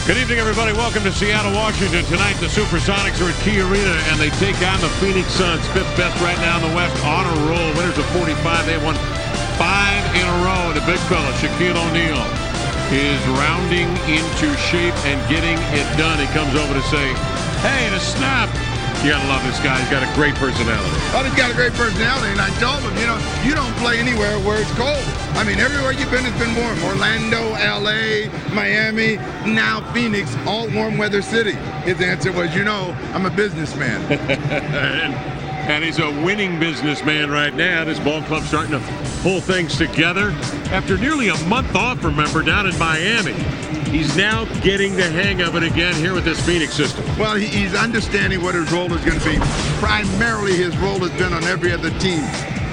Good evening, everybody. Welcome to Seattle, Washington. Tonight, the Supersonics are at Key Arena, and they take on the Phoenix Suns. Fifth best right now in the West, on a roll. Winners of 45. They won 5 in a row. The big fella, Shaquille O'Neal, is rounding into shape and getting it done. He comes over to say, hey, the snap. You gotta love this guy. He's got a great personality. Oh, he's got a great personality, and I told him, you don't play anywhere where it's cold. I mean, everywhere you've been has been warm. Orlando, L.A., Miami, now Phoenix, all warm weather city. His answer was, I'm a businessman. And he's a winning businessman right now. This ball club's starting to pull things together. After nearly a month off, remember, down in Miami, he's now getting the hang of it again here with this Phoenix system. Well, he's understanding what his role is going to be. Primarily, his role has been on every other team.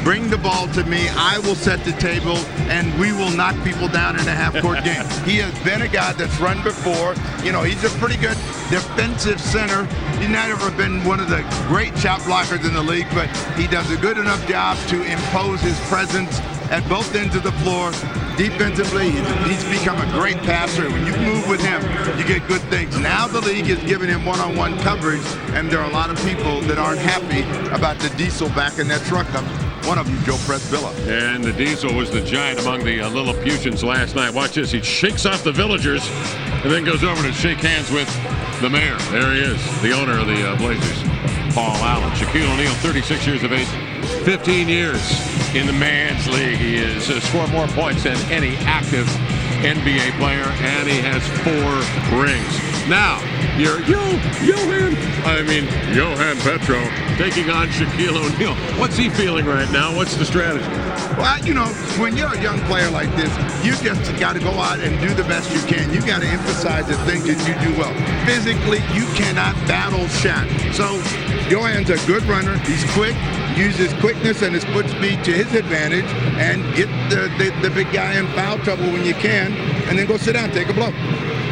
Bring the ball to me, I will set the table, and we will knock people down in a half-court game. He has been a guy that's run before. He's a pretty good defensive center. He's never been one of the great shot blockers in the league, but he does a good enough job to impose his presence at both ends of the floor. Defensively, he's become a great passer. When you move with him, you get good things. Now the league is giving him one-on-one coverage, and there are a lot of people that aren't happy about the diesel back in that truck. One of them, Joe Presbilla. And the Diesel was the giant among the Lilliputians last night. Watch this. He shakes off the Villagers and then goes over to shake hands with the mayor. There he is, the owner of the Blazers, Paul Allen. Shaquille O'Neal, 36 years of age, 15 years in the man's league. He has scored more points than any active NBA player, and he has 4 rings. Now, you're Johan Petro taking on Shaquille O'Neal. What's he feeling right now? What's the strategy? Well, when you're a young player like this, you just got to go out and do the best you can. You got to emphasize the things that you do well. Physically, you cannot battle Shaq. So, Johan's a good runner. He's quick. Uses quickness and his foot speed to his advantage, and get the big guy in foul trouble when you can, and then go sit down, take a blow.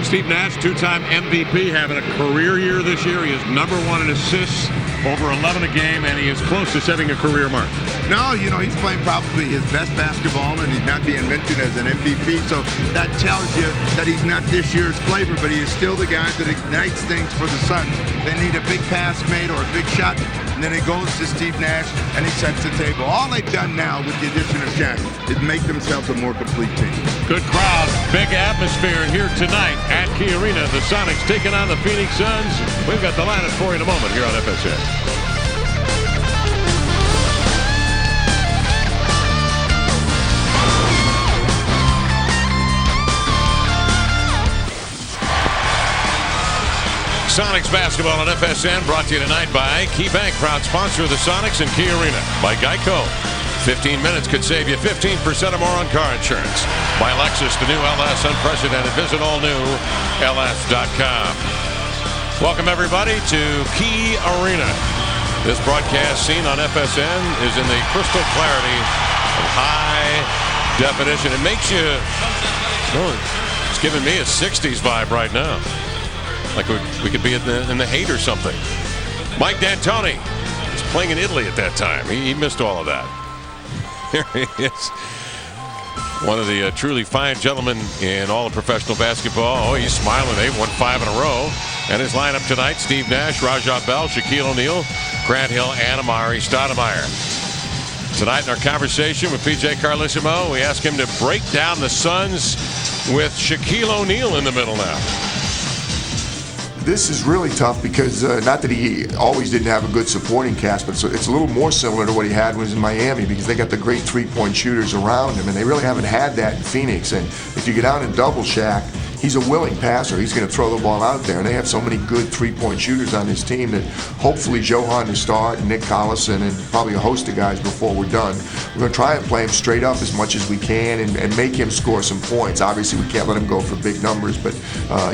Steve Nash, 2-time MVP, having a career year this year. He is #1 in assists, over 11 a game, and he is close to setting a career mark. No, he's playing probably his best basketball, and he's not being mentioned as an MVP, so that tells you that he's not this year's flavor, but he is still the guy that ignites things for the Suns. They need a big pass made or a big shot, and then it goes to Steve Nash, and he sets the table. All they've done now with the addition of Shaq is make themselves a more complete team. Good crowd, big atmosphere here tonight at Key Arena. The Sonics taking on the Phoenix Suns. We've got the lineup for you in a moment here on FSN. Sonics basketball on FSN, brought to you tonight by KeyBank, proud sponsor of the Sonics and Key Arena. By Geico, 15 minutes could save you 15% or more on car insurance. By Lexus, the new LS, unprecedented. Visit allnewls.com. Welcome, everybody, to Key Arena. This broadcast seen on FSN is in the crystal clarity of high definition. It makes you, it's giving me a 60s vibe right now. Like we could be in the Haight or something. Mike D'Antoni was playing in Italy at that time. He missed all of that. There he is. One of the truly fine gentlemen in all of professional basketball. Oh, he's smiling. They've won 5 in a row. And his lineup tonight, Steve Nash, Raja Bell, Shaquille O'Neal, Grant Hill, and Amari Stoudemire. Tonight in our conversation with PJ Carlesimo, we ask him to break down the Suns with Shaquille O'Neal in the middle now. This is really tough because not that he always didn't have a good supporting cast, but it's a little more similar to what he had when he was in Miami, because they got the great three-point shooters around him, and they really haven't had that in Phoenix. And if you get out and double Shaq, he's a willing passer. He's going to throw the ball out there, and they have so many good three-point shooters on this team that hopefully Johan to start, Nick Collison, and probably a host of guys before we're done. We're going to try and play him straight up as much as we can and make him score some points. Obviously, we can't let him go for big numbers, but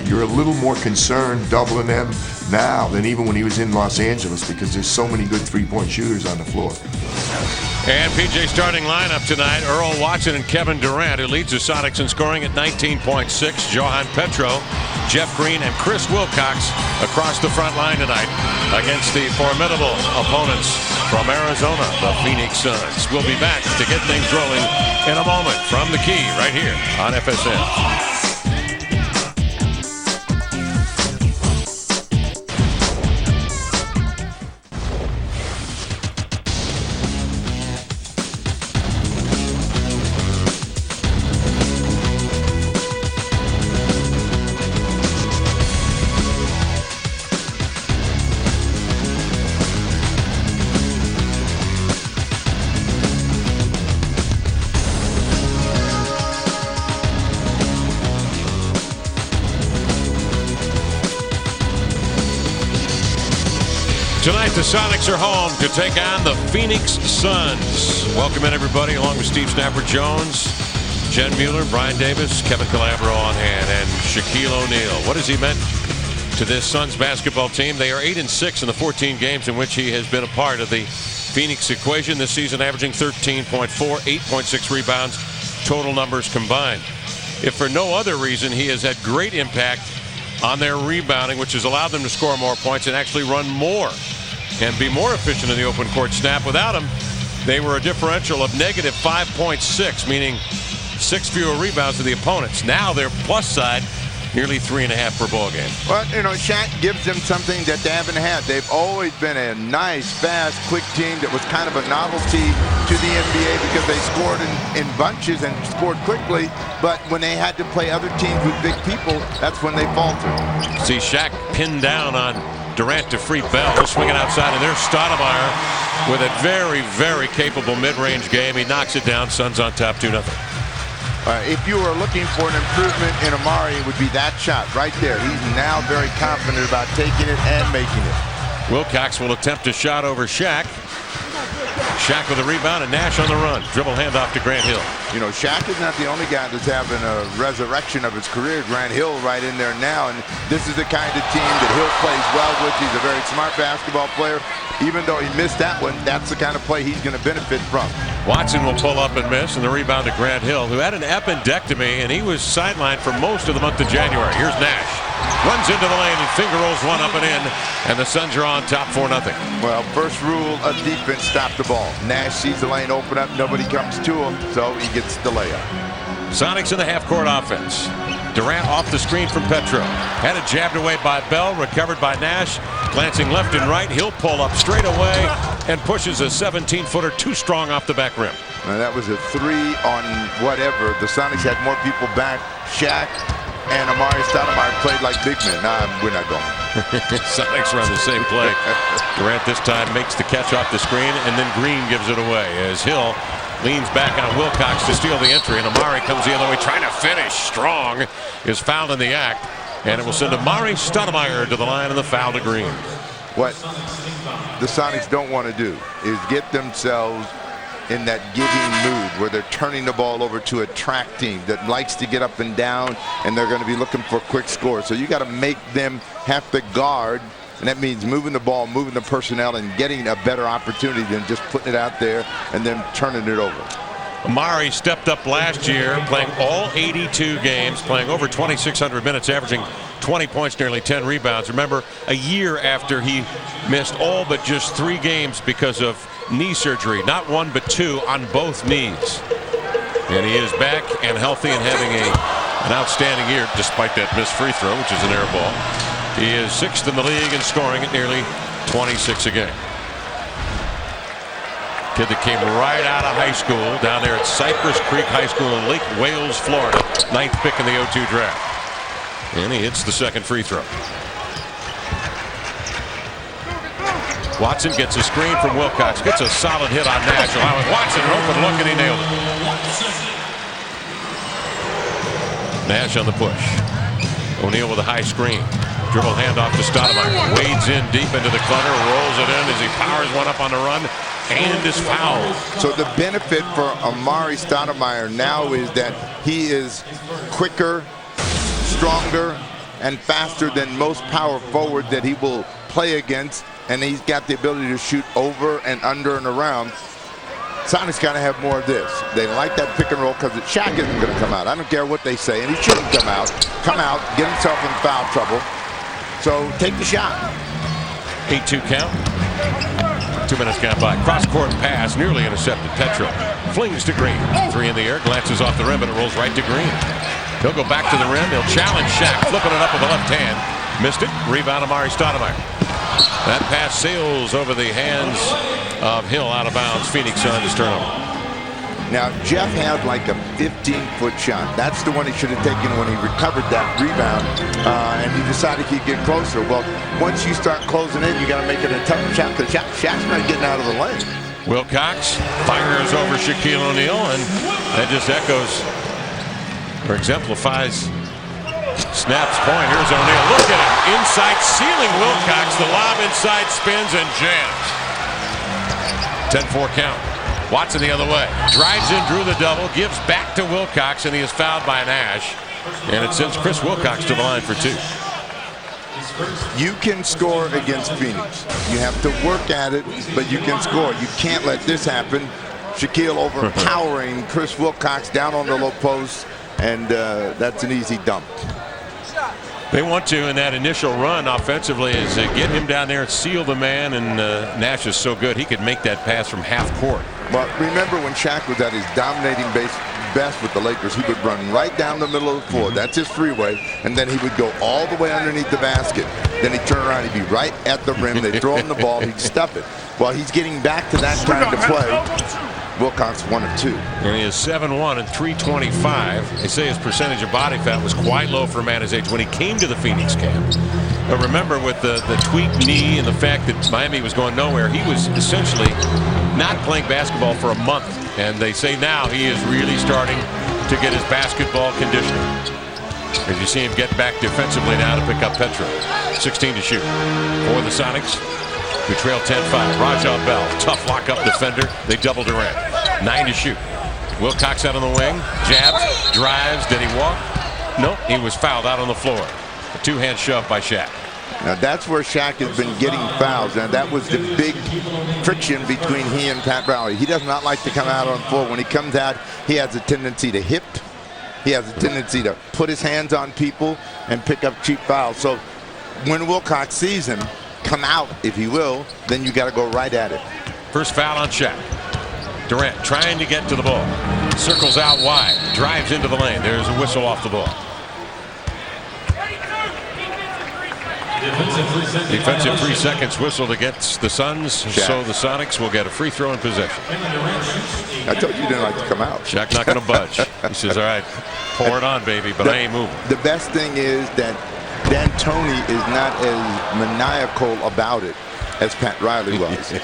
you're a little more concerned doubling them now than even when he was in Los Angeles, because there's so many good three-point shooters on the floor. And PJ starting lineup tonight, Earl Watson and Kevin Durant, who leads the Sonics in scoring at 19.6. Johan Petro, Jeff Green, and Chris Wilcox across the front line tonight against the formidable opponents from Arizona, the Phoenix Suns. We'll be back to get things rolling in a moment from the Key right here on FSN. Tonight, the Sonics are home to take on the Phoenix Suns. Welcome in, everybody, along with Steve Snapper Jones, Jen Mueller, Brian Davis, Kevin Calabro on hand, and Shaquille O'Neal. What has he meant to this Suns basketball team? They are 8-6 in the 14 games in which he has been a part of the Phoenix equation this season, averaging 13.4, 8.6 rebounds, total numbers combined. If for no other reason, he has had great impact on their rebounding, which has allowed them to score more points and actually run more and be more efficient in the open court snap. Without him, they were a differential of negative 5.6, meaning 6 fewer rebounds to the opponents. Now their plus side, nearly 3.5 per ball game. Well, you know, Shaq gives them something that they haven't had. They've always been a nice, fast, quick team that was kind of a novelty to the NBA because they scored in bunches and scored quickly. But when they had to play other teams with big people, that's when they faltered. See Shaq pinned down on Durant to free Bell, swinging outside, and there's Stoudemire with a very, very capable mid-range game. He knocks it down. Suns on top 2-0. If you were looking for an improvement in Amari, it would be that shot right there. He's now very confident about taking it and making it. Wilcox will attempt a shot over Shaq. Shaq with a rebound and Nash on the run. Dribble handoff to Grant Hill. You know, Shaq is not the only guy that's having a resurrection of his career. Grant Hill right in there now, and this is the kind of team that Hill plays well with. He's a very smart basketball player. Even though he missed that one, that's the kind of play he's going to benefit from. Watson will pull up and miss, and the rebound to Grant Hill, who had an appendectomy, and he was sidelined for most of the month of January. Here's Nash. Runs into the lane and finger rolls one up and in, and the Suns are on top 4-0. Well, first rule of defense, stop the ball. Nash sees the lane open up, nobody comes to him, so he gets the layup. Sonics in the half-court offense. Durant off the screen from Petro. Had it jabbed away by Bell, recovered by Nash. Glancing left and right, he'll pull up straight away and pushes a 17-footer too strong off the back rim. Now that was a 3 on whatever. The Sonics had more people back. Shaq and Amari Stoudemire played like big men. Nah, we're not going. Sonics run the same play. Durant this time makes the catch off the screen, and then Green gives it away as Hill leans back on Wilcox to steal the entry, and Amari comes the other way trying to finish. Strong is fouled in the act, and it will send Amari Stoudemire to the line of the foul to Green. What the Sonics don't want to do is get themselves in that giving mood where they're turning the ball over to a track team that likes to get up and down, and they're going to be looking for quick scores. So you got to make them have to guard, and that means moving the ball, moving the personnel, and getting a better opportunity than just putting it out there and then turning it over. Amari stepped up last year, playing all 82 games, playing over 2,600 minutes, averaging 20 points, nearly 10 rebounds. Remember, a year after he missed all but just 3 games because of knee surgery, not 1 but 2 on both knees. And he is back and healthy and having an outstanding year despite that missed free throw, which is an air ball. He is 6th in the league in scoring at nearly 26 a game. Kid that came right out of high school down there at Cypress Creek High School in Lake Wales, Florida. 9th pick in the 0-2 draft. And he hits the second free throw. Watson gets a screen from Wilcox. Gets a solid hit on Nash. Allowing Watson an open look, and he nailed it. Nash on the push. O'Neal with a high screen. Dribble handoff to Stoudemire. Wades in deep into the clutter. Rolls it in as he powers one up on the run. And is fouled. So the benefit for Amari Stoudemire now is that he is quicker, stronger, and faster than most power forward that he will play against, and he's got the ability to shoot over and under and around. Sonics got to have more of this. They like that pick and roll because Shaq isn't going to come out. I don't care what they say, and he shouldn't come out. Come out, get himself in foul trouble. So take the shot. 8-2 count. 2 minutes gone by. Cross-court pass, nearly intercepted. Petro flings to Green. 3 in the air, glances off the rim, and it rolls right to Green. He'll go back to the rim. He'll challenge Shaq, flipping it up with the left hand. Missed it. Rebound Amari Stoudemire. That pass sails over the hands of Hill out of bounds. Phoenix Suns turnover. Now, Jeff had like a 15-foot shot. That's the one he should have taken when he recovered that rebound, and he decided he'd get closer. Well, once you start closing in, you got to make it a tough shot because Shaq's not getting out of the lane. Wilcox fires over Shaquille O'Neal, and that just echoes or exemplifies Snaps point. Here's O'Neal. Look at him. Inside ceiling Wilcox. The lob inside spins and jams. 10-4 count. Watson the other way. Drives in, drew the double. Gives back to Wilcox, and he is fouled by Nash. And it sends Chris Wilcox to the line for 2. You can score against Phoenix. You have to work at it, but you can score. You can't let this happen. Shaquille overpowering Chris Wilcox down on the low post, and that's an easy dump. They want to, in that initial run offensively, is get him down there and seal the man, and Nash is so good he could make that pass from half court. But remember when Shaq was at his dominating best with the Lakers, he would run right down the middle of the floor. That's his freeway, and then he would go all the way underneath the basket. Then he'd turn around, he'd be right at the rim. They'd throw him the ball, he'd stuff it. Well, he's getting back to that kind of play. Wilcox 1 of 2. And he is 7-1 and 325. They say his percentage of body fat was quite low for a man his age when he came to the Phoenix camp. But remember, with the tweaked knee and the fact that Miami was going nowhere, he was essentially not playing basketball for a month. And they say now he is really starting to get his basketball conditioning. As you see him get back defensively now to pick up Petro. 16 to shoot for the Sonics. We trail 10-5. Rajah Bell, tough lock-up defender. They double Durant. 9 to shoot. Wilcox out on the wing. Jabs, drives. Did he walk? Nope. He was fouled out on the floor. A two-hand shove by Shaq. Now that's where Shaq has been getting fouls, and that was the big friction between he and Pat Riley. He does not like to come out on the floor. When he comes out, he has a tendency to hip. He has a tendency to put his hands on people and pick up cheap fouls. So when Wilcox sees him come out, if he will, then you got to go right at it. First foul on Shaq. Durant trying to get to the ball. Circles out wide. Drives into the lane. There's a whistle off the ball. Defensive 3 seconds whistled against the Suns. Shaq. So the Sonics will get a free throw in possession. I told you didn't like to come out. Shaq not going to budge. He says, all right, pour it on, baby, but I ain't moving. The best thing is that D'Antoni is not as maniacal about it as Pat Riley was.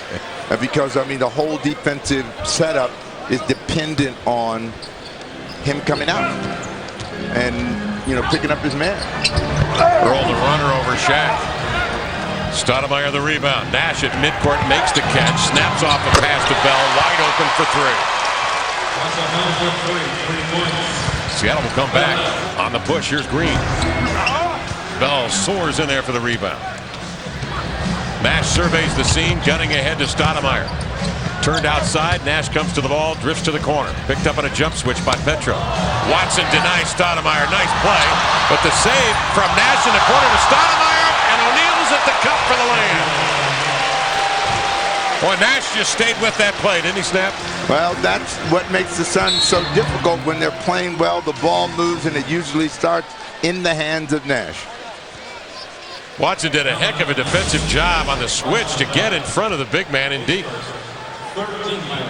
Because, I mean, the whole defensive setup is dependent on him coming out and, you know, picking up his man. Roll the runner over Shaq. Stoudemire the rebound. Nash at midcourt makes the catch. Snaps off a pass to Bell. Wide open for 3. Seattle will come back on the push. Here's Green. Bell soars in there for the rebound. Nash surveys the scene, gunning ahead to Stoudemire. Turned outside. Nash comes to the ball, drifts to the corner. Picked up on a jump switch by Petro. Watson denies Stoudemire. Nice play. But the save from Nash in the corner to Stoudemire, and O'Neal's at the cup for the land. Boy, Nash just stayed with that play, didn't he, Snap? Well, that's what makes the Suns so difficult. When they're playing well, the ball moves, and it usually starts in the hands of Nash. Watson did a heck of a defensive job on the switch to get in front of the big man in deep.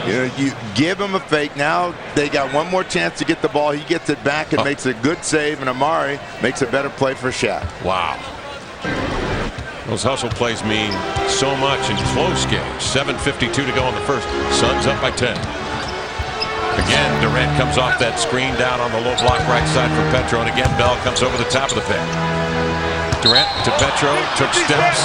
You know, you give him a fake. Now they got one more chance to get the ball. He gets it back and makes a good save, and Amari makes a better play for Shaq. Wow. Those hustle plays mean so much in close games. 7:52 to go in the first. Suns up by 10. Again, Durant comes off that screen down on the low block right side for Petro, and again Bell comes over the top of the pick. Durant to Petro, took steps.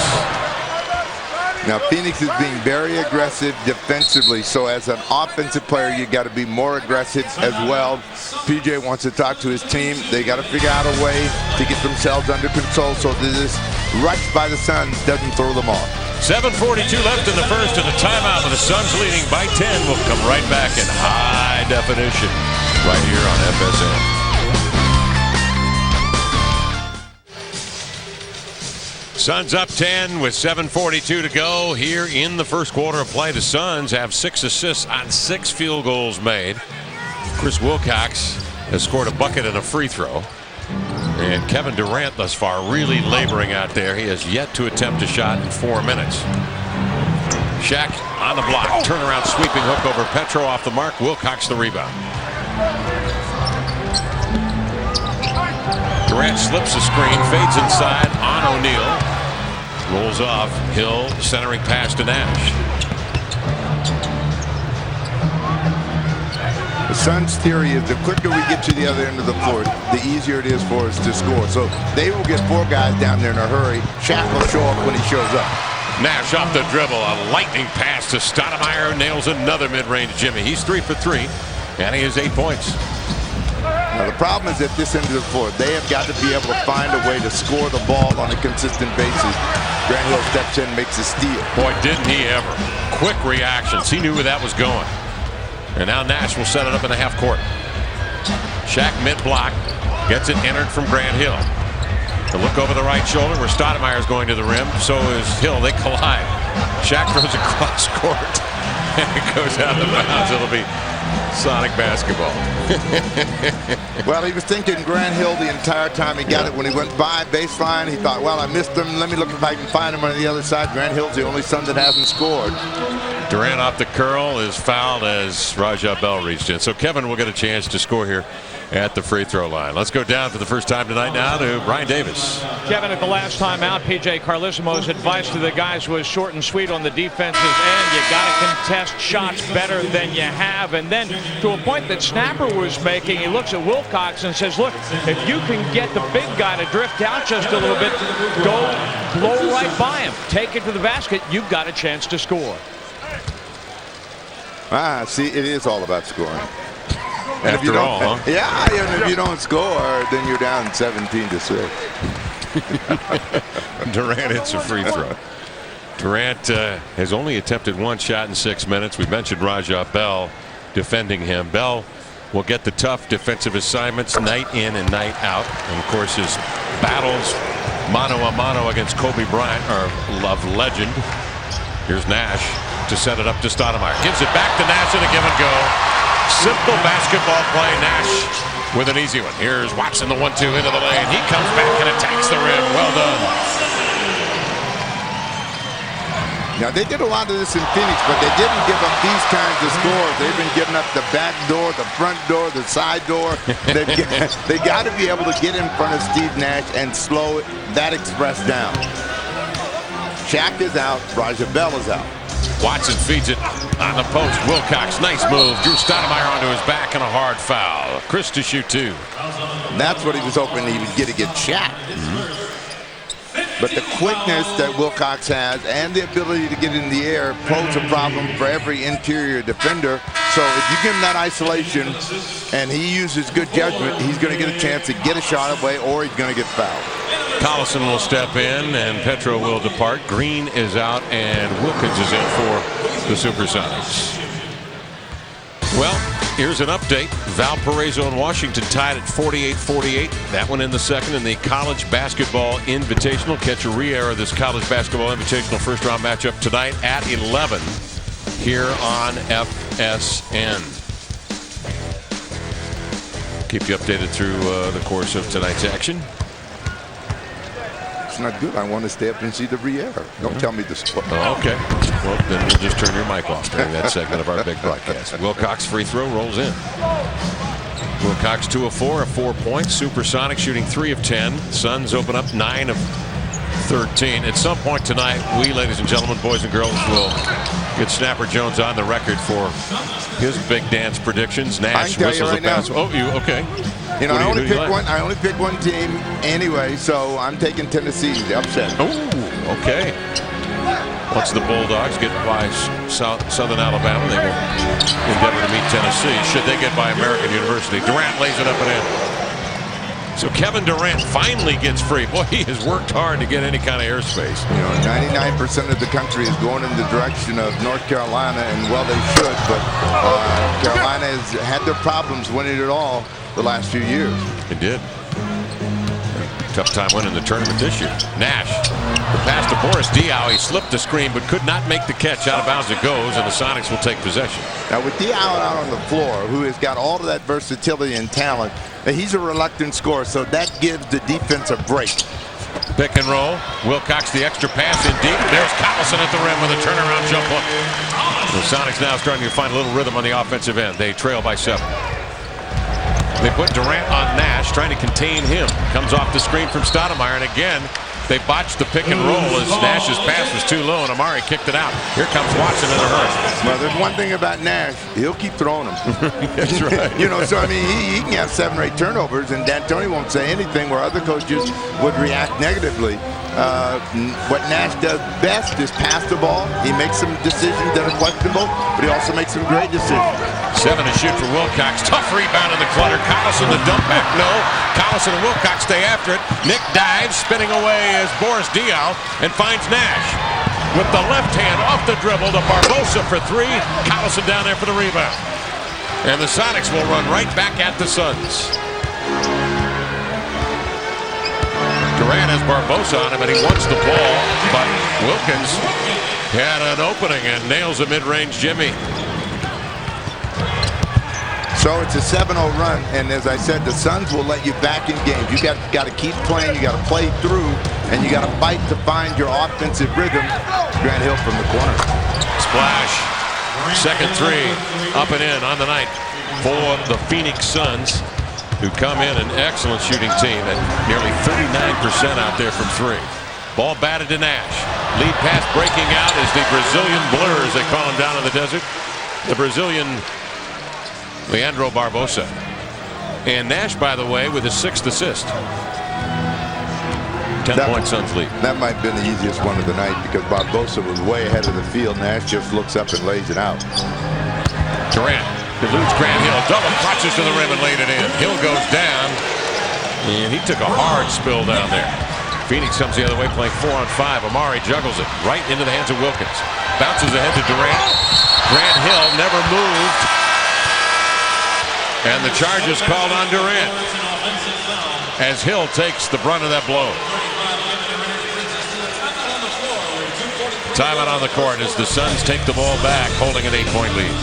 Now Phoenix is being very aggressive defensively, so as an offensive player you got to be more aggressive as well. PJ wants to talk to his team. They got to figure out a way to get themselves under control so that this rush by the Suns doesn't throw them off. 7:42 left in the first, and the timeout with the Suns leading by 10. We'll come right back in high definition right here on FSN. Suns up 10 with 7:42 to go here in the first quarter of play. The Suns have 6 assists on 6 field goals made. Chris Wilcox has scored a bucket and a free throw. And Kevin Durant thus far really laboring out there. He has yet to attempt a shot in 4 minutes. Shaq on the block. Turnaround sweeping hook over Petro off the mark. Wilcox the rebound. Durant slips the screen, fades inside on O'Neal. Rolls off. Hill centering pass to Nash. The Suns' theory is the quicker we get to the other end of the floor, the easier it is for us to score. So they will get 4 guys down there in a hurry. Shaq will show up when he shows up. Nash off the dribble, a lightning pass to Stoudemire, nails another mid-range Jimmy. He's 3 for 3, and he has 8 points. Now the problem is at this end of the floor, they have got to be able to find a way to score the ball on a consistent basis. Grant Hill steps in, makes a steal. Boy, didn't he ever. Quick reactions. He knew where that was going. And now Nash will set it up in the half court. Shaq mid-block, gets it entered from Grant Hill. To look over the right shoulder where Stoudemire is going to the rim. So is Hill. They collide. Shaq throws across court. And it goes out of bounds. It'll be Sonic basketball. Well, he was thinking Grant Hill the entire time. He got it when he went by baseline. He thought, well, I missed him. Let me look if I can find him on the other side. Grant Hill's the only son that hasn't scored. Durant off the curl is fouled as Raja Bell reached in. So Kevin will get a chance to score here at the free throw line. Let's go down for the first time tonight now to Brian Davis. Kevin, at the last time out, P.J. Carlissimo's advice to the guys was short and sweet on the defensive end. You got to contest shots better than you have. And then to a point that Snapper was making, he looks at Wilcox and says, look, if you can get the big guy to drift out just a little bit, go blow right by him. Take it to the basket. You've got a chance to score. See, it is all about scoring. And after all, huh? Yeah, and if you don't score, then you're down 17-6. Durant hits a free throw. Durant has only attempted 1 shot in 6 minutes. We mentioned Raja Bell defending him. Bell will get the tough defensive assignments night in and night out. And of course his battles mano a mano against Kobe Bryant are of legend. Here's Nash to set it up to Stoudemire. Gives it back to Nash in a give and go. Simple basketball play. Nash with an easy one. Here's Watson, the 1-2 into the lane. He comes back and attacks the rim. Well done. Now, they did a lot of this in Phoenix, but they didn't give up these kinds of scores. They've been giving up the back door, the front door, the side door. They got to be able to get in front of Steve Nash and slow that express down. Shaq is out. Raja Bell is out. Watson feeds it on the post. Wilcox, nice move. Drew Stoudemire onto his back and a hard foul. Chris to shoot 2. And that's what he was hoping he would get against Shaq. But the quickness that Wilcox has and the ability to get in the air pose a problem for every interior defender. So if you give him that isolation and he uses good judgment, he's going to get a chance to get a shot away or he's going to get fouled. Collison will step in and Petro will depart. Green is out and Wilkins is in for the Supersonics. Well, here's an update. Valparaiso and Washington tied at 48-48. That one in the second in the College Basketball Invitational. Catch a re-air of this College Basketball Invitational first round matchup tonight at 11 here on FSN. Keep you updated through the course of tonight's action. It's not good. I want to stay up and see the re-air. Don't tell me the score. Oh, okay. Well, then we'll just turn your mic off during that segment of our big broadcast. Wilcox free throw rolls in. Wilcox 2 of 4, 4 points. Supersonics shooting 3 of 10. Suns open up 9 of 13. At some point tonight, we, ladies and gentlemen, boys and girls, will get Snapper Jones on the record for his big dance predictions. Nash whistles a pass. Oh, you okay? You know, I only pick one team anyway, so I'm taking Tennessee, the upset. Oh, okay. Once the Bulldogs get by Southern Alabama, they will endeavor to meet Tennessee. Should they get by American University? Durant lays it up and in. So Kevin Durant finally gets free. Boy, he has worked hard to get any kind of airspace. You know, 99% of the country is going in the direction of North Carolina, and well, they should, but Carolina has had their problems winning it all the last few years. It did. Tough time winning the tournament this year. Nash, the pass to Boris Diaw. He slipped the screen but could not make the catch. Out of bounds it goes, and the Sonics will take possession. Now with Diaw out on the floor, who has got all of that versatility and talent, he's a reluctant scorer, so that gives the defense a break. Pick and roll. Wilcox the extra pass in deep. There's Collison at the rim with a turnaround jump hook. The Sonics now starting to find a little rhythm on the offensive end. They trail by 7. They put Durant on Nash, trying to contain him. Comes off the screen from Stoudemire, and again, They botched the pick and roll as Nash's pass was too low, and Amari kicked it out. Here comes Watson in a hurry. Well, there's one thing about Nash. He'll keep throwing them. That's right. You know, so, I mean, he can have 7 or 8 turnovers, and D'Antoni won't say anything where other coaches would react negatively. What Nash does best is pass the ball. He makes some decisions that are questionable, but he also makes some great decisions. 7 to shoot for Wilcox. Tough rebound in the clutter. Collison the dump back. No. Collison and Wilcox stay after it. Nick dives, spinning away as Boris Diaw, and finds Nash. With the left hand off the dribble to Barbosa for 3. Collison down there for the rebound. And the Sonics will run right back at the Suns. Durant has Barbosa on him, and he wants the ball, but Wilkins had an opening and nails a mid-range Jimmy. So it's a 7-0 run, and as I said, the Suns will let you back in games. You got to keep playing, you got to play through, and you got to fight to find your offensive rhythm. Grant Hill from the corner. Splash. Second 3, up and in on the night for the Phoenix Suns, who come in an excellent shooting team at nearly 39% out there from 3. Ball batted to Nash. Lead pass breaking out is the Brazilian blur, as they call him down in the desert. The Brazilian Leandro Barbosa. And Nash, by the way, with his 6th assist. 10-point Suns lead. That might have been the easiest one of the night because Barbosa was way ahead of the field. Nash just looks up and lays it out. Durant eludes Grant Hill. Double clutches to the rim and laid it in. Hill goes down, and he took a hard spill down there. Phoenix comes the other way, playing 4-on-5. Amari juggles it right into the hands of Wilkins. Bounces ahead to Durant. Grant Hill never moved. And the charge is called on Durant as Hill takes the brunt of that blow. Timeout on the court as the Suns take the ball back, holding an 8-point lead.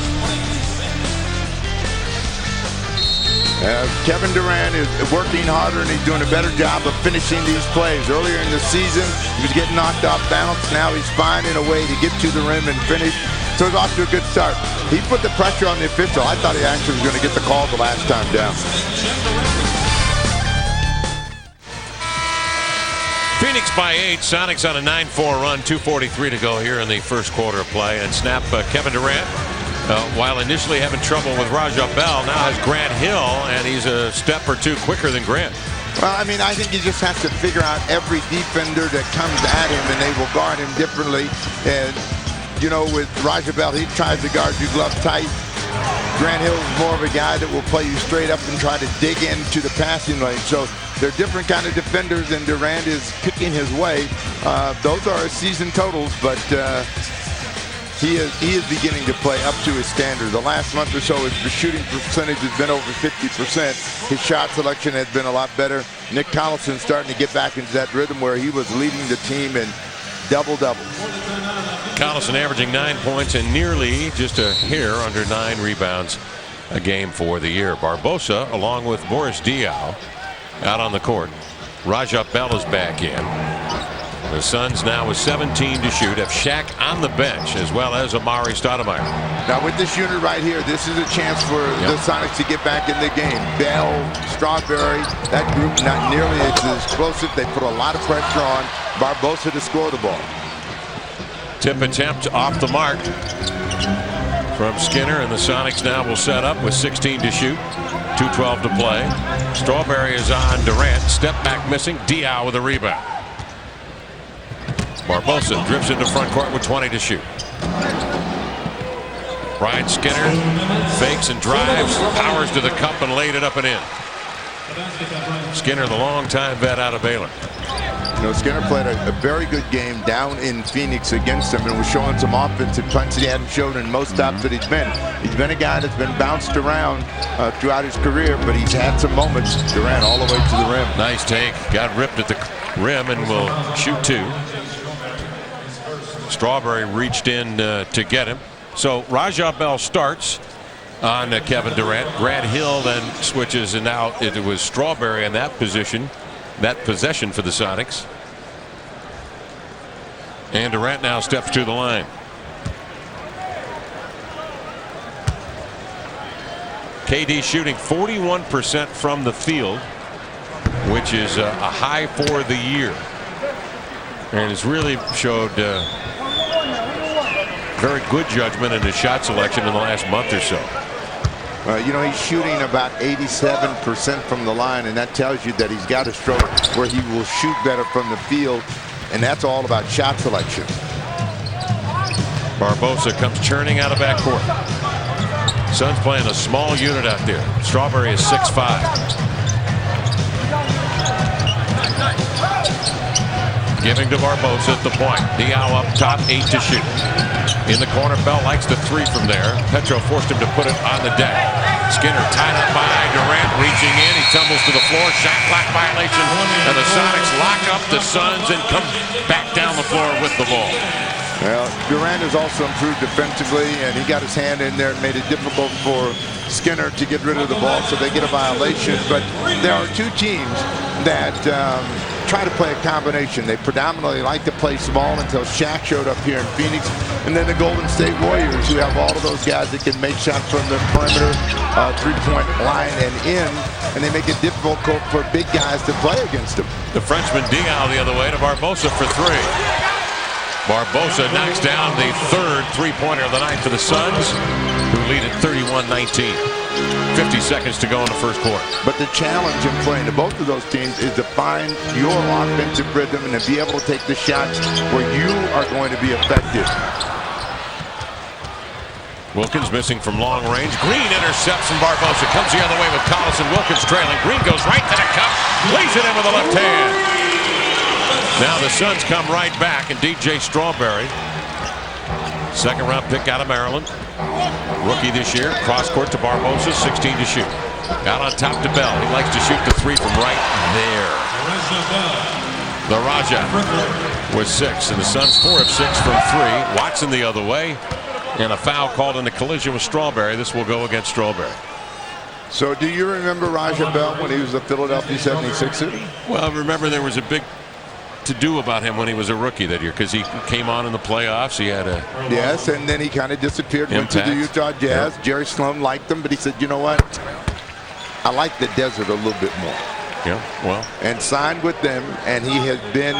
Kevin Durant is working harder, and he's doing a better job of finishing these plays. Earlier in the season, he was getting knocked off balance. Now he's finding a way to get to the rim and finish. So he's off to a good start. He put the pressure on the official. I thought he actually was going to get the call the last time down. Phoenix by 8. Sonics on a 9-4 run. 2:43 to go here in the first quarter of play. And snap Kevin Durant, while initially having trouble with Raja Bell, now has Grant Hill, and he's a step or 2 quicker than Grant. Well, I mean, I think he just has to figure out every defender that comes at him, and they will guard him differently. And you know, with Raja Bell, he tries to guard you glove tight. Grant Hill is more of a guy that will play you straight up and try to dig into the passing lane. So they're different kind of defenders, and Durant is picking his way. Those are his season totals, but he is beginning to play up to his standard. The last month or so, his shooting percentage has been over 50%. His shot selection has been a lot better. Nick Collison starting to get back into that rhythm where he was leading the team in double-doubles. Collison averaging 9 points and nearly just a hair under 9 rebounds a game for the year. Barbosa, along with Boris Diaw, out on the court. Raja Bell is back in. The Suns now with 17 to shoot have Shaq on the bench, as well as Amari Stoudemire. Now with this unit right here, this is a chance for the Sonics to get back in the game. Bell, Strawberry, that group not nearly as explosive. They put a lot of pressure on Barbosa to score the ball. Tip attempt off the mark from Skinner, and the Sonics now will set up with 16 to shoot. 2:12 to play. Strawberry is on Durant. Step back missing. Diaw with a rebound. Barbosa drifts into front court with 20 to shoot. Brian Skinner fakes and drives, powers to the cup and laid it up and in. Skinner, the longtime vet out of Baylor. You know, Skinner played a very good game down in Phoenix against them and was showing some offensive punch that he hadn't shown in most stops that he's been. He's been a guy that's been bounced around throughout his career, but he's had some moments. Durant all the way to the rim. Nice take. Got ripped at the rim and will shoot 2. Strawberry reached in to get him. So Raja Bell starts on Kevin Durant. Grant Hill then switches, and now it was Strawberry in that position. That possession for the Sonics. And Durant now steps to the line. KD shooting 41% from the field, which is a high for the year. And has really showed very good judgment in his shot selection in the last month or so. You know, he's shooting about 87% from the line, and that tells you that he's got a stroke where he will shoot better from the field, and that's all about shot selection. Barbosa comes churning out of backcourt. Suns playing a small unit out there. Strawberry is 6'5". Giving to Barbosa at the point. Diao up top, 8 to shoot. In the corner, Bell likes the 3 from there. Petro forced him to put it on the deck. Skinner tied up by Durant, reaching in. He tumbles to the floor. Shot clock violation. And the Sonics lock up the Suns and come back down the floor with the ball. Well, Durant has also improved defensively, and he got his hand in there and made it difficult for Skinner to get rid of the ball, so they get a violation. But there are two teams that try to play a combination. They predominantly like to play small until Shaq showed up here in Phoenix, and then the Golden State Warriors, who have all of those guys that can make shots from the perimeter, three-point line and in, and they make it difficult for big guys to play against them. The Frenchman Diao the other way to Barbosa for 3. Barbosa knocks down the third three-pointer of the night for the Suns, who lead at 31-19. 50 seconds to go in the first quarter. But the challenge in playing to both of those teams is to find your offensive rhythm and to be able to take the shots where you are going to be effective. Wilkins missing from long range. Green intercepts from Barbosa. Comes the other way with Collison. Wilkins trailing. Green goes right to the cup. Lays it in with the left hand. Now the Suns come right back, and DJ Strawberry, second-round pick out of Maryland, rookie this year, cross-court to Barbosa, 16 to shoot. Out on top to Bell. He likes to shoot the 3 from right there. The Raja with 6, and the Suns 4 of 6 from 3. Watson the other way, and a foul called in the collision with Strawberry. This will go against Strawberry. So do you remember Raja Bell when he was a Philadelphia 76er? Well, remember there was a big to-do about him when he was a rookie that year, because he came on in the playoffs. He had a yes, and then he kind of disappeared, went to the Utah Jazz. Yep. Jerry Sloan liked him, but he said, you know what? I like the desert a little bit more. Yeah, well. And signed with them, and he has been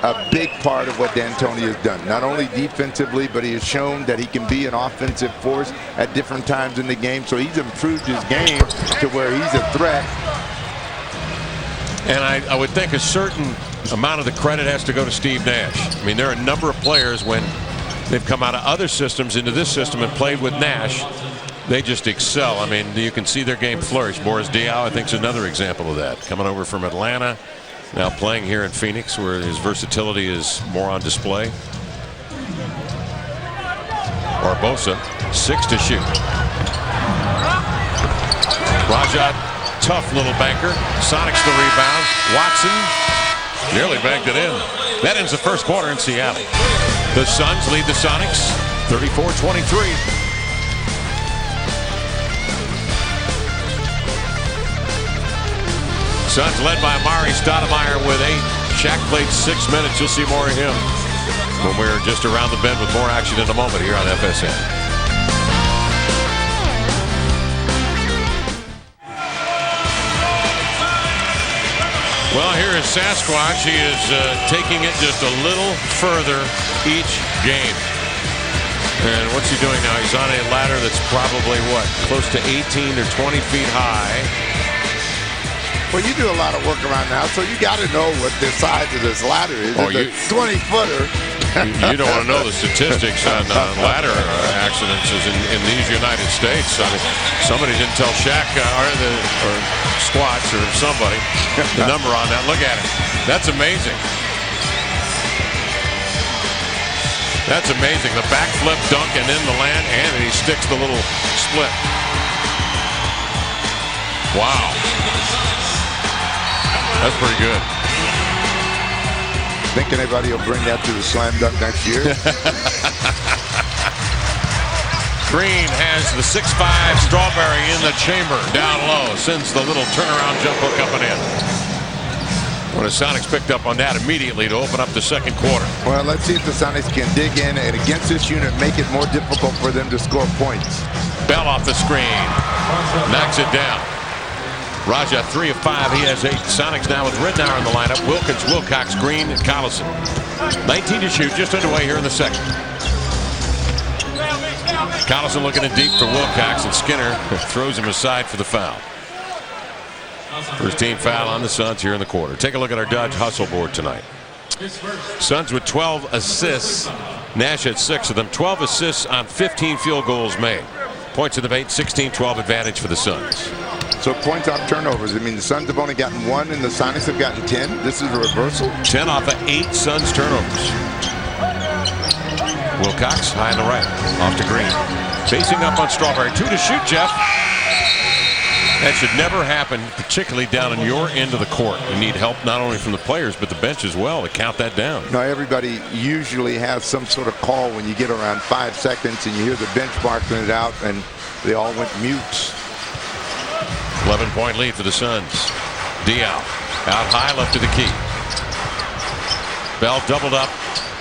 a big part of what D'Antoni has done. Not only defensively, but he has shown that he can be an offensive force at different times in the game. So he's improved his game to where he's a threat. And I would think a certain amount of the credit has to go to Steve Nash. I mean, there are a number of players when they've come out of other systems into this system and played with Nash, they just excel. I mean, you can see their game flourish. Boris Diaw, I think, is another example of that. Coming over from Atlanta, now playing here in Phoenix, where his versatility is more on display. Barbosa, 6 to shoot. Rajat, tough little banker. Sonics the rebound. Watson nearly banked it in. That ends the first quarter in Seattle. The Suns lead the Sonics 34-23. Suns led by Amari Stoudemire with 8. Shaq played 6 minutes. You'll see more of him when we're just around the bend with more action in a moment here on FSN. Well, here is Sasquatch. He is taking it just a little further each game. And what's he doing now? He's on a ladder that's probably, what, close to 18 or 20 feet high. Well, you do a lot of work around now, so you got to know what the size of this ladder is. Oh, it's a 20-footer. You don't want to know the statistics on ladder accidents in these United States. I mean, somebody didn't tell Shaq or Squatch or somebody the number on that. Look at it. That's amazing. That's amazing. The backflip dunk and in the land, and he sticks the little split. Wow. That's pretty good. Think anybody will bring that to the slam dunk next year? Green has the 6'5" Strawberry in the chamber, down low, sends the little turnaround jump hook up and in. When the Sonics picked up on that immediately to open up the second quarter. Well, let's see if the Sonics can dig in and against this unit make it more difficult for them to score points. Bell off the screen, knocks it down. Raja 3 of 5. He has 8. Sonics now with Ridnour in the lineup. Wilkins, Wilcox, Green, and Collison. 19 to shoot, just underway here in the second. Collison looking in deep for Wilcox, and Skinner throws him aside for the foul. First team foul on the Suns here in the quarter. Take a look at our Dodge hustle board tonight. Suns with 12 assists. Nash had 6 of them. 12 assists on 15 field goals made. Points in the paint, 16-12 advantage for the Suns. So points off turnovers. I mean, the Suns have only gotten 1 and the Sonics have gotten 10. This is a reversal. 10 off of 8 Suns turnovers. Wilcox high on the right, off to Green. Facing up on Strawberry. 2 to shoot, Jeff. That should never happen, particularly down in your end of the court. You need help not only from the players, but the bench as well to count that down. Now, everybody usually has some sort of call when you get around 5 seconds and you hear the bench barking it out, and they all went mute. 11-point lead for the Suns. Diaw out high, left to the key. Bell doubled up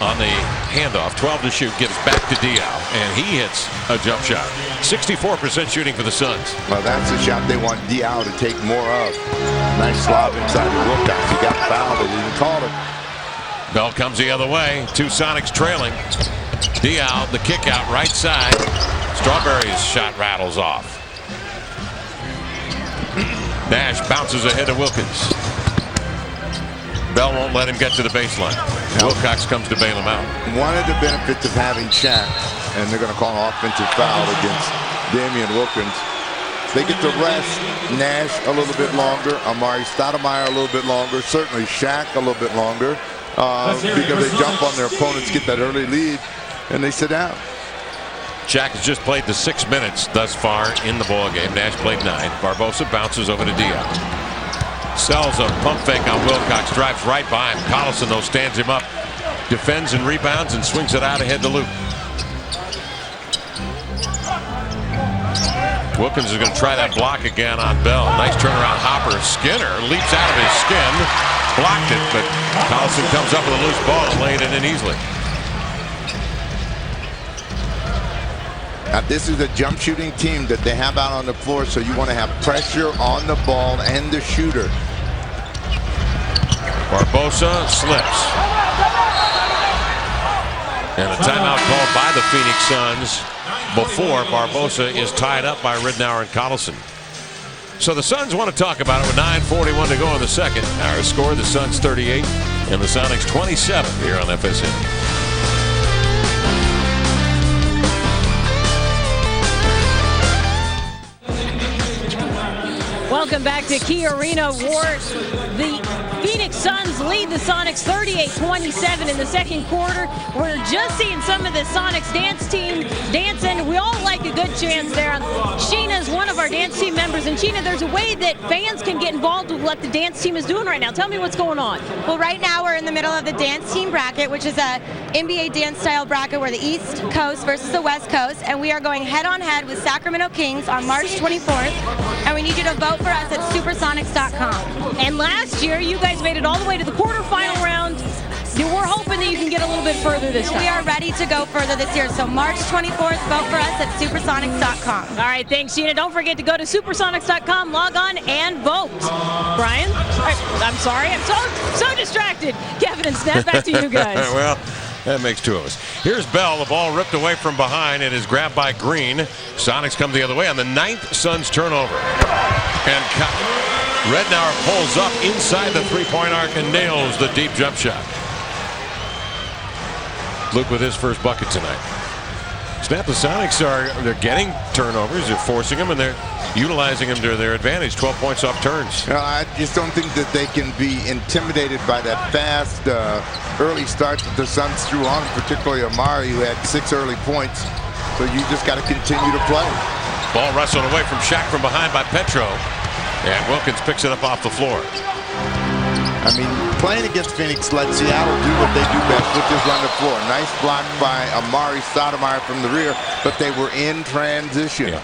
on the handoff. 12 to shoot, gives back to Diaw, and he hits a jump shot. 64% shooting for the Suns. Well, that's the shot they want Diaw to take more of. Nice lob inside the Wilcox. He got fouled, but he didn't call it. Bell comes the other way. 2 Sonics trailing. Diaw, the kick out right side. Strawberry's shot rattles off. Nash bounces ahead of Wilkins. Bell won't let him get to the baseline. Wilcox comes to bail him out. One of the benefits of having Shaq, and they're going to call an offensive foul against Damian Wilkins, they get to rest Nash a little bit longer, Amari Stoudemire a little bit longer, certainly Shaq a little bit longer, because they jump on their opponents, get that early lead, and they sit down. Shaq has just played the 6 minutes thus far in the ball game. Nash played 9. Barbosa bounces over to Diaw. Sells a pump fake on Wilcox, drives right by him. Collison, though, stands him up, defends and rebounds, and swings it out ahead to Luke. Wilkins is going to try that block again on Bell. Nice turnaround hopper. Skinner leaps out of his skin, blocked it, but Collison comes up with a loose ball and laid it in easily. Now, this is a jump shooting team that they have out on the floor, so you want to have pressure on the ball and the shooter. Barbosa slips. And a timeout called by the Phoenix Suns before Barbosa is tied up by Ridnour and Collison. So the Suns want to talk about it with 9:41 to go in the second. Our score, the Suns 38 and the Sonics 27 here on FSN. Welcome back to Key Arena. Ward. The Phoenix Suns lead the Sonics 38-27 in the second quarter. We're just seeing some of the Sonics dance team dancing. We all like a good chance there. Sheena is one of our dance team members. And Sheena, there's a way that fans can get involved with what the dance team is doing right now. Tell me what's going on. Well, right now we're in the middle of the dance team bracket, which is a NBA dance style bracket. We're the East Coast versus the West Coast. And we are going head on head with Sacramento Kings on March 24th. And we need you to vote for us at Supersonics.com. And last year, you guys made it all the way to the quarterfinal round. We're hoping that you can get a little bit further this time. We are ready to go further this year. So March 24th, vote for us at Supersonics.com. All right, thanks, Sheena. Don't forget to go to Supersonics.com, log on, and vote. Brian? I'm sorry. I'm so distracted. Kevin and Snap, back to you guys. Well, that makes 2 of us. Here's Bell. The ball ripped away from behind. It is grabbed by Green. Sonics come the other way on the 9th Suns turnover. And Ridnour pulls up inside the three-point arc and nails the deep jump shot. Luke with his first bucket tonight. Snap, the Sonics they're getting turnovers, they're forcing them, and they're utilizing them to their advantage. 12 points off turns. Well, I just don't think that they can be intimidated by that fast early start that the Suns threw on, particularly Amari, who had 6 early points. So you just got to continue to play. Ball wrestled away from Shaq from behind by Petro, and Wilkins picks it up off the floor. I mean, playing against Phoenix let Seattle do what they do best, which is run the floor. Nice block by Amari Stoudemire from the rear, but they were in transition. Yeah.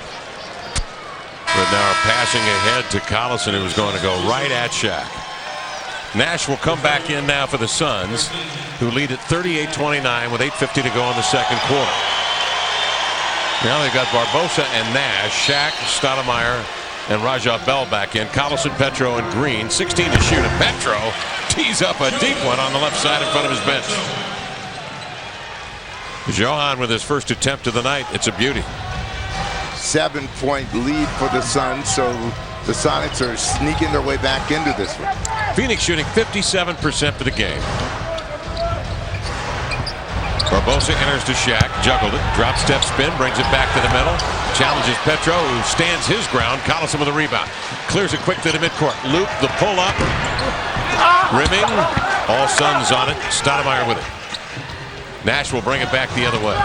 But now passing ahead to Collison, who was going to go right at Shaq. Nash will come back in now for the Suns, who lead at 38-29 with 8:50 to go in the second quarter. Now they've got Barbosa and Nash, Shaq, Stoudemire, and Rajah Bell back in. Collison, Petro, and Green. 16 to shoot. And Petro tees up a deep one on the left side in front of his bench. Johan with his first attempt of the night. It's a beauty. 7-point lead for the Suns, so the Sonics are sneaking their way back into this one. Phoenix shooting 57% for the game. Barbosa enters to Shaq, juggled it, drop step spin, brings it back to the middle, challenges Petro, who stands his ground. Collison with a rebound, clears it quick to the midcourt. Luke, the pull up, rimming, all Suns on it. Stoudemire with it. Nash will bring it back the other way.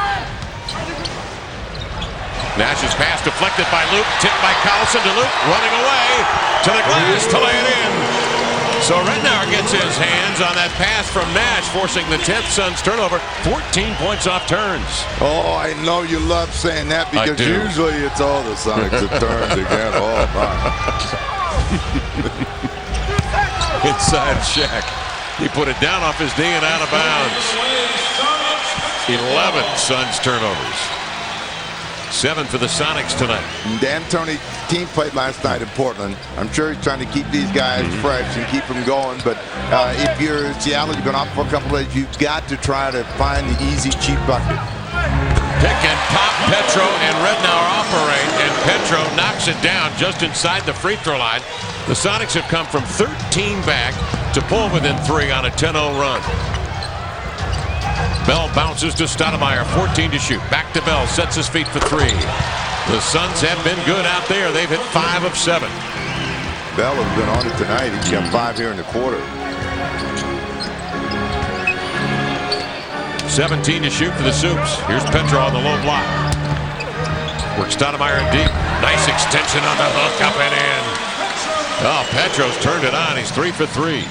Nash's pass deflected by Luke, tipped by Collison to Luke, running away to the glass to lay it in. So Rednauer gets his hands on that pass from Nash, forcing the 10th Suns turnover. 14 points off turns. Oh, I know you love saying that because usually it's all the Sonics that turns again. Oh, my. Inside Shaq. He put it down off his knee and out of bounds. 11 Suns turnovers. 7 for the Sonics tonight. D'Antoni's team played last night in Portland. I'm sure he's trying to keep these guys fresh and keep them going. But if you're Seattle, you've been off for a couple of days, you've got to try to find the easy, cheap bucket. Pick and pop. Petro and Rednauer operate, and Petro knocks it down just inside the free throw line. The Sonics have come from 13 back to pull within 3 on a 10-0 run. Bell bounces to Stoudemire, 14 to shoot. Back to Bell, sets his feet for 3. The Suns have been good out there. They've hit 5 of 7. Bell has been on it tonight. He's got 5 here in the quarter. 17 to shoot for the Soups. Here's Petro on the low block. Works Stoudemire in deep. Nice extension on the hook, up and in. Oh, Petro's turned it on. He's 3 for 3.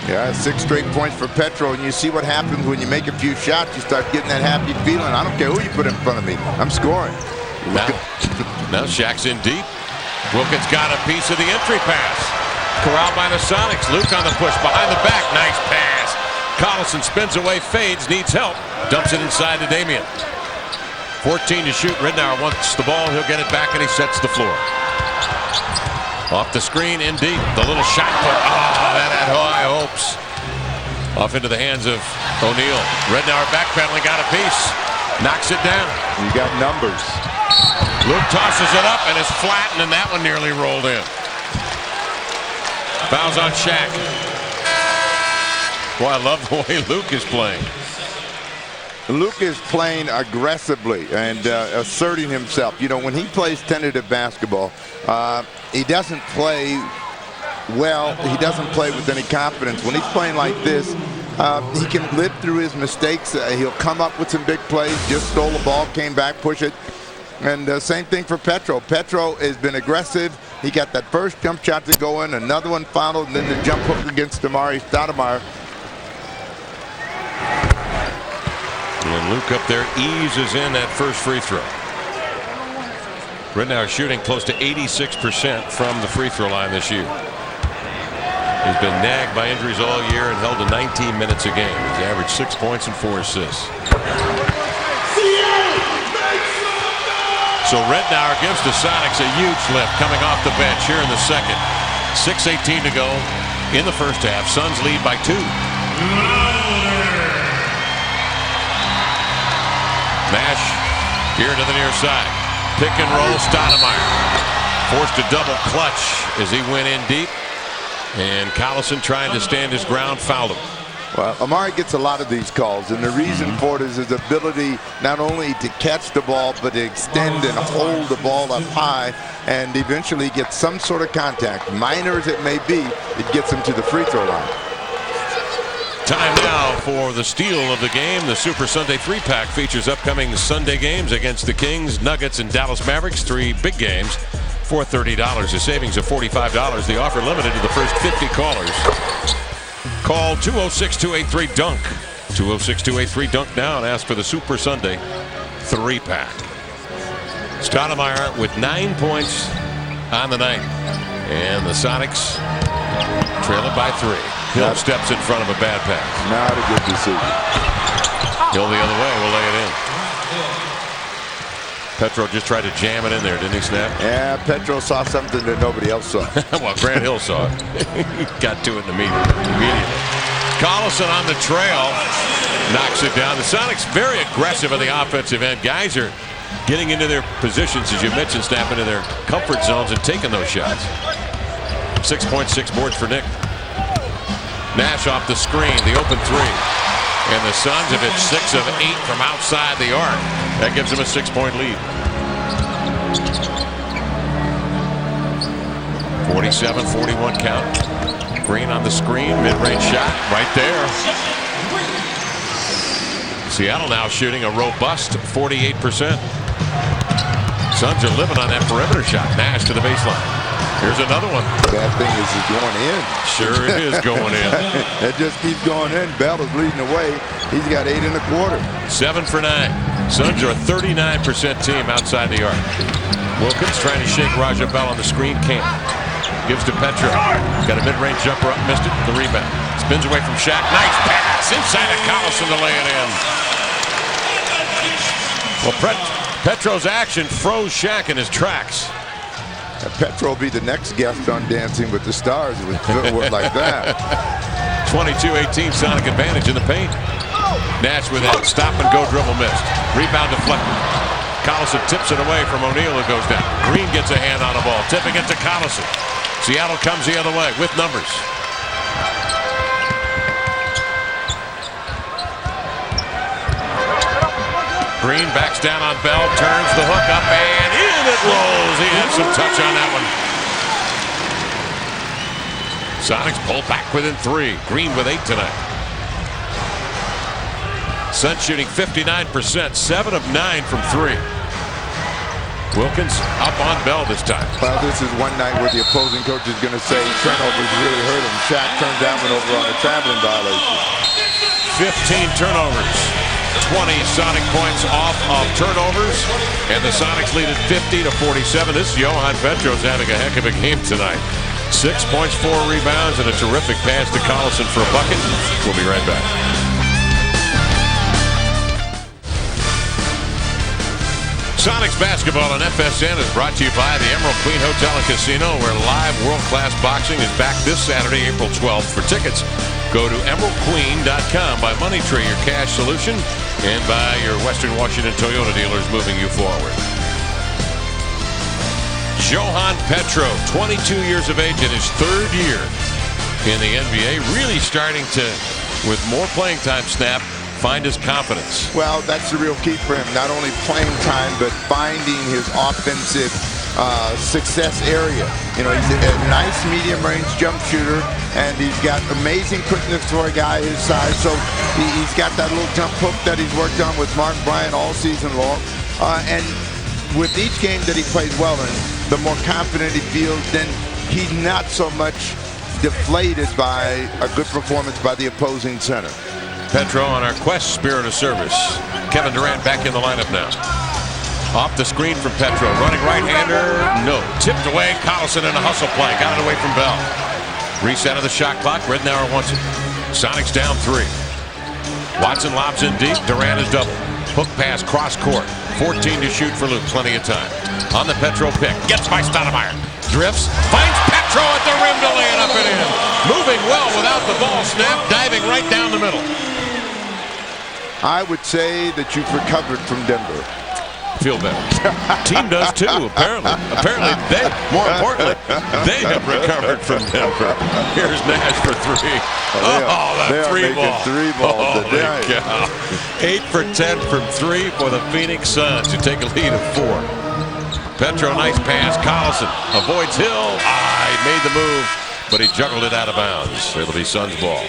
Yeah, 6 straight points for Petro, and you see what happens when you make a few shots. You start getting that happy feeling. I don't care who you put in front of me. I'm scoring. Now Shaq's in deep. Wilkins got a piece of the entry pass. Corralled by the Sonics. Luke on the push behind the back. Nice pass. Collison spins away, fades, needs help. Dumps it inside to Damian. 14 to shoot. Rednauer wants the ball. He'll get it back, and he sets the floor. Off the screen, in deep. The little shot put. Oh, that had high hopes. Off into the hands of O'Neal. Rednauer backpedaling, got a piece. Knocks it down. You got numbers. Luke tosses it up and is flattened, and that one nearly rolled in. Fouls on Shaq. Boy, I love the way Luke is playing. Luke is playing aggressively and asserting himself. You know, when he plays tentative basketball, he doesn't play well. He doesn't play with any confidence. When he's playing like this, he can live through his mistakes. He'll come up with some big plays. Just stole the ball, came back, push it. And same thing for Petro. Petro has been aggressive. He got that first jump shot to go in, another one fouled, and then the jump hook against Stoudemire. And Luke up there eases in that first free throw. Rednauer shooting close to 86% from the free throw line this year. He's been nagged by injuries all year and held to 19 minutes a game. He's averaged 6 points and 4 assists. So Rednauer gives the Sonics a huge lift coming off the bench here in the second. 6:18 to go in the first half. Suns lead by 2. Nash here to the near side. Pick and roll, Stoudemire. Forced a double clutch as he went in deep. And Collison trying to stand his ground, fouled him. Well, Amari gets a lot of these calls, and the reason for it is his ability not only to catch the ball, but to extend and hold the ball up high and eventually get some sort of contact. Minor as it may be, it gets him to the free throw line. Time now for the steal of the game. The Super Sunday 3-pack features upcoming Sunday games against the Kings, Nuggets, and Dallas Mavericks. 3 big games for $30. A savings of $45. The offer limited to the first 50 callers. Call 206-283-DUNK. 206-283-DUNK now and ask for the Super Sunday 3-pack. Stoudemire with 9 points on the night. And the Sonics trail it by 3. Hill steps in front of a bad pass. Not a good decision. Hill the other way will lay it in. Petro just tried to jam it in there, didn't he, Snap? Yeah, Petro saw something that nobody else saw. Well, Grant Hill saw it. He got to it immediately. Collison on the trail. Knocks it down. The Sonics very aggressive on the offensive end. Guys are getting into their positions, as you mentioned, Snap, into their comfort zones and taking those shots. 6.6 boards for Nick. Nash off the screen, the open three. And the Suns have hit 6 of 8 from outside the arc. That gives them a 6-point lead. 47-41 count. Green on the screen, mid-range shot right there. Seattle now shooting a robust 48%. Suns are living on that perimeter shot. Nash to the baseline. Here's another one. Bad thing is it's going in. Sure it is going in. It just keeps going in. Bell is leading the way. He's got 8 1/4. 7 for 9. Suns are a 39% team outside the arc. Wilkins trying to shake Raja Bell on the screen. Can't. Gives to Petro. Got a mid-range jumper up. Missed it. The rebound. Spins away from Shaq. Nice pass. Inside of Collison to lay it in. Well, Petro's action froze Shaq in his tracks. Petro will be the next guest on Dancing with the Stars with footwork like that. 22-18 Sonic advantage in the paint. Nash with that stop-and-go dribble missed. Rebound deflected. Collison tips it away from O'Neal, who goes down. Green gets a hand on the ball, tipping it to Collison. Seattle comes the other way with numbers. Green backs down on Bell, turns the hook up, and in it rolls. He had some touch on that one. Sonics pull back within 3. Green with 8 tonight. Suns shooting 59%, 7 of 9 from 3. Wilkins up on Bell this time. Well, this is one night where the opposing coach is going to say turnovers really hurt him. Shaq turned that one over on a traveling violation. 15 turnovers. 20 Sonic points off of turnovers, and the Sonics lead at 50-47. This Johan Petro's having a heck of a game tonight. 6 points, 4 rebounds, and a terrific pass to Collison for a bucket. We'll be right back. Sonics basketball on FSN is brought to you by the Emerald Queen Hotel and Casino, where live world-class boxing is back this Saturday, April 12th. For tickets, go to emeraldqueen.com. By Money Tree, your cash solution, and by your Western Washington Toyota dealers, moving you forward. Johan Petro, 22 years of age in his 3rd year in the NBA, really starting to, with more playing time, Snap, find his confidence. Well, that's the real key for him. Not only playing time, but finding his offensive success area. You know, he's a nice medium-range jump shooter, and he's got amazing quickness for a guy his size. So he's got that little jump hook that he's worked on with Mark Bryant all season long. And with each game that he plays well in, the more confident he feels, then he's not so much deflated by a good performance by the opposing center. Petro on our quest, spirit of service. Kevin Durant back in the lineup now. Off the screen from Petro. Running right-hander. No. Tipped away. Collison in a hustle play. Got it away from Bell. Reset of the shot clock. Ridnour wants it. Sonics down 3. Watson lobs in deep. Durant is double. Hook pass cross court. 14 to shoot for Luke. Plenty of time. On the Petro pick. Gets by Stoudemire. Drifts. Finds Petro at the rim to lay it up and in. Moving well without the ball. Snap. Diving right down the middle. I would say that you've recovered from Denver. Feel better. Team does too, apparently. Apparently, more importantly, they have recovered from Denver. Here's Nash for 3. That 3-ball. 3-ball today. Cow. 8 for 10 from 3 for the Phoenix Suns, who take a lead of 4. Petro, nice pass. Collison avoids Hill. He made the move, but he juggled it out of bounds. It'll be Suns ball.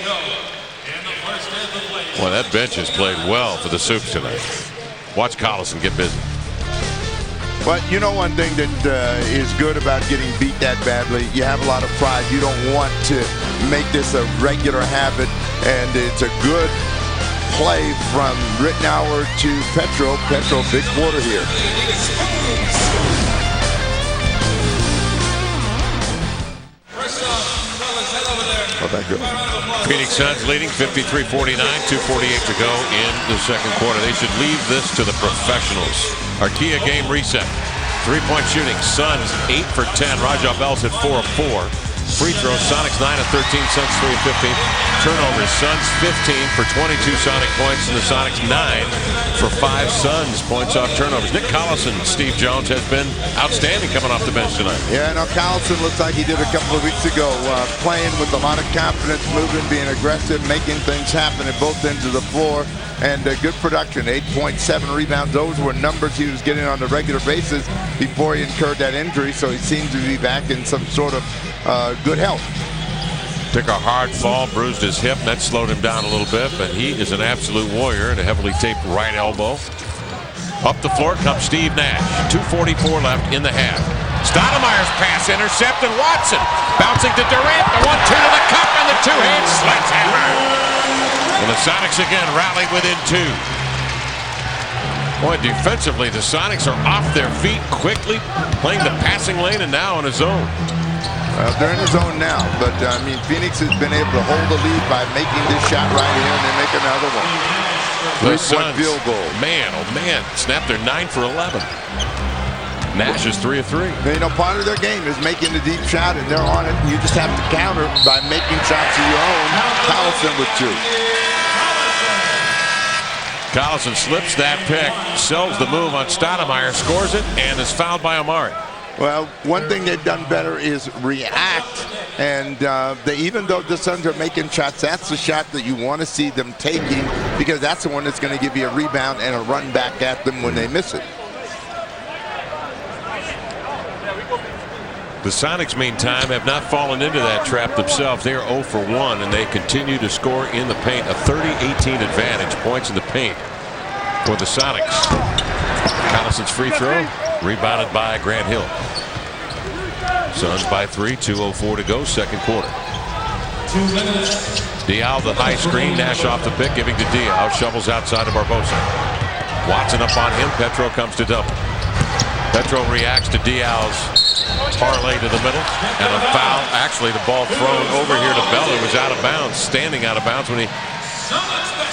Well, that bench has played well for the Soups tonight. Watch Collison get busy. But you know one thing that is good about getting beat that badly, you have a lot of pride. You don't want to make this a regular habit, and it's a good play from Ridnour to Petro. Petro, big quarter here. First off, fellas, head over there. Oh, thank you. Phoenix Suns leading 53-49, 2:48 to go in the second quarter. They should leave this to the professionals. Arkia game reset. Three-point shooting. Suns 8 for 10. Raja Bell's at 4 of 4. Free throws. Sonics 9 of 13. Suns 3 of 15. Turnovers. Suns 15 for 22 Sonic points, and the Sonics 9 for 5 Suns points off turnovers. Nick Collison, Steve Jones, has been outstanding coming off the bench tonight. Yeah, no, Collison looks like he did a couple of weeks ago, playing with a lot of confidence, moving, being aggressive, making things happen at both ends of the floor, and good production. 8.7 rebounds. Those were numbers he was getting on a regular basis before he incurred that injury, so he seems to be back in some sort of good health. Took a hard fall, bruised his hip, and that slowed him down a little bit, but he is an absolute warrior and a heavily taped right elbow. Up the floor comes Steve Nash. 2:44 left in the half. Stoudemire's pass intercepted. Watson bouncing to Durant. The 1-2 to the cup and the two-hand sledgehammer. And the Sonics again rally within 2. Boy, defensively, the Sonics are off their feet quickly, playing the passing lane and now in a zone. They're in the zone now, but I mean, Phoenix has been able to hold the lead by making this shot right here, and they make another one. The 3-point field goal. Man, oh man, snapped their 9 for 11. Nash is 3 of 3. You know, part of their game is making the deep shot, and they're on it. And you just have to counter by making shots of your own. Collison with 2. Collison slips that pick, sells the move on Stoudemire, scores it, and is fouled by Amari. Well, one thing they've done better is react, and even though the Suns are making shots, that's the shot that you want to see them taking, because that's the one that's going to give you a rebound and a run back at them when they miss it. The Sonics, meantime, have not fallen into that trap themselves. They are 0 for 1, and they continue to score in the paint. A 30-18 advantage, points in the paint for the Sonics. Collison's free throw, rebounded by Grant Hill. Suns by 3, 2:04 to go, second quarter. Diaw, the high screen, Nash off the pick, giving to Diaw, shovels outside of Barbosa. Watson up on him, Petro comes to double. Petro reacts to Diaw's parlay to the middle, and a foul. Actually, the ball thrown over here to Bell, who was out of bounds, standing out of bounds when he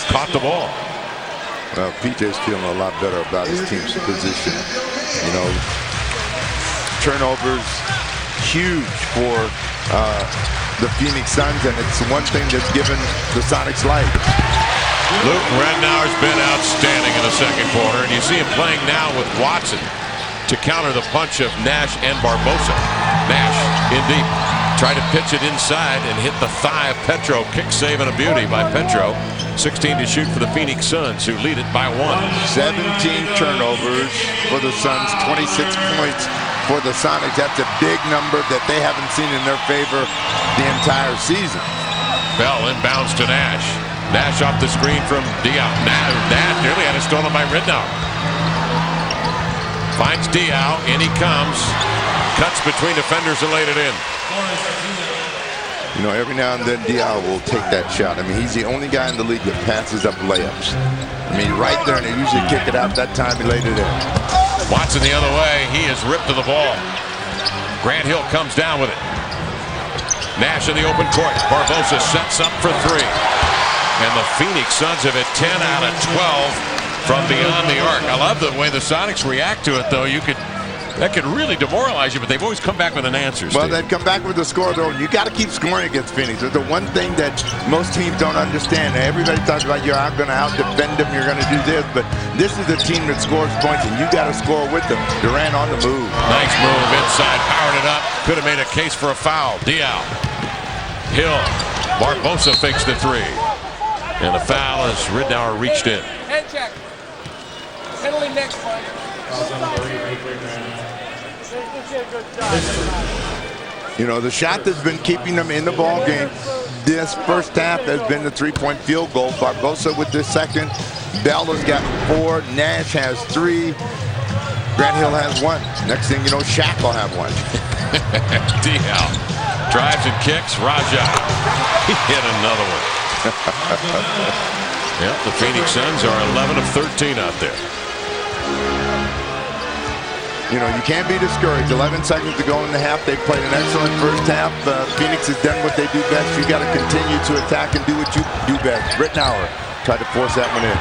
caught the ball. Well, PJ's feeling a lot better about his team's position. You know, turnovers, huge for the Phoenix Suns, and it's one thing that's given the Sonics life. Luke Rednauer's been outstanding in the second quarter, and you see him playing now with Watson to counter the punch of Nash and Barbosa. Nash in deep, tried to pitch it inside and hit the thigh of Petro. Kick save and a beauty by Petro. 16 to shoot for the Phoenix Suns, who lead it by 1. 17 turnovers for the Suns, 26 points for the Sonics. That's a big number that they haven't seen in their favor the entire season. Bell inbounds to Nash. Nash off the screen from Diaw. Nash nearly had it stolen by Rednauer. Finds Diaw, in he comes. Cuts between defenders and laid it in. You know, every now and then Diaw will take that shot. I mean, he's the only guy in the league that passes up layups. I mean, right there, and they usually kick it out. That time he laid it in. Watson the other way. He is ripped to the ball. Grant Hill comes down with it. Nash in the open court. Barbosa sets up for 3. And the Phoenix Suns have hit 10 out of 12 from beyond the arc. I love the way the Sonics react to it, though. That could really demoralize you, but they've always come back with an answer. Well, they've come back with a score, though. You got to keep scoring against Phoenix. It's the one thing that most teams don't understand. Everybody talks about you're going to out-defend them, you're going to do this, but this is a team that scores points, and you got to score with them. Durant on the move. Nice move inside, powered it up. Could have made a case for a foul. Diaw. Hill. Barbosa fakes the 3. And the foul as Rednauer reached in. Head check. Penalty next one. You know, the shot that's been keeping them in the ball game this first half has been the 3-point field goal. Barbosa with the second. Bell has got 4. Nash has 3. Grant Hill has 1. Next thing you know, Shaq will have 1. Diaw drives and kicks. Raja. He hit another one. Yep, the Phoenix Suns are 11 of 13 out there. You know, you can't be discouraged. 11 seconds to go in the half. They played an excellent first half. Phoenix has done what they do best. You got to continue to attack and do what you do best. Rittenauer tried to force that one in.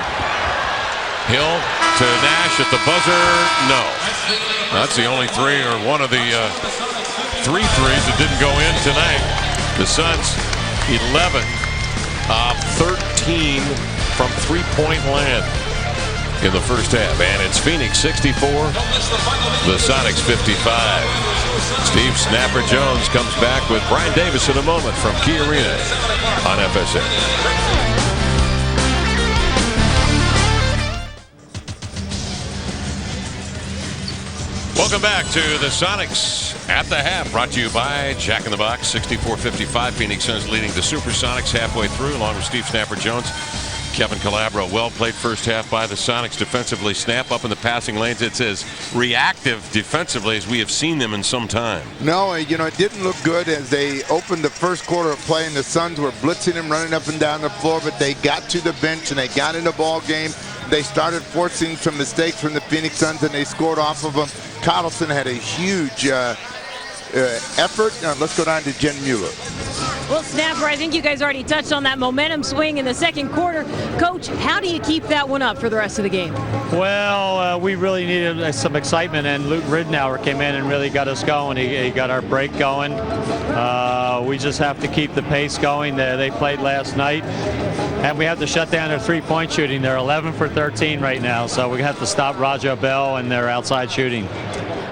Hill to Nash at the buzzer. No. That's the only three, or one of the 3 threes that didn't go in tonight. The Suns 11 of 13 from three-point land in the first half. And it's Phoenix 64, the Sonics 55. Steve Snapper Jones comes back with Brian Davis in a moment from Key Arena on FSN. Welcome back to the Sonics at the half, brought to you by Jack in the Box. 64-55, Phoenix Suns leading the Supersonics halfway through, along with Steve Snapper Jones. Kevin Calabro, well played first half by the Sonics defensively. Snap up in the passing lanes. It's as reactive defensively as we have seen them in some time. No, you know, it didn't look good as they opened the first quarter of play, and the Suns were blitzing them, running up and down the floor, but they got to the bench and they got in the ball game. They started forcing some mistakes from the Phoenix Suns, and they scored off of them. Carlson had a huge effort. Let's go down to Jen Mueller. Well, Snapper, I think you guys already touched on that momentum swing in the second quarter. Coach, how do you keep that one up for the rest of the game? Well, we really needed some excitement, and Luke Rittenauer came in and really got us going. He got our break going. We just have to keep the pace going. They played last night, and we have to shut down their three-point shooting. They're 11 for 13 right now, so we have to stop Raja Bell and their outside shooting.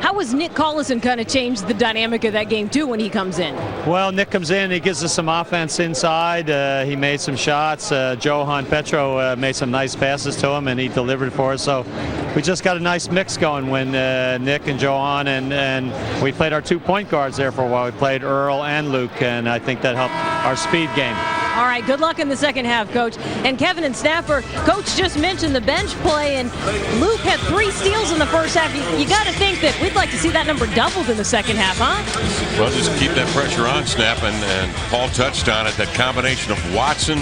How has Nick Collison kind of changed the dynamic of that game, too, when he comes in? Well, Nick comes in, he gives us some offense inside. He made some shots. Johan Petro made some nice passes to him, and he delivered for us. So we just got a nice mix going when Nick and Johan, and we played our 2 point guards there for a while. We played Earl and Luke, and I think that helped our speed game. All right, good luck in the second half, Coach. And Kevin and Snapper, Coach just mentioned the bench play, and Luke had 3 steals in the first half. You got to think that we'd like to see that number doubled in the second half, huh? Well, just keep that pressure on, Snap, and Paul touched on it. That combination of Watson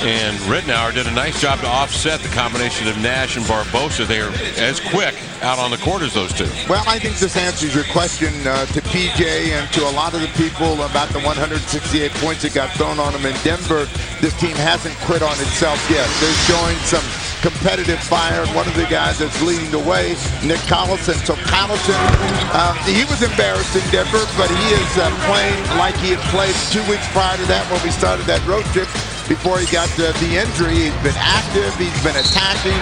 and Rittenauer did a nice job to offset the combination of Nash and Barbosa. They are as quick out on the court as those two. Well, I think this answers your question to PJ and to a lot of the people about the 168 points that got thrown on them in Denver. This team hasn't quit on itself yet. They're showing some competitive fire. One of the guys that's leading the way, Nick Collison. So Collison, he was embarrassed in Denver, but he is playing like he had played 2 weeks prior to that when we started that road trip. Before he got the injury, he's been active, he's been attacking,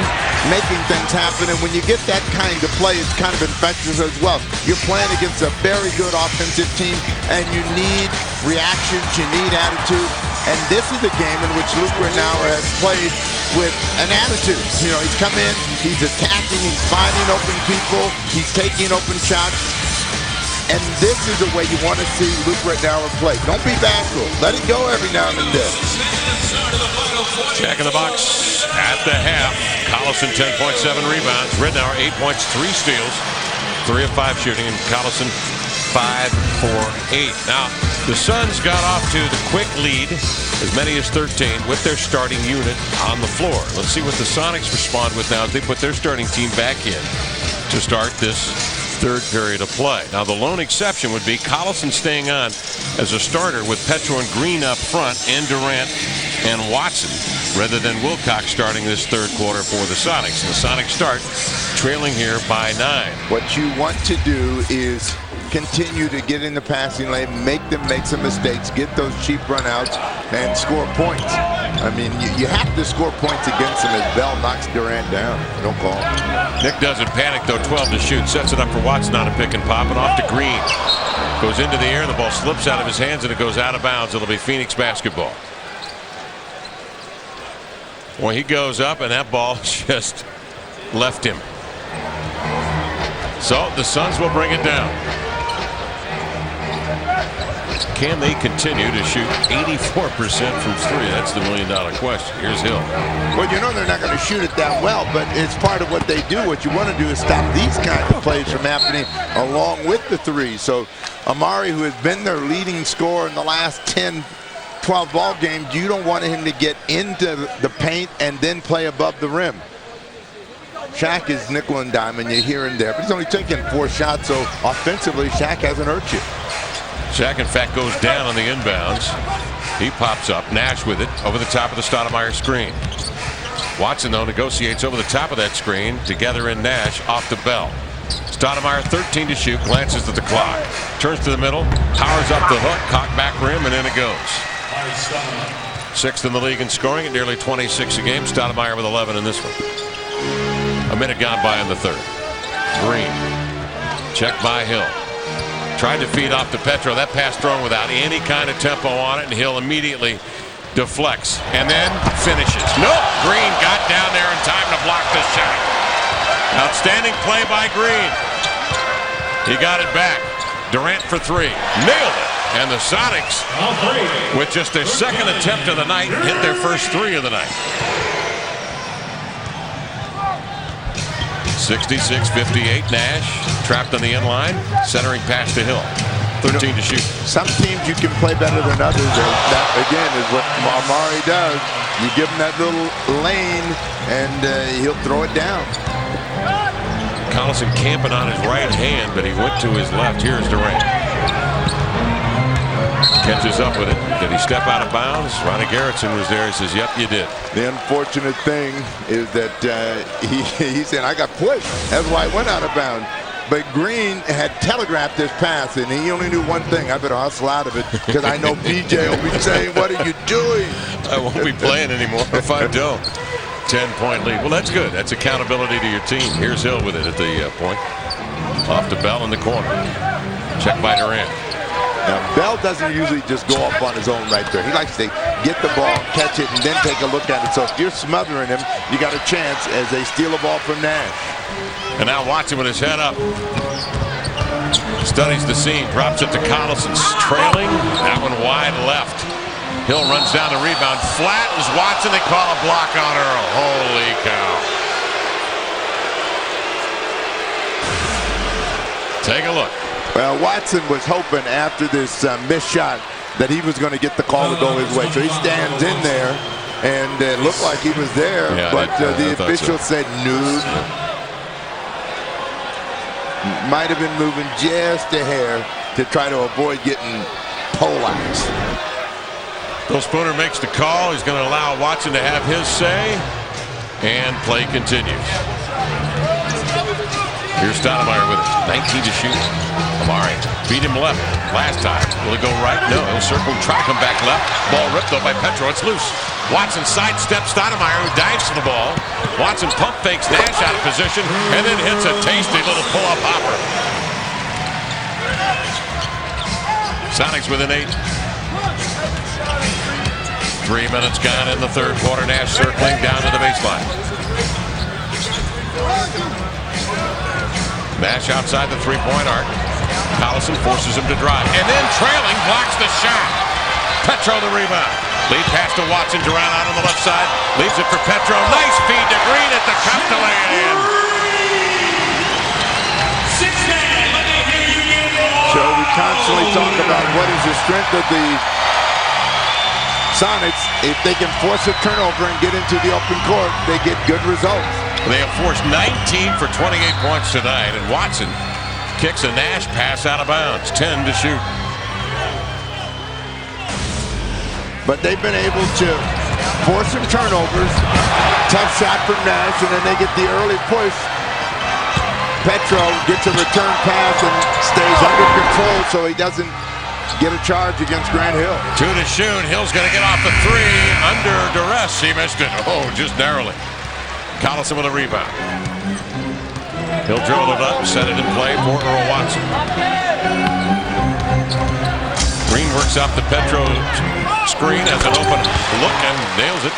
making things happen, and when you get that kind of play, it's kind of infectious as well. You're playing against a very good offensive team, and you need reactions, you need attitude, and this is a game in which Luke Rittenauer has played with an attitude. You know, he's come in, he's attacking, he's finding open people, he's taking open shots. And this is the way you want to see Luke Rittenauer play. Don't be bashful. Let it go every now and then. Jack in the Box at the half. Collison 10.7 rebounds. Rittenauer 8 points, 3 steals, 3 of 5 shooting, and Collison 5 for 8. Now, the Suns got off to the quick lead, as many as 13, with their starting unit on the floor. Let's see what the Sonics respond with now as they put their starting team back in to start this third period of play. Now, the lone exception would be Collison staying on as a starter with Petro and Green up front, and Durant and Watson, rather than Wilcox starting this third quarter for the Sonics. The Sonics start trailing here by 9. What you want to do is continue to get in the passing lane, make them make some mistakes, get those cheap runouts, and score points. I mean, you have to score points against them as Bell knocks Durant down. No call. Nick doesn't panic, though. 12 to shoot. Sets it up for Watson on a pick and pop, and off to Green. Goes into the air, the ball slips out of his hands, and it goes out of bounds. It'll be Phoenix basketball. Well, he goes up, and that ball just left him. So the Suns will bring it down. Can they continue to shoot 84% from 3? That's the million-dollar question. Here's Hill. Well, you know they're not going to shoot it that well, but it's part of what they do. What you want to do is stop these kinds of plays from happening along with the 3. So Amari, who has been their leading scorer in the last 10, 12 ball games, you don't want him to get into the paint and then play above the rim. Shaq is nickel and dime, and you're here and there. But he's only taken 4 shots, so offensively, Shaq hasn't hurt you. Shaq, in fact, goes down on the inbounds. He pops up. Nash with it over the top of the Stoudemire screen. Watson, though, negotiates over the top of that screen to gather in Nash off to Bell. Stoudemire 13 to shoot, glances at the clock. Turns to the middle, powers up the hook, cocked back rim, and in it goes. 6th in the league in scoring at nearly 26 a game. Stoudemire with 11 in this one. A minute gone by in the third. Green. Checked by Hill. Tried to feed off to Petro. That pass thrown without any kind of tempo on it, and Hill immediately deflects and then finishes. Nope. Green got down there in time to block the shot. Outstanding play by Green. He got it back. Durant for 3. Nailed it. And the Sonics, with just their second attempt of the night, hit their first 3 of the night. 66-58. Nash trapped on the end line. Centering pass to Hill. 13 to shoot. Some teams you can play better than others. That, again, is what Amari does. You give him that little lane, and he'll throw it down. Collison camping on his right hand, but he went to his left. Here's Durant. Catches up with it. Did he step out of bounds? Ronnie Garrettson was there. He says, yep, you did. The unfortunate thing is that he said, I got pushed. That's why I went out of bounds. But Green had telegraphed this pass, and he only knew one thing. I better hustle out of it because I know PJ will be saying, what are you doing? I won't be playing anymore if I don't. 10-point lead. Well, that's good. That's accountability to your team. Here's Hill with it at the point. Off to Bell in the corner. Check by Durant. Now, Bell doesn't usually just go up on his own right there. He likes to get the ball, catch it, and then take a look at it. So if you're smothering him, you got a chance as they steal a ball from Nash. And now Watson with his head up. Studies the scene. Drops it to Collison. Trailing. That one wide left. Hill runs down the rebound. Flattens Watson. They call a block on Earl. Holy cow. Take a look. Well, Watson was hoping after this missed shot that he was going to get the call to go his way. So he stands in there, and it looked like he was there, yeah, but the official said no. Might have been moving just a hair to try to avoid getting poleaxed. Bill Spooner makes the call. He's going to allow Watson to have his say, and play continues. Here's Stoudemire with it. 19 to shoot. Amari beat him left last time. Will he go right? No, he'll circle, try to come back left. Ball ripped though by Petro. It's loose. Watson sidesteps Stoudemire, who dives to the ball. Watson pump fakes Nash out of position and then hits a tasty little pull-up hopper. Sonics within 8. 3 minutes gone in the third quarter. Nash circling down to the baseline. Nash outside the three-point arc. Collison forces him to drive. And then trailing, blocks the shot. Petro the rebound. Lead pass to Watson. Durant out on the left side. Leaves it for Petro. Nice feed to Green at the cup to lay it in. So we constantly talk about what is the strength of the Sonics. If they can force a turnover and get into the open court, they get good results. They have forced 19 for 28 points tonight, and Watson kicks a Nash pass out of bounds. 10 to shoot. But they've been able to force some turnovers. Tough shot from Nash, and then they get the early push. Petro gets a return pass and stays under control so he doesn't get a charge against Grant Hill. 2 to shoot. Hill's going to get off the 3 under duress. He missed it. Oh, just narrowly. Collison with a rebound. He'll dribble it up, set it in play for Earl Watson. Green works off the Petro screen as an open look and nails it.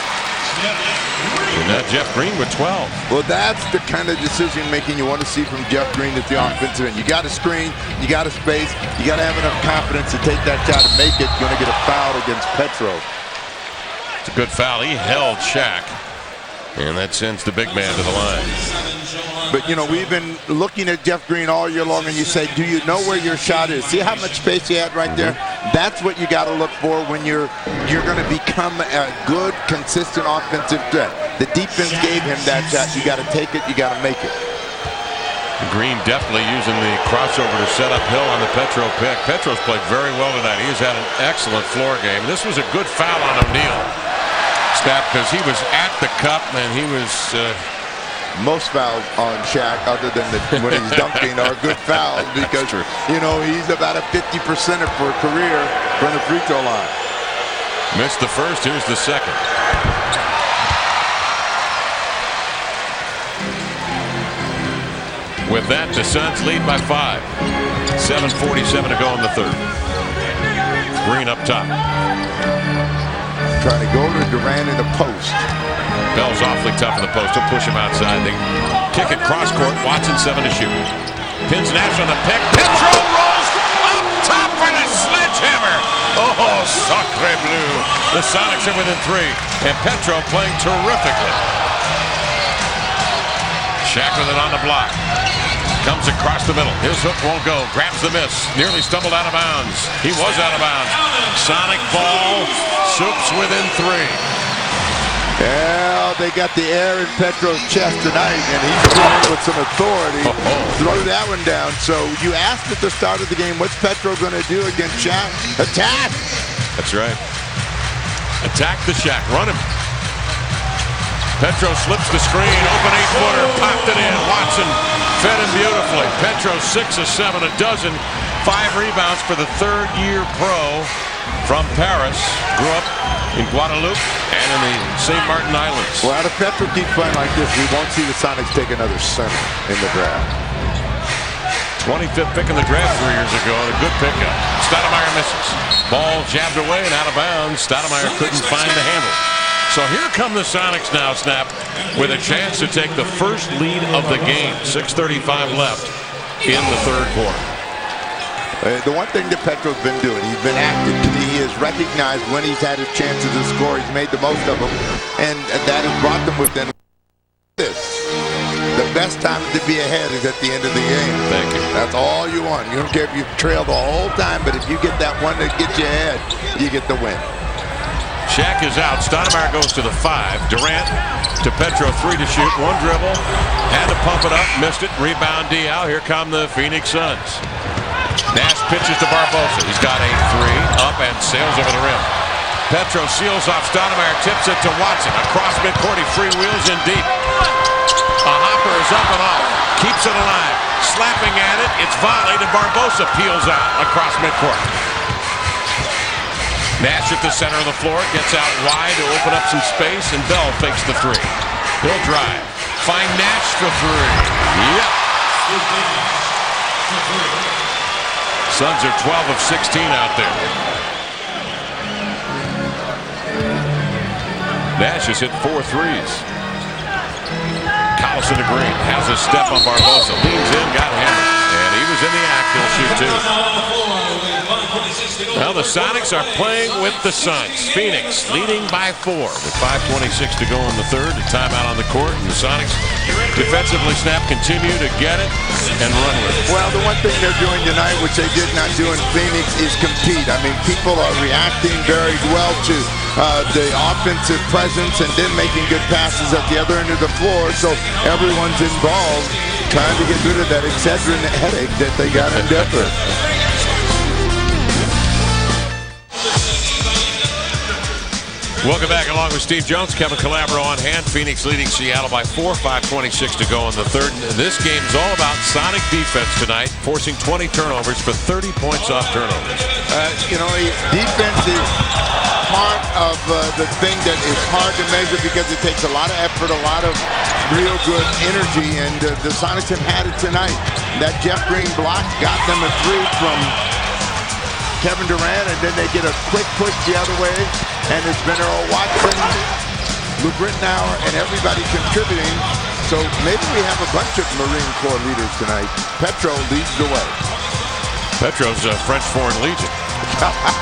And now Jeff Green with 12. Well, that's the kind of decision making you want to see from Jeff Green at the offensive end. You got to screen, you got to space, you got to have enough confidence to take that shot and make it. You're going to get a foul against Petro. It's a good foul. He held Shaq. And that sends the big man to the line. But, you know, we've been looking at Jeff Green all year long, and you say, do you know where your shot is? See how much space he had right there? That's what you got to look for when you're going to become a good, consistent offensive threat. The defense gave him that shot. You got to take it. You got to make it. Green definitely using the crossover to set up Hill on the Petro pick. Petro's played very well tonight. He's had an excellent floor game. This was a good foul on O'Neal. Snap, because he was at the cup and he was... Most fouls on Shaq, other than when he's dunking, are good fouls because, you know, he's about a 50%er for a career from the free throw line. Missed the first. Here's the second. With that, the Suns lead by 5. 7:47 to go in the third. Green up top. Trying to go to Durant in the post. Bell's awfully tough in the post. He'll push him outside. They kick it cross court. Watson 7 to shoot. Pins Nash on the pick. Petro rolls up top for the sledgehammer. Oh, sacre bleu. The Sonics are within 3. And Petro playing terrifically. Shaq with it on the block. Comes across the middle. His hook won't go. Grabs the miss. Nearly stumbled out of bounds. He was out of bounds. Sonic ball. Soup's within 3. Well, they got the air in Petro's chest tonight, and he's playing with some authority. Throw that one down. So you asked at the start of the game, what's Petro going to do against Shaq? Attack! That's right. Attack the Shaq. Run him. Petro slips the screen. Open 8-footer. Popped it in. Watson fed him beautifully. Petro 6 of 7, a dozen. 5 rebounds for the third-year pro from Paris. Grew up in Guadeloupe and in the St. Martin Islands. Well, if Petro keeps playing like this, we won't see the Sonics take another center in the draft. 25th pick in the draft 3 years ago. A good pickup. Stoudemire misses. Ball jabbed away and out of bounds. Stoudemire couldn't find the handle. So here come the Sonics now, Snap, with a chance to take the first lead of the game. 6:35 left in the third quarter. The one thing that Petro's been doing, he's been active. He has recognized when he's had his chances to score. He's made the most of them, and that has brought them within this. The best time to be ahead is at the end of the game. Thank you. That's all you want. You don't care if you trail the whole time, but if you get that one that gets you ahead, you get the win. Shaq is out. Stoudemire goes to the 5. Durant to Petro, 3 to shoot. 1 dribble. Had to pump it up. Missed it. Rebound Diao. Here come the Phoenix Suns. Nash pitches to Barbosa. He's got a 3 up and sails over the rim. Petro seals off Stoudemire. Tips it to Watson. Across midcourt. He freewheels in deep. A hopper is up and off. Keeps it alive. Slapping at it. It's volleyed and Barbosa peels out across midcourt. Nash at the center of the floor, gets out wide to open up some space, and Bell fakes the 3. He'll drive. Find Nash for 3. Yep. Suns are 12 of 16 out there. Nash has hit 4 threes. Collison to Green. Has a step on Barbosa. Leans in, got hammered. And he was in the act. He'll shoot 2. Well, the Sonics are playing with the Suns. Phoenix leading by 4 with 5:26 to go in the third. A timeout on the court. And the Sonics defensively, Snap, continue to get it and run with it. Well, the one thing they're doing tonight, which they did not do in Phoenix, is compete. I mean, people are reacting very well to the offensive presence and then making good passes at the other end of the floor. So everyone's involved trying to get rid of that Excedrin headache that they got in Denver. Welcome back along with Steve Jones, Kevin Calabro on hand. Phoenix leading Seattle by 4, 5:26 to go in the third. This game's all about Sonic defense tonight, forcing 20 turnovers for 30 points off turnovers. You know, defense is part of the thing that is hard to measure because it takes a lot of effort, a lot of real good energy, and the Sonics have had it tonight. That Jeff Green block got them a 3 from Kevin Durant, and then they get a quick push the other way, and it's been Earl Watson, Luke Rittenauer, and everybody contributing. So maybe we have a bunch of Marine Corps leaders tonight. Petro leads the way. Petro's a French Foreign Legion.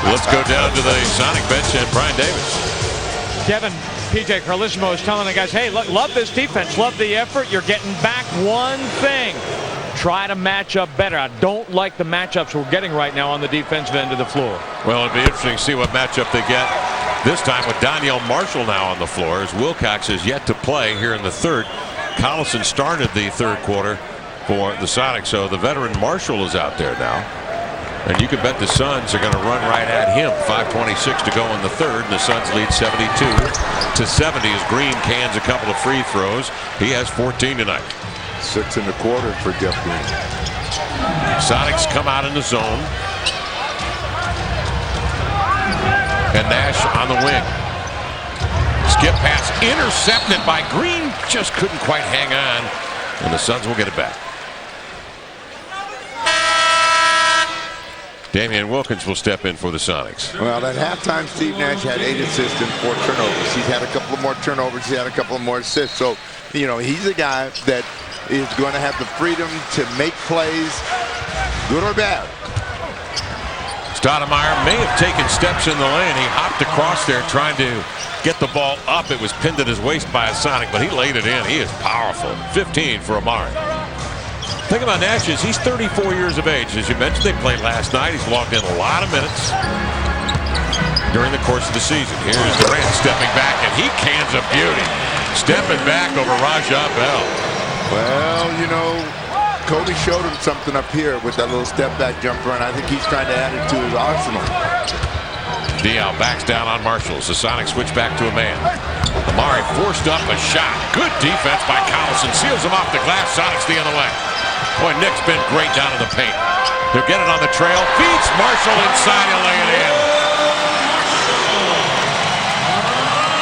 Let's go down to the Sonic bench and Brian Davis. Kevin, PJ Carlissimo is telling the guys, hey, look, love this defense, love the effort. You're getting back one thing. Try to match up better. I don't like the matchups we're getting right now on the defensive end of the floor. Well, it'd be interesting to see what matchup they get This time with Donyell Marshall now on the floor, as Wilcox is yet to play here in the third. Collison started the third quarter for the Sonics, so the veteran Marshall is out there now. And you can bet the Suns are going to run right at him. 5:26 to go in the third, and the Suns lead 72-70 as Green cans a couple of free throws. He has 14 tonight. 6 1/4 for Jeff Green. Sonics come out in the zone. And Nash on the wing. Skip pass intercepted by Green. Just couldn't quite hang on. And the Suns will get it back. Damian Wilkins will step in for the Sonics. Well, at halftime, Steve Nash had 8 assists and 4 turnovers. He's had a couple of more turnovers. He had a couple of more assists. So, you know, he's a guy that is going to have the freedom to make plays, good or bad. Stoudemire may have taken steps in the lane. He hopped across there trying to get the ball up. It was pinned at his waist by a Sonic, but he laid it in. He is powerful. 15 for Amari. Think about Nash is he's 34 years of age. As you mentioned, they played last night. He's logged in a lot of minutes during the course of the season. Here's Durant stepping back, and he cans a beauty. Stepping back over Raja Bell. Well, you know, Kobe showed him something up here with that little step back jumper, and I think he's trying to add it to his arsenal. Dial backs down on Marshall. The Sonics switch back to a man. Amari forced up a shot. Good defense by Collison. Seals him off the glass. Sonics the other way. Boy, Nick's been great down in the paint. He'll get it on the trail. Feeds Marshall inside. He'll lay it in.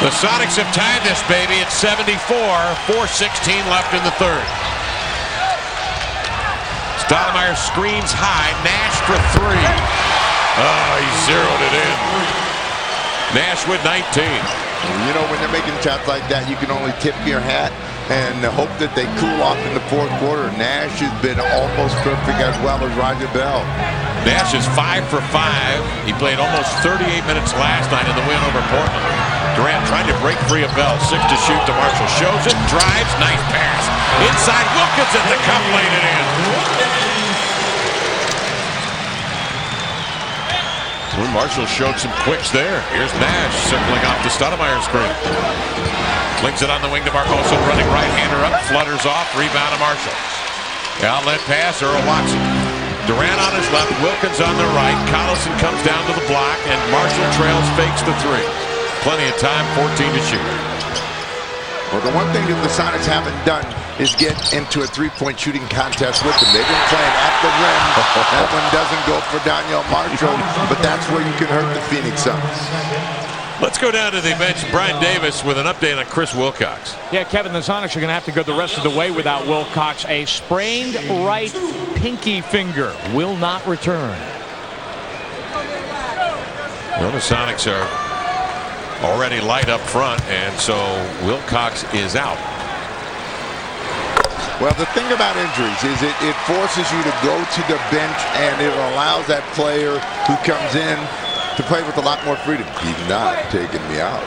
The Sonics have tied this baby at 74. 4:16 left in the third. Stoudemire screens high. Nash for 3. Oh, he zeroed it in. Nash with 19. You know, when they're making shots like that, you can only tip your hat and hope that they cool off in the fourth quarter. Nash has been almost perfect as well as Raja Bell. Nash is 5 for 5. He played almost 38 minutes last night in the win over Portland. Durant trying to break free of Bell. 6 to shoot to Marshall. Shows it, drives, nice pass. Inside, Wilkins at the cup, laid it in. Well, Marshall showed some quicks there. Here's Nash circling off the Stoudemire screen. Flings it on the wing to Barbosa, running right-hander up, flutters off, rebound to Marshall. Outlet pass, Earl Watson. Durant on his left, Wilkins on the right. Collison comes down to the block, and Marshall trails, fakes the 3. Plenty of time, 14 to shoot. Well, the one thing that the Sonics haven't done is get into a three-point shooting contest with them. They've been playing at the rim. That one doesn't go for Donyell Marshall, but that's where you can hurt the Phoenix Suns. Let's go down to the bench. Brian Davis with an update on Chris Wilcox. Yeah, Kevin, the Sonics are going to have to go the rest of the way without Wilcox. A sprained right pinky finger will not return. Well, the Sonics are already light up front, and so Wilcox is out. Well, the thing about injuries is it forces you to go to the bench, and it allows that player who comes in to play with a lot more freedom. He's not taking me out.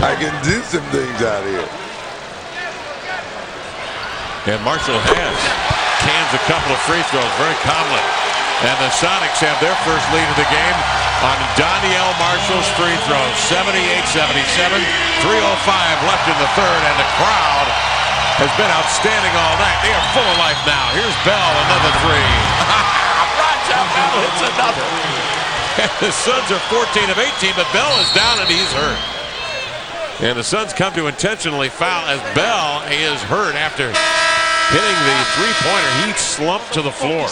I can do some things out here. And Marshall cans a couple of free throws very calmly. And the Sonics have their first lead of the game on Donyell Marshall's free throws. 78-77, 3:05 left in the third, and the crowd has been outstanding all night. They are full of life now. Here's Bell, another 3. Raja Bell hits another. And the Suns are 14 of 18, but Bell is down and he's hurt. And the Suns come to intentionally foul as Bell is hurt after hitting the three-pointer. He slumped to the floor.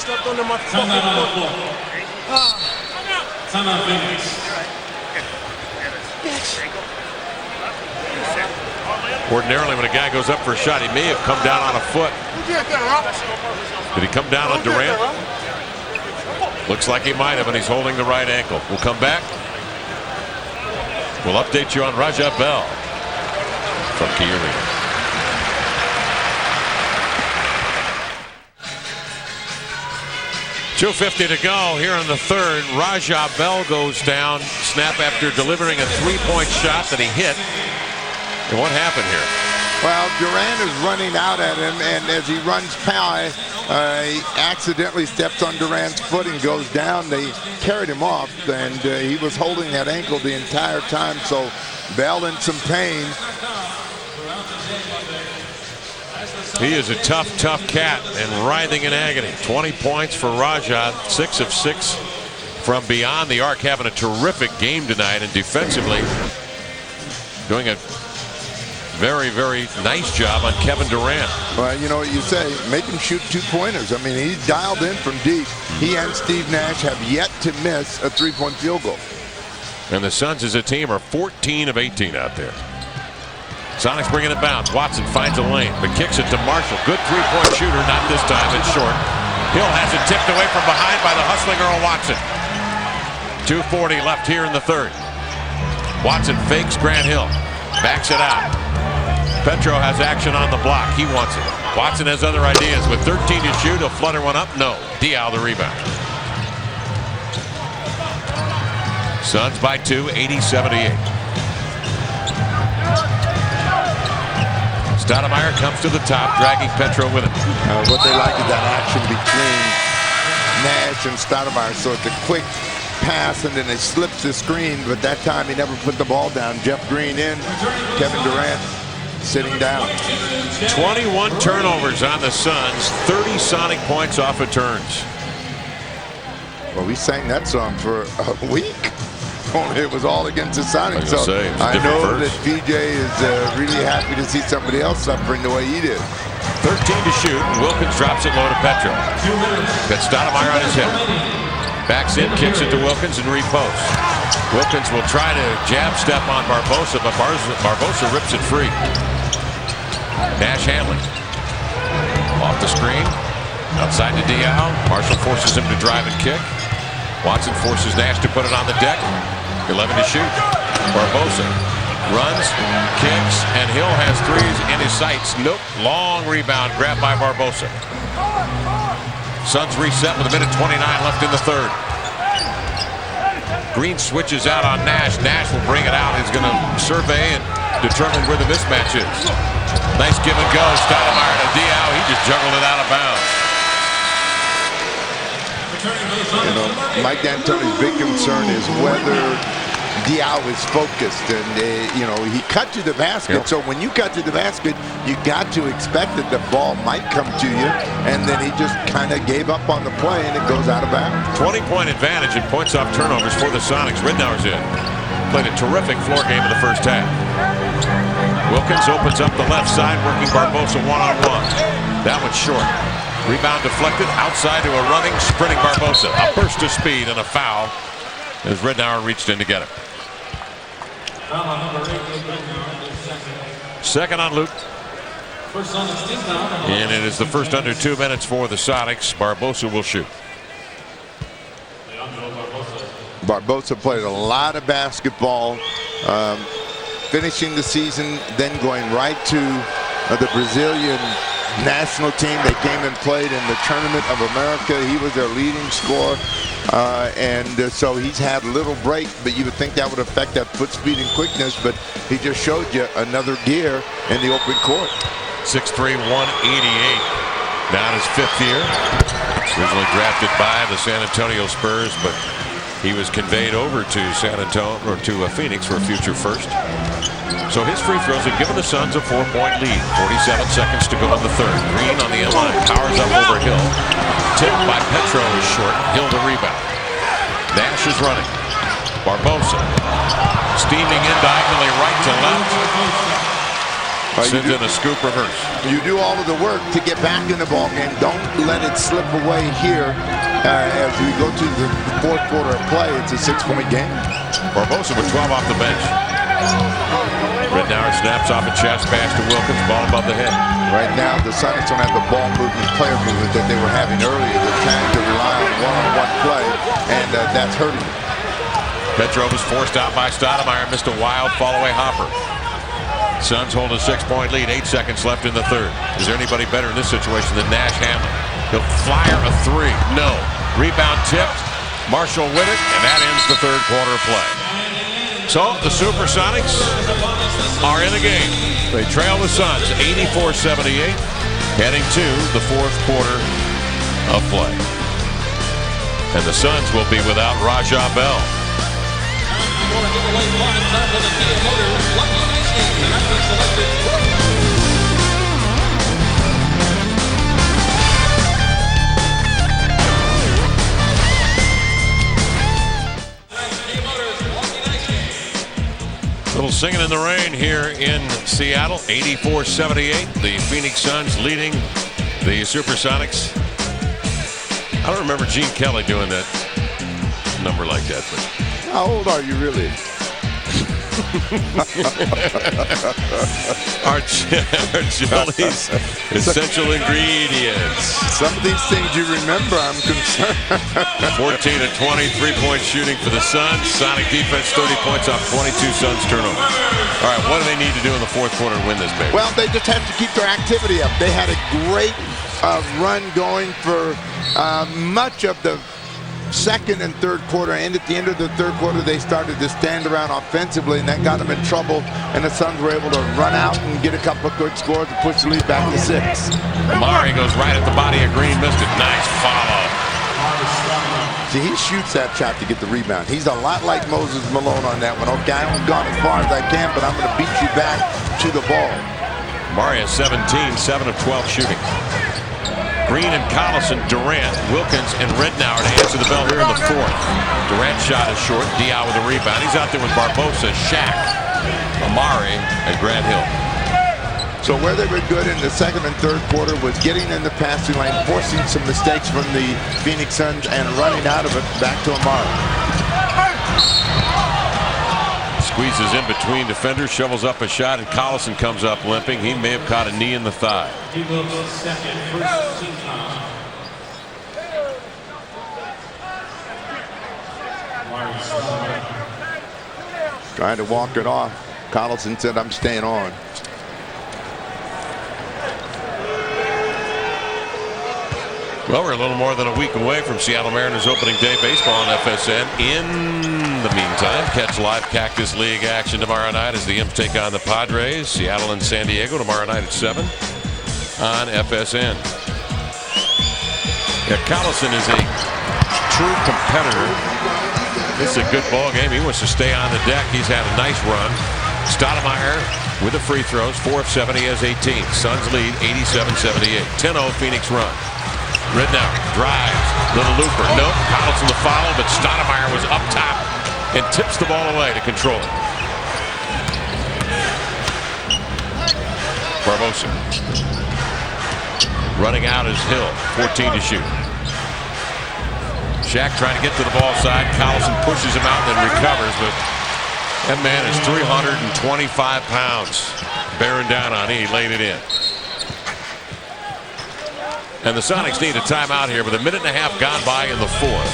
Ordinarily, when a guy goes up for a shot, he may have come down on a foot. Did he come down on Durant? Looks like he might have, and he's holding the right ankle. We'll come back. We'll update you on Raja Bell from Key Arena. .250 to go here in the third. Raja Bell goes down. Snap after delivering a three-point shot that he hit. And what happened here? Well, Durant is running out at him, and as he runs by, He accidentally steps on Durant's foot and goes down. They carried him off, and he was holding that ankle the entire time, so Bell in some pain. He is a tough, tough cat and writhing in agony. 20 points for Rajat, 6 of 6 from beyond the arc, having a terrific game tonight, and defensively doing a very, very nice job on Kevin Durant. Well, you know what you say, make him shoot 2-pointers. I mean, he's dialed in from deep. He and Steve Nash have yet to miss a 3-point field goal. And the Suns as a team are 14 of 18 out there. Sonics bringing it bounce. Watson finds a lane, but kicks it to Marshall. Good 3-point shooter, not this time, it's short. Hill has it tipped away from behind by the hustling Earl Watson. 2:40 left here in the third. Watson fakes Grant Hill, backs it out. Petro has action on the block. He wants it. Watson has other ideas. With 13 to shoot, he'll flutter one up. No. Diaw the rebound. Suns by 2, 80-78. Stoudemire comes to the top, dragging Petro with him. What they like is that action between Nash and Stoudemire. So it's a quick pass, and then it slips the screen, but that time he never put the ball down. Jeff Green in, Kevin Durant sitting down. 21 turnovers on the Suns, 30 Sonic points off of turns. Well, we sang that song for a week. It was all against the Sonics. So I know that PJ is really happy to see somebody else suffering the way he did. 13 to shoot, and Wilkins drops it low to Petro. Got Stoudemire on his hip. Backs in, kicks it to Wilkins, and reposts. Wilkins will try to jab step on Barbosa, but Barbosa rips it free. Nash handling. Off the screen. Outside to Diaw. Marshall forces him to drive and kick. Watson forces Nash to put it on the deck. 11 to shoot. Barbosa runs, kicks, and Hill has threes in his sights. Nope. Long rebound grabbed by Barbosa. Suns reset with 1:29 left in the third. Green switches out on Nash. Nash will bring it out. He's going to survey and determine where the mismatch is. Nice give and go. Stoudemire to Diaw. He just juggled it out of bounds. You know, Mike D'Antoni's big concern is whether Diaw is focused, and you know, he cut to the basket. Yep. So when you cut to the basket, you got to expect that the ball might come to you, and then he just kind of gave up on the play, and it goes out of bounds. 20-point advantage and points off turnovers for the Sonics. Ridnour's in. Played a terrific floor game in the first half. Wilkins opens up the left side, working Barbosa one-on-one. That one's short. Rebound deflected outside to a running, sprinting Barbosa. A burst of speed and a foul as Ridnour reached in to get it. Second on Luke. And it is the first under 2 minutes for the Sonics. Barbosa will shoot. Barbosa played a lot of basketball, finishing the season, then going right to the Brazilian national team. They came and played in the Tournament of America. He was their leading scorer, and so he's had a little break, but you would think that would affect that foot speed and quickness, but he just showed you another gear in the open court. 6'3", 188. Now in his 5th year. Originally drafted by the San Antonio Spurs, but he was conveyed over to San Antonio, or to Phoenix, for a future first. So his free throws have given the Suns a 4-point lead. 47 seconds to go in the third. Green on the inline, powers up over Hill. Tipped by Petro is short. Hill the rebound. Nash is running. Barbosa steaming in diagonally right to left. Sends in a scoop reverse. You do all of the work to get back in the ball game. Don't let it slip away here as we go to the fourth quarter of play. It's a 6-point game. Barbosa with 12 off the bench. Ridnour snaps off a chest pass to Wilkins, ball above the head. Right now, the Sonics don't have the ball movement, player movement that they were having earlier. They're trying to rely on one-on-one play, and that's hurting them. Petro was forced out by Stoudemire, missed a wild fall-away hopper. Suns hold a 6-point lead, 8 seconds left in the third. Is there anybody better in this situation than Nash Hamlin? He'll flyer a three. No. Rebound tipped. Marshall with it, and that ends the third quarter of play. So the Supersonics are in the game. They trail the Suns 84-78, heading to the fourth quarter of play. And the Suns will be without Rajah Bell. Little singing in the rain here in Seattle. 84-78. The Phoenix Suns leading the Supersonics. I don't remember Gene Kelly doing that number like that. But how old are you really? our jellies, essential ingredients. Some of these things you remember, I'm concerned. 14 of 20 3-point shooting for the Suns. Sonic defense, 30 points off 22 Suns turnovers. All right, what do they need to do in the fourth quarter to win this, baby? Well, they just have to keep their activity up. They had a great run going for much of the second and third quarter, and at the end of the third quarter they started to stand around offensively, and that got them in trouble, and the Suns were able to run out and get a couple of good scores to push the lead back to 6. Amari goes right at the body of Green, missed it. Nice follow. See, he shoots that shot to get the rebound. He's a lot like Moses Malone on that one. Okay, I haven't gone as far as I can, but I'm going to beat you back to the ball. Amari has 17, 7 of 12 shooting. Green and Collison, Durant, Wilkins, and Rednour to answer the bell here in the fourth. Durant's shot is short. Diaw with a rebound. He's out there with Barbosa, Shaq, Amari, and Grant Hill. So where they were good in the second and third quarter was getting in the passing lane, forcing some mistakes from the Phoenix Suns, and running out of it back to Amari. Squeezes in between defenders, shovels up a shot, and Collison comes up limping. He may have caught a knee in the thigh. Trying to walk it off. Collison said, I'm staying on. Well, we're a little more than a week away from Seattle Mariners opening day baseball on FSN. In the meantime, catch live Cactus League action tomorrow night as the Imps take on the Padres. Seattle and San Diego tomorrow night at 7 on FSN. Yeah, Collison is a true competitor. This is a good ball game. He wants to stay on the deck. He's had a nice run. Stoudemire with the free throws, 4 of 7. He has 18. Suns lead 87-78. 10-0 Phoenix run. Rednour drives, little looper. Nope, Collison the follow, but Stoudemire was up top and tips the ball away to control it. Barbosa. Running out is Hill, 14 to shoot. Shaq trying to get to the ball side. Collison pushes him out and then recovers, but that man is 325 pounds. Bearing down on him, he laid it in. And the Sonics need a timeout here with a minute and a half gone by in the fourth.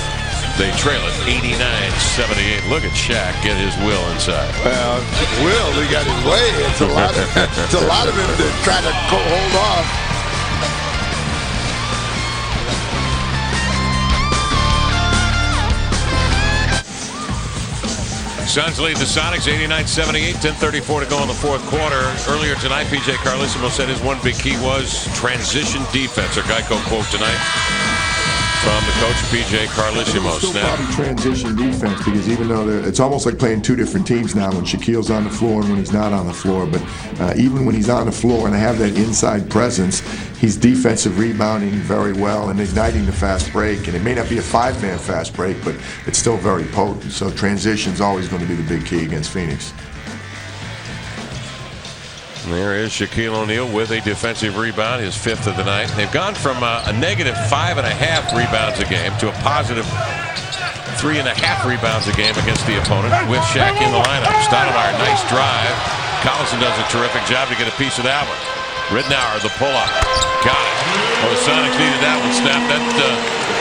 They trail it 89-78. Look at Shaq get his will inside. Well, Will, he got his way. It's a lot of him to try to hold off. Suns lead the Sonics 89-78, 10:34 to go in the fourth quarter. Earlier tonight, P.J. Carlesimo said his one big key was transition defense. Our Geico quote tonight from the coach, P.J. Carlesimo. Still probably transition defense, because even though it's almost like playing two different teams now when Shaquille's on the floor and when he's not on the floor. But even when he's on the floor and have that inside presence, he's defensive rebounding very well and igniting the fast break. And it may not be a 5-man fast break, but it's still very potent. So transition's always going to be the big key against Phoenix. There is Shaquille O'Neal with a defensive rebound, his 5th of the night. They've gone from a negative 5.5 rebounds a game to a positive 3.5 rebounds a game against the opponent with Shaq in the lineup. Stoudemire, nice drive. Collison does a terrific job to get a piece of that one. Rednour, the pull-up. Got it. Well, the Sonics needed that one snapped. That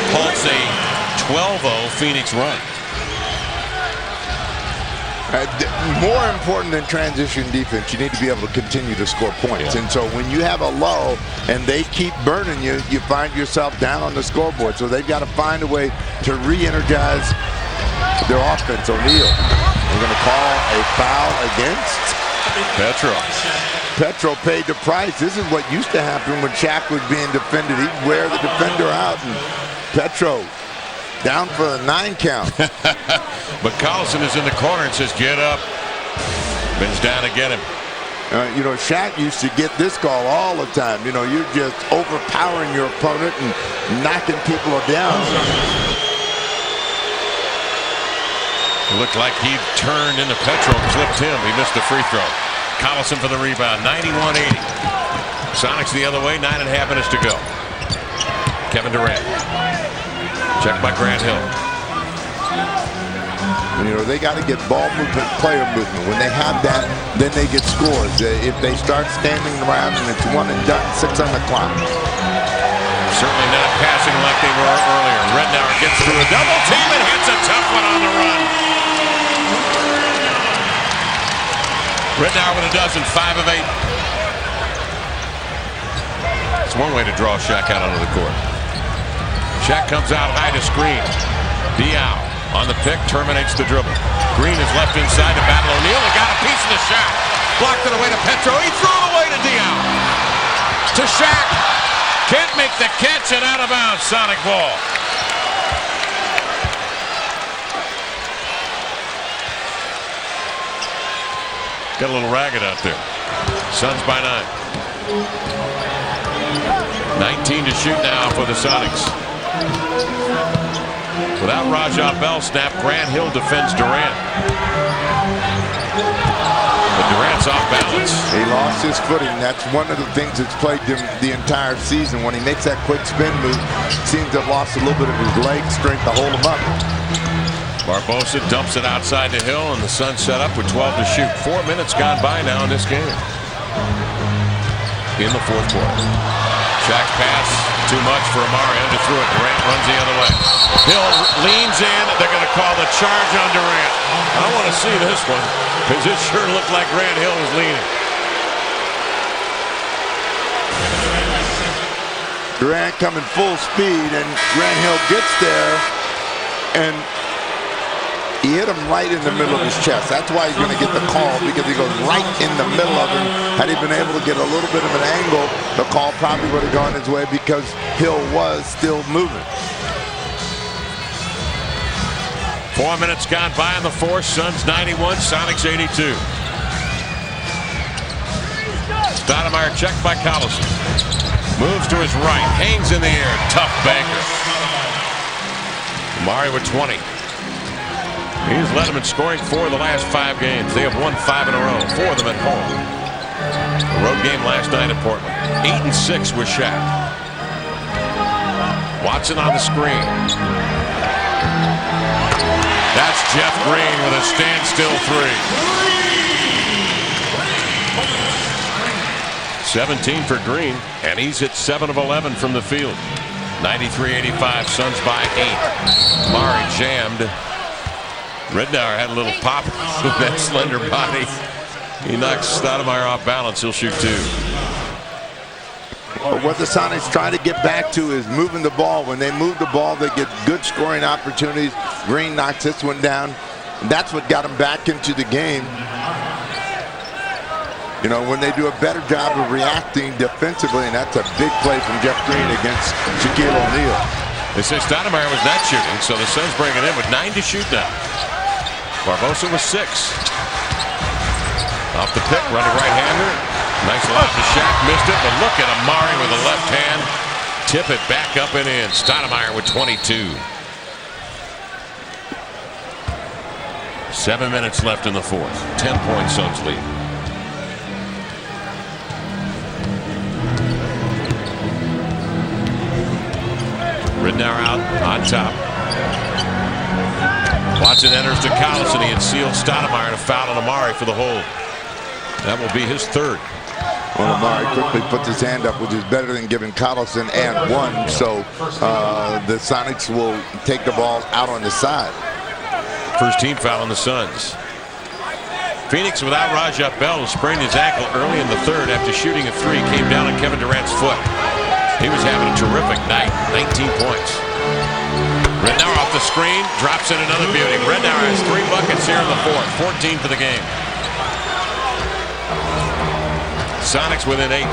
halts a 12-0 Phoenix run. More important than transition defense, you need to be able to continue to score points. And so when you have a lull and they keep burning you, you find yourself down on the scoreboard. So they've got to find a way to re-energize their offense. O'Neal, we're going to call a foul against Petrov. Petro paid the price. This is what used to happen when Shaq was being defended. He'd wear the defender out, and Petro down for a 9 count. But Collison is in the corner and says, get up. Bends down to get him. You know, Shaq used to get this call all the time. You know, you're just overpowering your opponent and knocking people down. It looked like he turned into Petro and clipped him. He missed the free throw. Collison for the rebound, 91-80. Sonics the other way, 9.5 minutes to go. Kevin Durant. Checked by Grant Hill. You know, they got to get ball movement, player movement. When they have that, then they get scores. If they start standing around and it's one and done, 6 on the clock. Certainly not passing like they were earlier. Rednauer gets through a double team and hits a tough one on the run. Rednauer with a dozen, 5 of 8. It's one way to draw Shaq out onto the court. Shaq comes out high to screen. Diaw on the pick, terminates the dribble. Green is left inside to battle O'Neal and got a piece of the shot. Blocked it away to Petro. He threw it away to Diaw. To Shaq. Can't make the catch and out of bounds. Sonic ball. Got a little ragged out there. Suns by 9. 19 to shoot now for the Sonics. Without Rajah Bell snap, Grant Hill defends Durant. But Durant's off balance. He lost his footing. That's one of the things that's plagued him the entire season. When he makes that quick spin move, seems to have lost a little bit of his leg strength to hold him up. Barbosa dumps it outside the Hill, and the Suns set up with 12 to shoot. 4 minutes gone by now in this game. In the fourth quarter. Shaq's pass, too much for Amari. Underthrew it. Durant runs the other way. Hill leans in. They're going to call the charge on Durant. I want to see this one, because it sure looked like Grant Hill was leaning. Durant coming full speed, and Grant Hill gets there, and he hit him right in the middle of his chest. That's why he's going to get the call, because he goes right in the middle of him. Had he been able to get a little bit of an angle, the call probably would have gone his way, because Hill was still moving. 4 minutes gone by in the fourth. Suns 91, Sonics 82. Stoudemire checked by Collison. Moves to his right, hangs in the air, tough banker. Amari with 20. He's led them in scoring 4 of the last 5 games. They have won 5 in a row, 4 of them at home. The road game last night in Portland. 8-6 with Shaq. Watson on the screen. That's Jeff Green with a standstill 3. 17 for Green, and he's at 7 of 11 from the field. 93-85, Suns by 8. Murray jammed. Rednauer had a little pop with that slender body. He knocks Stoudemire off balance. He'll shoot 2. But what the Sonics try to get back to is moving the ball. When they move the ball, they get good scoring opportunities. Green knocks this one down. And that's what got them back into the game. You know, when they do a better job of reacting defensively, and that's a big play from Jeff Green against Shaquille O'Neal. They say Stoudemire was not shooting, so the Suns bring it in with 9 to shoot now. Barbosa was 6. Off the pick, running right-hander. Nice lob to Shaq, missed it, but look at Amari with the left hand. Tip it back up and in. Stoudemire with 22. 7 minutes left in the fourth. 10-point Suns lead. Rednauer out on top. Watson enters to Collison. He had sealed Stoudemire to foul on Amari for the hold. That will be his 3rd. Well, Amari quickly puts his hand up, which is better than giving Collison and 1. So the Sonics will take the ball out on the side. First team foul on the Suns. Phoenix without Rajah Bell sprained his ankle early in the 3rd after shooting a 3. Came down on Kevin Durant's foot. He was having a terrific night. 19 points. Rednauer off the screen, drops in another beauty. Rednauer has 3 buckets here in the fourth. 14 for the game. Sonics within 8.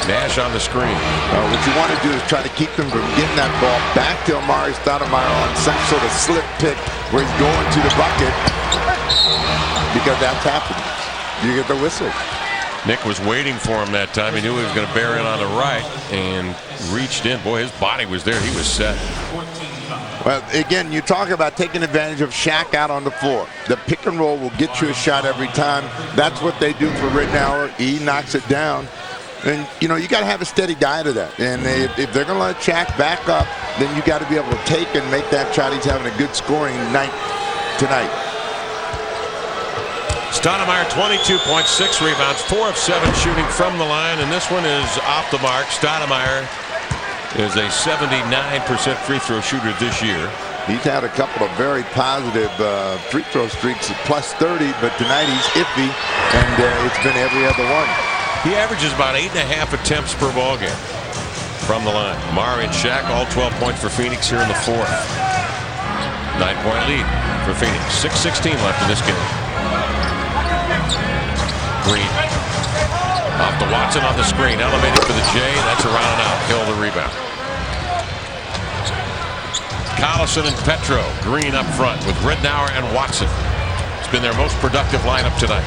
Nash on the screen. What you want to do is try to keep them from getting that ball back to Amari Stoudemire on some sort of slip pick where he's going to the bucket, because that's happening. You get the whistle. Nick was waiting for him that time. He knew he was going to bear it on the right and reached in. Boy, his body was there. He was set. Well, again, you talk about taking advantage of Shaq out on the floor. The pick and roll will get you a shot every time. That's what they do for Ridnour. He knocks it down. And, you know, you got to have a steady guy to that. And if they're going to let Shaq back up, then you got to be able to take and make that shot. He's having a good scoring night tonight. Stoudemire, 22 points, 6 rebounds, 4 of 7 shooting from the line, and this one is off the mark. Stoudemire is a 79% free throw shooter this year. He's had a couple of very positive free throw streaks at plus 30, but tonight he's iffy, and it's been every other one. He averages about 8.5 attempts per ball game from the line. Amari and Shaq, all 12 points for Phoenix here in the 4th. 9-point lead for Phoenix. 6:16 left in this game. Green off to Watson on the screen, elevated for the J. That's around and out. Hill the rebound. Collison and Petro. Green up front with Ridnour and Watson. It's been their most productive lineup tonight.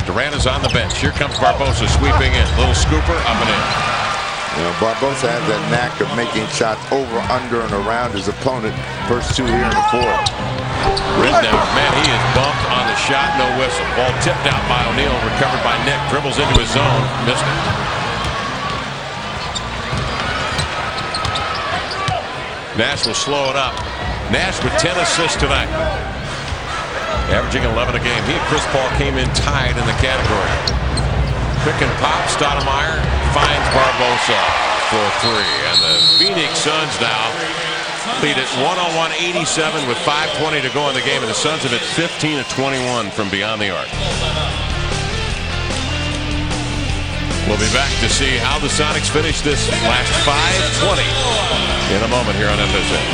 Durant is on the bench. Here comes Barbosa sweeping in. Little scooper up and in. You know, Barbosa has that knack of making shots over, under, and around his opponent. First 2 here in the 4th. Ridnour, man, he is bumped on the shot, no whistle. Ball tipped out by O'Neal, recovered by Nick. Dribbles into his zone, missed it. Nash will slow it up. Nash with 10 assists tonight. Averaging 11 a game. He and Chris Paul came in tied in the category. Pick and pop. Stoudemire finds Barbosa for 3. And the Phoenix Suns now lead at 101-87 with 5:20 to go in the game. And the Suns have hit 15 of 21 from beyond the arc. We'll be back to see how the Sonics finish this last 5:20 in a moment here on FSN.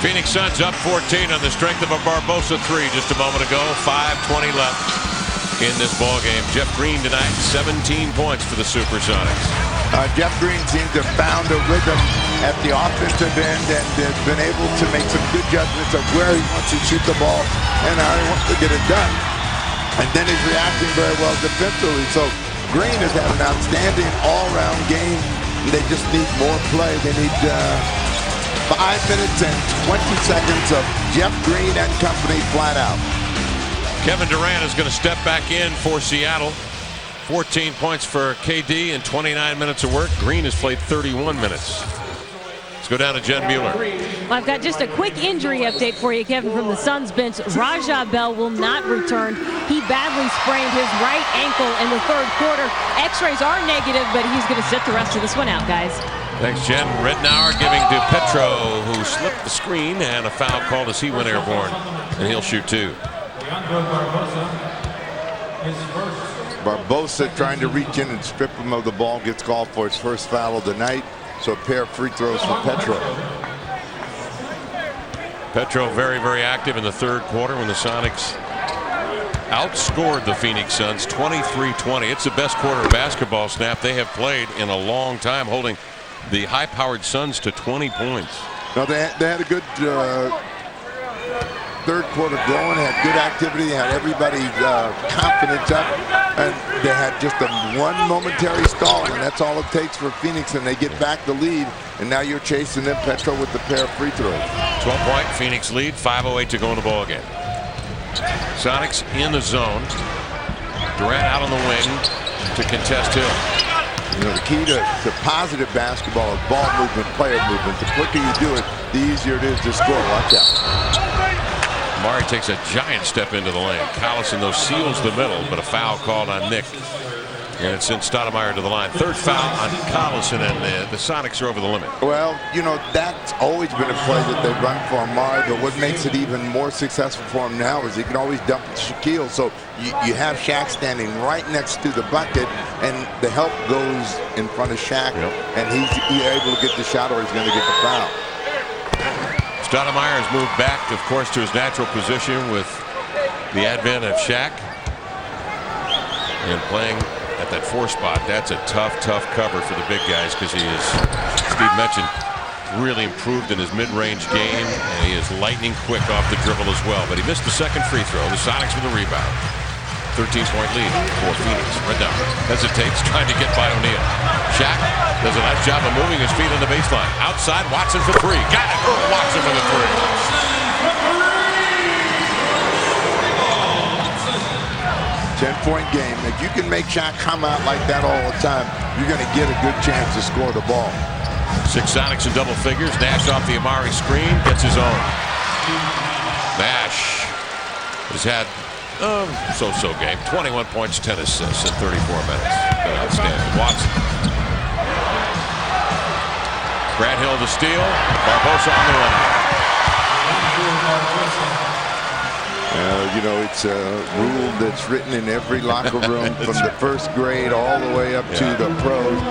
Phoenix Suns up 14 on the strength of a Barbosa 3 just a moment ago. 5:20 left in this ball game. Jeff Green tonight, 17 points for the Supersonics. Jeff Green seems to have found a rhythm at the offensive end and has been able to make some good judgments of where he wants to shoot the ball and how he wants to get it done. And then he's reacting very well defensively. So Green has had an outstanding all-around game. They just need more play. They need 5 minutes and 20 seconds of Jeff Green and company flat out. Kevin Durant is going to step back in for Seattle. 14 points for KD and 29 minutes of work. Green has played 31 minutes. Let's go down to Jen Mueller. Well, I've got just a quick injury update for you, Kevin, from the Suns bench. Raja Bell will not return. He badly sprained his right ankle in the 3rd quarter. X-rays are negative, but he's going to sit the rest of this one out, guys. Thanks, Jen. Ridnour giving to Petro, who slipped the screen, and a foul called as he went airborne, and he'll shoot 2. Barbosa trying to reach in and strip him of the ball, gets called for his first foul of the night. So a pair of free throws for Petro. Petro very, very active in the 3rd quarter when the Sonics outscored the Phoenix Suns 23-20. It's the best quarter of basketball snap they have played in a long time, holding the high-powered Suns to 20 points. Now they had a good 3rd quarter going, had good activity, had everybody's confidence up, and they had just one momentary stall, and that's all it takes for Phoenix, and they get back the lead, and now you're chasing them, Petro, with the pair of free throws. 12-point Phoenix lead, 5:08 to go in the ball game. Sonics in the zone. Durant out on the wing to contest Hill. You know, the key to positive basketball is ball movement, player movement. The quicker you do it, the easier it is to score. Watch out. Amari takes a giant step into the lane. Collison, though, seals the middle, but a foul called on Nick. And it's sent Stoudemire to the line. Third foul on Collison, and the Sonics are over the limit. Well, you know, that's always been a play that they run for Amari, but what makes it even more successful for him now is he can always dump it to Shaquille. So you have Shaq standing right next to the bucket, and the help goes in front of Shaq, and he's able to get the shot or he's going to get the foul. Stoudemire has moved back, of course, to his natural position with the advent of Shaq. And playing at that 4 spot, that's a tough cover for the big guys because he is, Steve mentioned, really improved in his mid-range game, and he is lightning quick off the dribble as well. But he missed the second free throw. The Sonics with the rebound. 13-point lead for Phoenix. Right now, hesitates, trying to get by O'Neal. Shaq does a nice job of moving his feet on the baseline. Outside, Watson for 3. Got it. Watson for the 3. 10-point game. If you can make Shaq come out like that all the time, you're going to get a good chance to score the ball. 6 Sonics in double figures. Nash off the Amari screen, gets his own. Nash has had so-so game. 21 points, 10 assists in 34 minutes. Been outstanding. Watson. Grant Hill to steal. Barbosa on the run. You know, it's a rule that's written in every locker room from the first grade all the way up to the pros.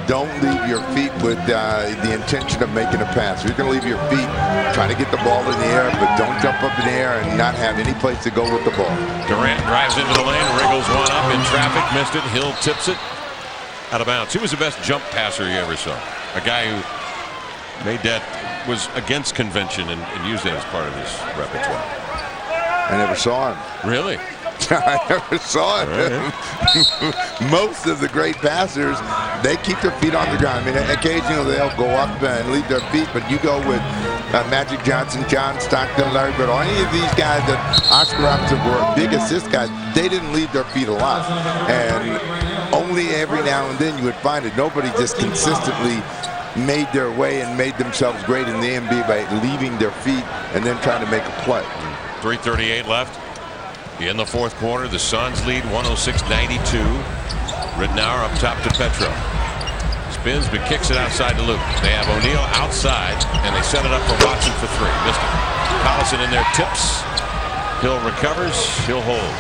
Don't leave your feet with the intention of making a pass. You're going to leave your feet trying to get the ball in the air, but don't jump up in the air and not have any place to go with the ball. Durant drives into the lane, wriggles one up in traffic, missed it. Hill tips it out of bounds. He was the best jump passer you ever saw. A guy who made that, was against convention and used that as part of his repertoire. I never saw him. Really? I never saw him. Right. Most of the great passers, they keep their feet on the ground. I mean, occasionally they'll go up and leave their feet, but you go with Magic Johnson, John Stockton, Larry Bird, or any of these guys that Oscar Robertson were big assist guys, they didn't leave their feet a lot. And only every now and then you would find it. Nobody just consistently made their way and made themselves great in the NBA by leaving their feet and then trying to make a play. 3:38 left in the fourth quarter. The Suns lead 106-92. Ridnour up top to Petro. Spins but kicks it outside to Luke. They have O'Neal outside and they set it up for Watson for 3. Missed it. Collison in there, tips. Hill recovers. He'll hold.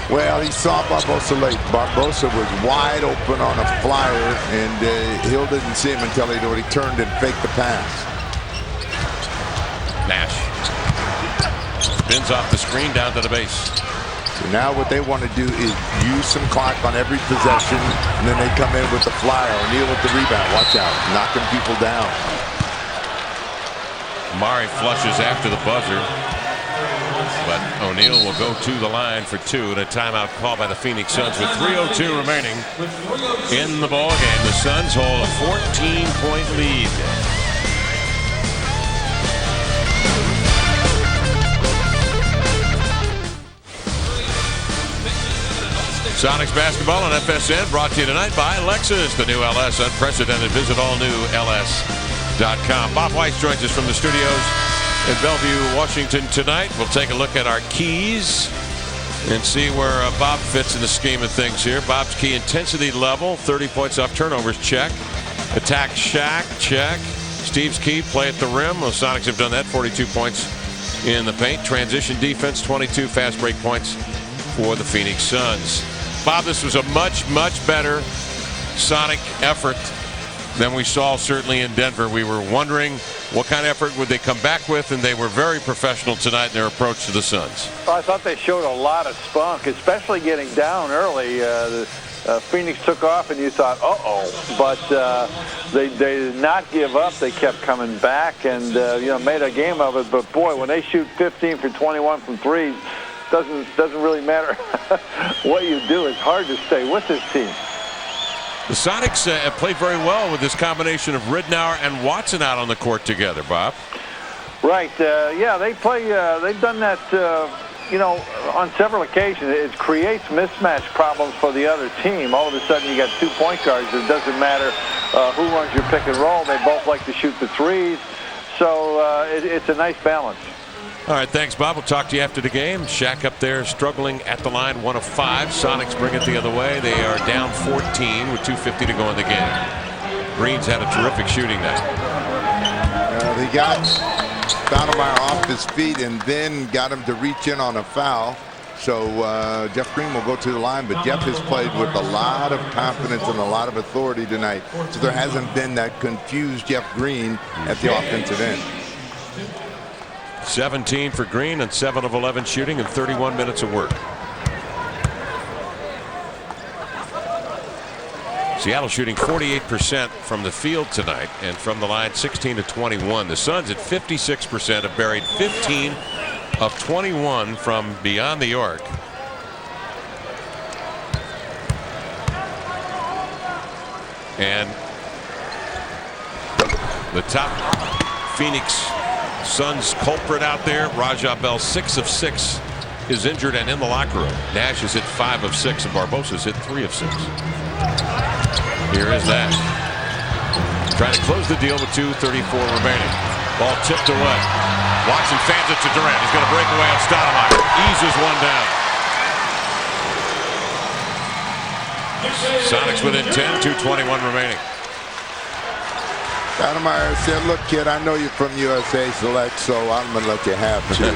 Well, he saw Barbosa late. Barbosa was wide open on a flyer, and Hill didn't see him until he'd already turned and faked the pass. Nash spins off the screen down to the base. So now what they want to do is use some clock on every possession, and then they come in with the flyer. O'Neal with the rebound. Watch out. Knocking people down. Amari flushes after the buzzer. But O'Neal will go to the line for 2 and a timeout call by the Phoenix Suns with 3:02 remaining in the ball game. The Suns hold a 14-point lead. Sonics basketball on FSN brought to you tonight by Lexus, the new LS, unprecedented. Visit allnewls.com. Bob Weiss joins us from the studios in Bellevue, Washington tonight. We'll take a look at our keys and see where Bob fits in the scheme of things here. Bob's key intensity level, 30 points off turnovers, check. Attack Shaq, check. Steve's key, play at the rim. The Sonics have done that, 42 points in the paint. Transition defense, 22 fast break points for the Phoenix Suns. Bob, this was a much better Sonic effort than we saw certainly in Denver. We were wondering what kind of effort would they come back with, and they were very professional tonight in their approach to the Suns. I thought they showed a lot of spunk, especially getting down early. Phoenix took off, and you thought, uh-oh. But they did not give up. They kept coming back and made a game of it. But, boy, when they shoot 15 for 21 from 3, doesn't really matter what you do. It's hard to stay with this team. The Sonics have played very well with this combination of Ridnour and Watson out on the court together, Bob. Right. Yeah, they play. They've done that, on several occasions. It creates mismatch problems for the other team. All of a sudden, you got 2 point guards. It doesn't matter who runs your pick and roll. They both like to shoot the threes. So it's a nice balance. All right, thanks, Bob. We'll talk to you after the game. Shaq up there struggling at the line, 1 of 5. Sonics bring it the other way. They are down 14 with 2:50 to go in the game. Green's had a terrific shooting night. They got Stoudemire off his feet and then got him to reach in on a foul. So Jeff Green will go to the line, but Jeff has played with a lot of confidence and a lot of authority tonight. So there hasn't been that confused Jeff Green at the offensive end. 17 for Green and 7 of 11 shooting and 31 minutes of work. Seattle shooting 48% from the field tonight, and from the line 16 to 21. The Suns at 56% have buried 15 of 21 from beyond the arc. And the top Phoenix Suns culprit out there, Raja Bell, 6 of 6, is injured and in the locker room. Nash has hit 5 of 6 and Barbosa's hit 3 of 6. Here is that. Trying to close the deal with 2:34 remaining. Ball tipped away. Watson fans it to Durant. He's going to break away on Stoudemire. Eases one down. Sonics within 10, 2:21 remaining. Stoudemire said, look, kid, I know you're from USA Select, so I'm going to let you have two.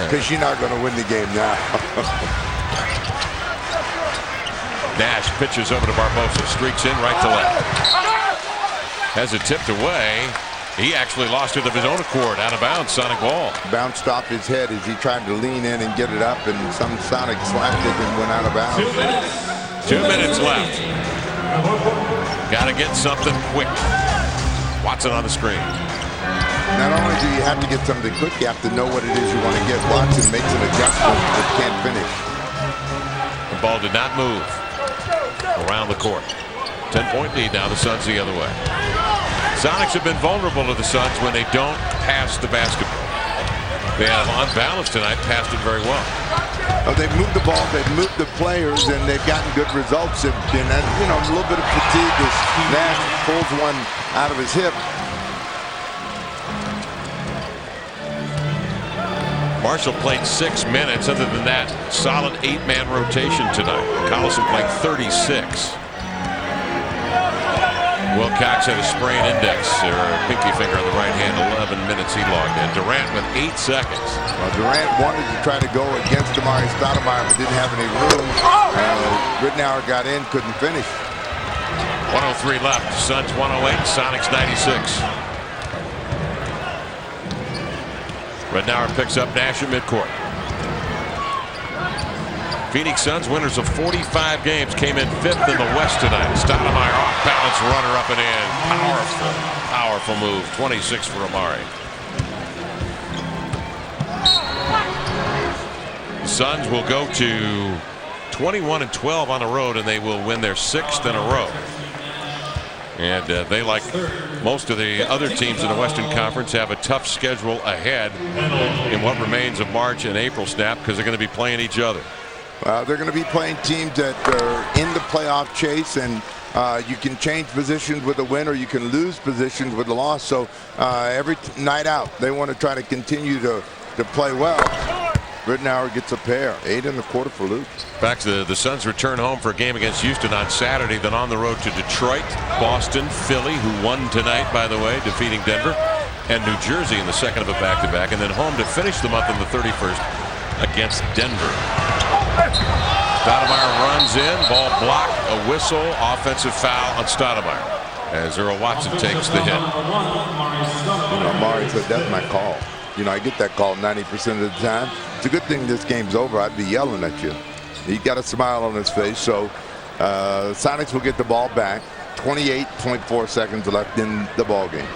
Because you're not going to win the game now. Nash pitches over to Barbosa. Streaks in right to left. Has it tipped away. He actually lost it of his own accord. Out of bounds. Sonic ball. Bounced off his head as he tried to lean in and get it up, and some Sonic slapped it and went out of bounds. 2 minutes left. Got to get something quick. Watson on the screen. Not only do you have to get something quick, you have to know what it is you want to get. Watson makes an adjustment but can't finish. The ball did not move around the court. 10-point lead now. The Suns the other way. Sonics have been vulnerable to the Suns when they don't pass the basketball. They have on balance tonight, passed it very well. They've moved the ball, they've moved the players, and they've gotten good results. And you know, a little bit of fatigue as Nash pulls one out of his hip. Marshall played 6 minutes. Other than that, solid 8-man rotation tonight. Collison playing 36. Wilcox had a sprain index or a pinky finger on the right hand. 11 minutes he logged in. Durant with 8 seconds. Well, Durant wanted to try to go against Amari Stoudemire, but didn't have any room. Ridnour got in, couldn't finish. 103 left. Suns 108. Sonics 96. Ridnour picks up Nash at midcourt. Phoenix Suns, winners of 45 games, came in 5th in the West tonight. Stoudemire off balance, runner up and in. Powerful move. 26 for Amari. The Suns will go to 21-12 on the road, and they will win their 6th in a row. And they, like most of the other teams in the Western Conference, have a tough schedule ahead in what remains of March and April snap, because they're going to be playing each other. They're going to be playing teams that are in the playoff chase, and you can change positions with a win or you can lose positions with a loss. So every night out, they want to try to continue to play well. Ridnour gets a pair. 8.25 for Luke. In fact, the Suns return home for a game against Houston on Saturday, then on the road to Detroit, Boston, Philly, who won tonight, by the way, defeating Denver, and New Jersey in the second of a back-to-back, and then home to finish the month on the 31st against Denver. Stoudemire runs in, ball blocked, a whistle, offensive foul on Stoudemire as Earl Watson takes the hit. You know, Amari said, that's my call. You know, I get that call 90% of the time. It's a good thing this game's over. I'd be yelling at you. He got a smile on his face. So Sonics will get the ball back. 28.4 seconds left in the ball game.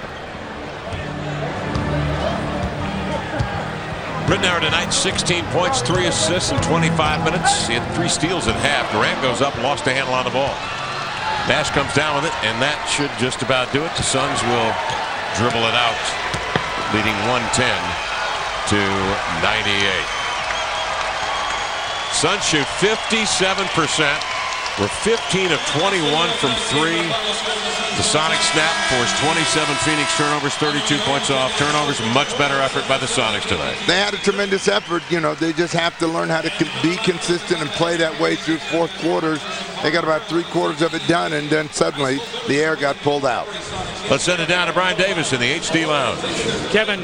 Ridnour tonight, 16 points, 3 assists in 25 minutes. He had 3 steals at half. Durant goes up, lost a handle on the ball. Nash comes down with it, and that should just about do it. The Suns will dribble it out, leading 110 to 98. Suns shoot 57% were 15 of 21 from 3. The Sonics snap forced 27 Phoenix turnovers, 32 points off turnovers. Much better effort by the Sonics tonight. They had a tremendous effort. You know, they just have to learn how to be consistent and play that way through fourth quarters. They got about 3/4 of it done, and then suddenly the air got pulled out. Let's send it down to Brian Davis in the HD Lounge. Kevin,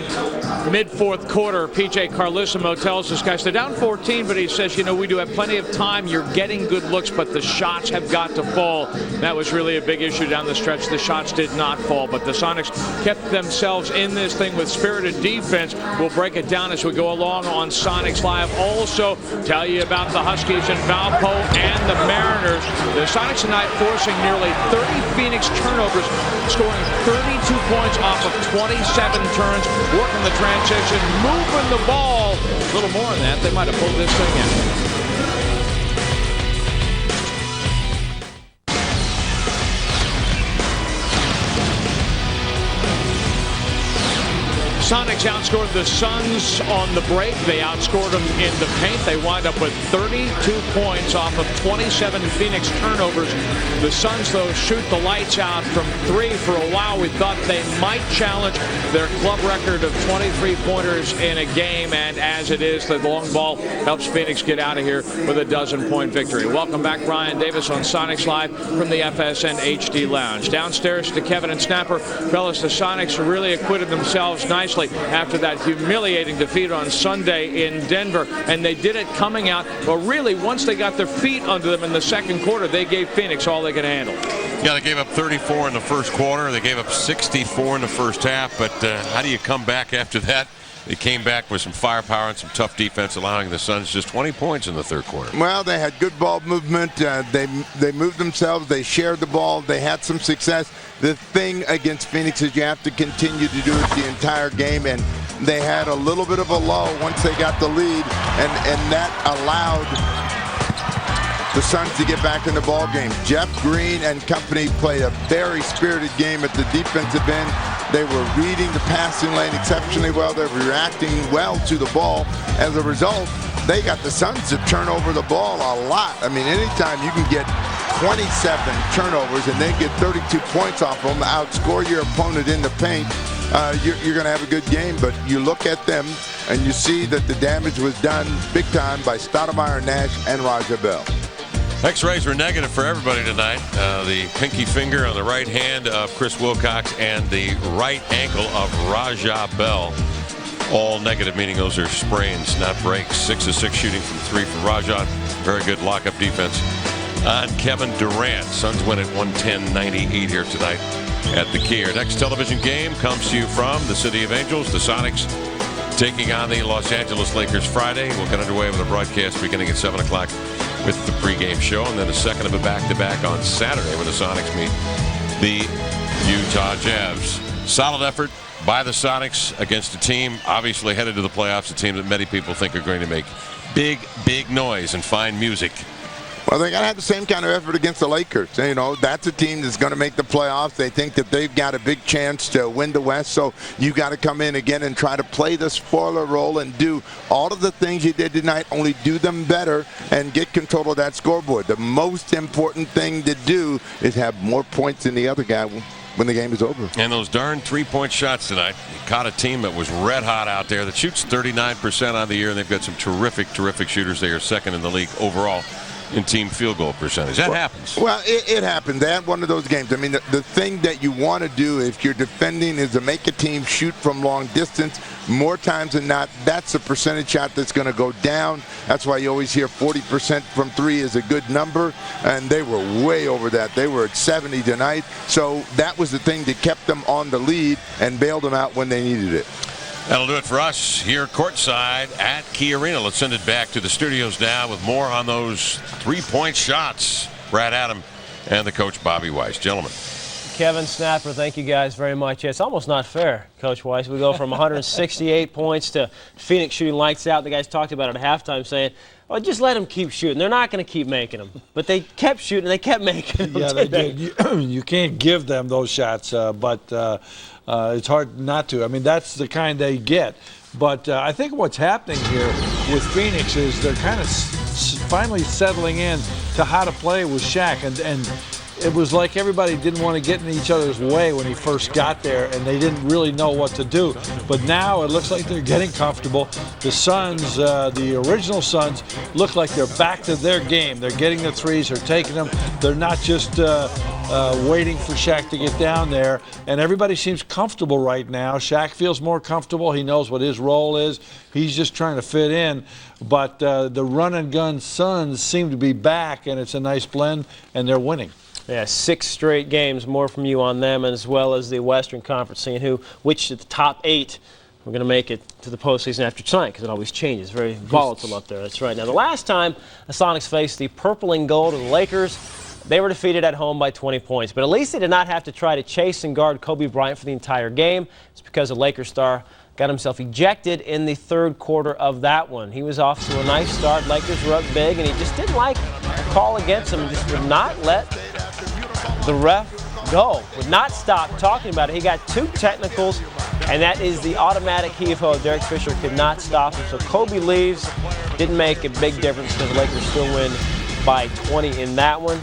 mid-fourth quarter, P.J. Carlissimo tells us guys they're down 14, but he says, you know, we do have plenty of time. You're getting good looks, but the shots have got to fall. That was really a big issue down the stretch. The shots did not fall, but the Sonics kept themselves in this thing with spirited defense. We'll break it down as we go along on Sonics Live. Also, tell you about the Huskies and Valpo and the Mariners. The Sonics tonight forcing nearly 30 Phoenix turnovers, scoring 32 points off of 27 turns, working the transition, moving the ball. A little more than that, they might have pulled this thing in. Sonics outscored the Suns on the break. They outscored them in the paint. They wind up with 32 points off of 27 Phoenix turnovers. The Suns, though, shoot the lights out from 3. For a while, we thought they might challenge their club record of 23 pointers in a game, and as it is, the long ball helps Phoenix get out of here with a 12-point victory. Welcome back, Brian Davis on Sonics Live from the FSN HD Lounge. Downstairs to Kevin and Snapper. Fellas, the Sonics really acquitted themselves nicely after that humiliating defeat on Sunday in Denver, and they did it coming out. Well, really, once they got their feet under them in the second quarter, they gave Phoenix all they could handle. Yeah, they gave up 34 in the first quarter. They gave up 64 in the first half, but how do you come back after that? They came back with some firepower and some tough defense, allowing the Suns just 20 points in the third quarter. Well, they had good ball movement. They moved themselves. They shared the ball. They had some success. The thing against Phoenix is you have to continue to do it the entire game, and they had a little bit of a lull once they got the lead, and that allowed the Suns to get back in the ball game. Jeff Green and company played a very spirited game at the defensive end. They were reading the passing lane exceptionally well. They were reacting well to the ball. As a result, they got the Suns to turn over the ball a lot. I mean, anytime you can get 27 turnovers and then get 32 points off them, outscore your opponent in the paint, you're going to have a good game. But you look at them and you see that the damage was done big time by Stoudemire, Nash, and Raja Bell. X-rays were negative for everybody tonight. The pinky finger on the right hand of Chris Wilcox and the right ankle of Raja Bell, all negative, meaning those are sprains, not breaks. 6 of 6 shooting from 3 for Raja. Very good lockup defense on Kevin Durant. Suns win at 110-98 here tonight at the Key. Our next television game comes to you from the City of Angels. The Sonics taking on the Los Angeles Lakers Friday. We'll get underway with a broadcast beginning at 7 o'clock with the pregame show, and then a second of a back-to-back on Saturday when the Sonics meet the Utah Jazz. Solid effort by the Sonics against a team obviously headed to the playoffs, a team that many people think are going to make big noise and find music. Well, they got to have the same kind of effort against the Lakers. You know, that's a team that's going to make the playoffs. They think that they've got a big chance to win the West, so you got to come in again and try to play the spoiler role and do all of the things you did tonight, only do them better and get control of that scoreboard. The most important thing to do is have more points than the other guy when the game is over. And those darn three-point shots tonight. You caught a team that was red hot out there that shoots 39% on the year, and they've got some terrific shooters. They are second in the league overall in team field goal percentage. That happens. Well, it happened. They had one of those games. I mean, the thing that you want to do if you're defending is to make a team shoot from long distance. More times than not, that's a percentage shot that's going to go down. That's why you always hear 40% from 3 is a good number, and they were way over that. They were at 70 tonight. So that was the thing that kept them on the lead and bailed them out when they needed it. That'll do it for us here courtside at Key Arena. Let's send it back to the studios now with more on those three-point shots. Brad Adam and the coach Bobby Weiss. Gentlemen. Kevin, Snapper, thank you guys very much. It's almost not fair, Coach Weiss. We go from 168 points to Phoenix shooting lights out. The guys talked about it at halftime saying, well, just let them keep shooting. They're not going to keep making them. But they kept shooting, and they kept making them. Yeah, they did. You can't give them those shots, but it's hard not to. I mean, that's the kind they get. But I think what's happening here with Phoenix is they're kind of finally settling in to how to play with Shaq, and it was like everybody didn't want to get in each other's way when he first got there, and they didn't really know what to do. But now it looks like they're getting comfortable. The Suns, the original Suns, look like they're back to their game. They're getting the threes, they're taking them. They're not just waiting for Shaq to get down there, and everybody seems comfortable right now. Shaq feels more comfortable. He knows what his role is. He's just trying to fit in. But the run-and-gun Suns seem to be back, and it's a nice blend, and they're winning. Yeah, 6 straight games. More from you on them, as well as the Western Conference, seeing which of the top 8 we're going to make it to the postseason after tonight, because it always changes. Very volatile up there. That's right. Now, the last time the Sonics faced the purple and gold of the Lakers, they were defeated at home by 20 points. But at least they did not have to try to chase and guard Kobe Bryant for the entire game. It's because the Lakers star got himself ejected in the 3rd quarter of that one. He was off to a nice start. Lakers were up big, and he just didn't like a call against him. He just would not let the ref go, would not stop talking about it. He got 2 technicals, and that is the automatic heave-ho. Derek Fisher could not stop him. So Kobe leaves. Didn't make a big difference because the Lakers still win by 20 in that one.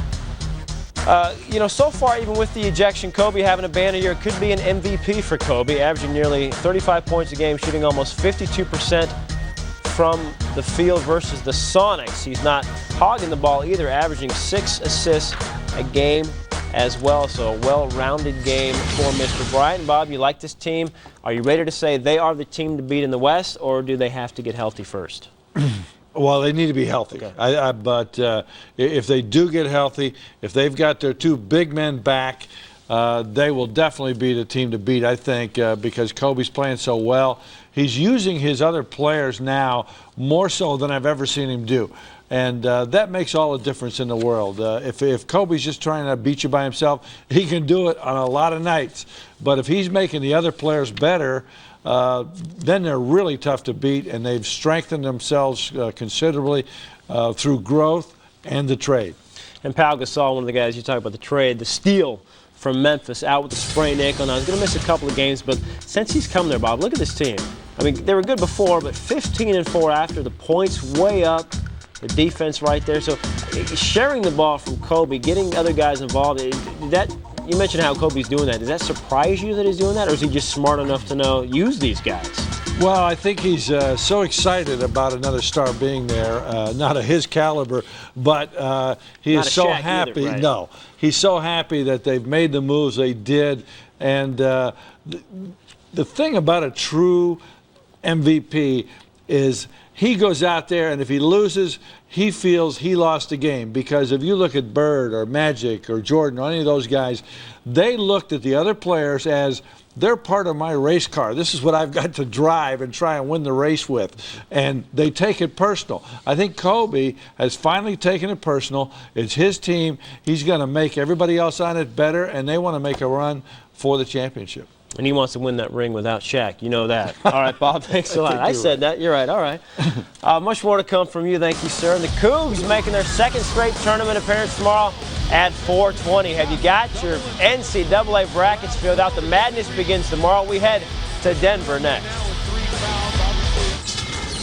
So far, even with the ejection, Kobe having a banner year, could be an MVP for Kobe, averaging nearly 35 points a game, shooting almost 52% from the field versus the Sonics. He's not hogging the ball either, averaging 6 assists a game as well. So a well-rounded game for Mr. Bryant. And Bob, you like this team. Are you ready to say they are the team to beat in the West, or do they have to get healthy first? Well, they need to be healthy. Okay. But if they do get healthy, if they've got their 2 big men back, they will definitely be the team to beat, I think, because Kobe's playing so well. He's using his other players now more so than I've ever seen him do. And that makes all the difference in the world. If Kobe's just trying to beat you by himself, he can do it on a lot of nights. But if he's making the other players better, then they're really tough to beat, and they've strengthened themselves considerably through growth and the trade. And Pau Gasol, one of the guys you talk about the trade, the steal from Memphis, out with a sprained ankle. Now, he's going to miss a couple of games, but since he's come there, Bob, look at this team. I mean, they were good before, but 15-4 after. The points way up, the defense right there. So sharing the ball from Kobe, getting other guys involved, you mentioned how Kobe's doing that. Does that surprise you that he's doing that, or is he just smart enough to use these guys? Well, I think he's so excited about another star being there, not of his caliber, but he is so happy. Either, right? No, he's so happy that they've made the moves they did. And the thing about a true MVP is he goes out there, and if he loses, he feels he lost the game. Because if you look at Bird or Magic or Jordan or any of those guys, they looked at the other players as they're part of my race car. This is what I've got to drive and try and win the race with. And they take it personal. I think Kobe has finally taken it personal. It's his team. He's going to make everybody else on it better, and they want to make a run for the championship. And he wants to win that ring without Shaq. You know that. All right, Bob, thanks a lot. I said that. You're right. All right. Much more to come from you. Thank you, sir. And the Cougs making their 2nd straight tournament appearance tomorrow at 4:20. Have you got your NCAA brackets filled out? The madness begins tomorrow. We head to Denver next.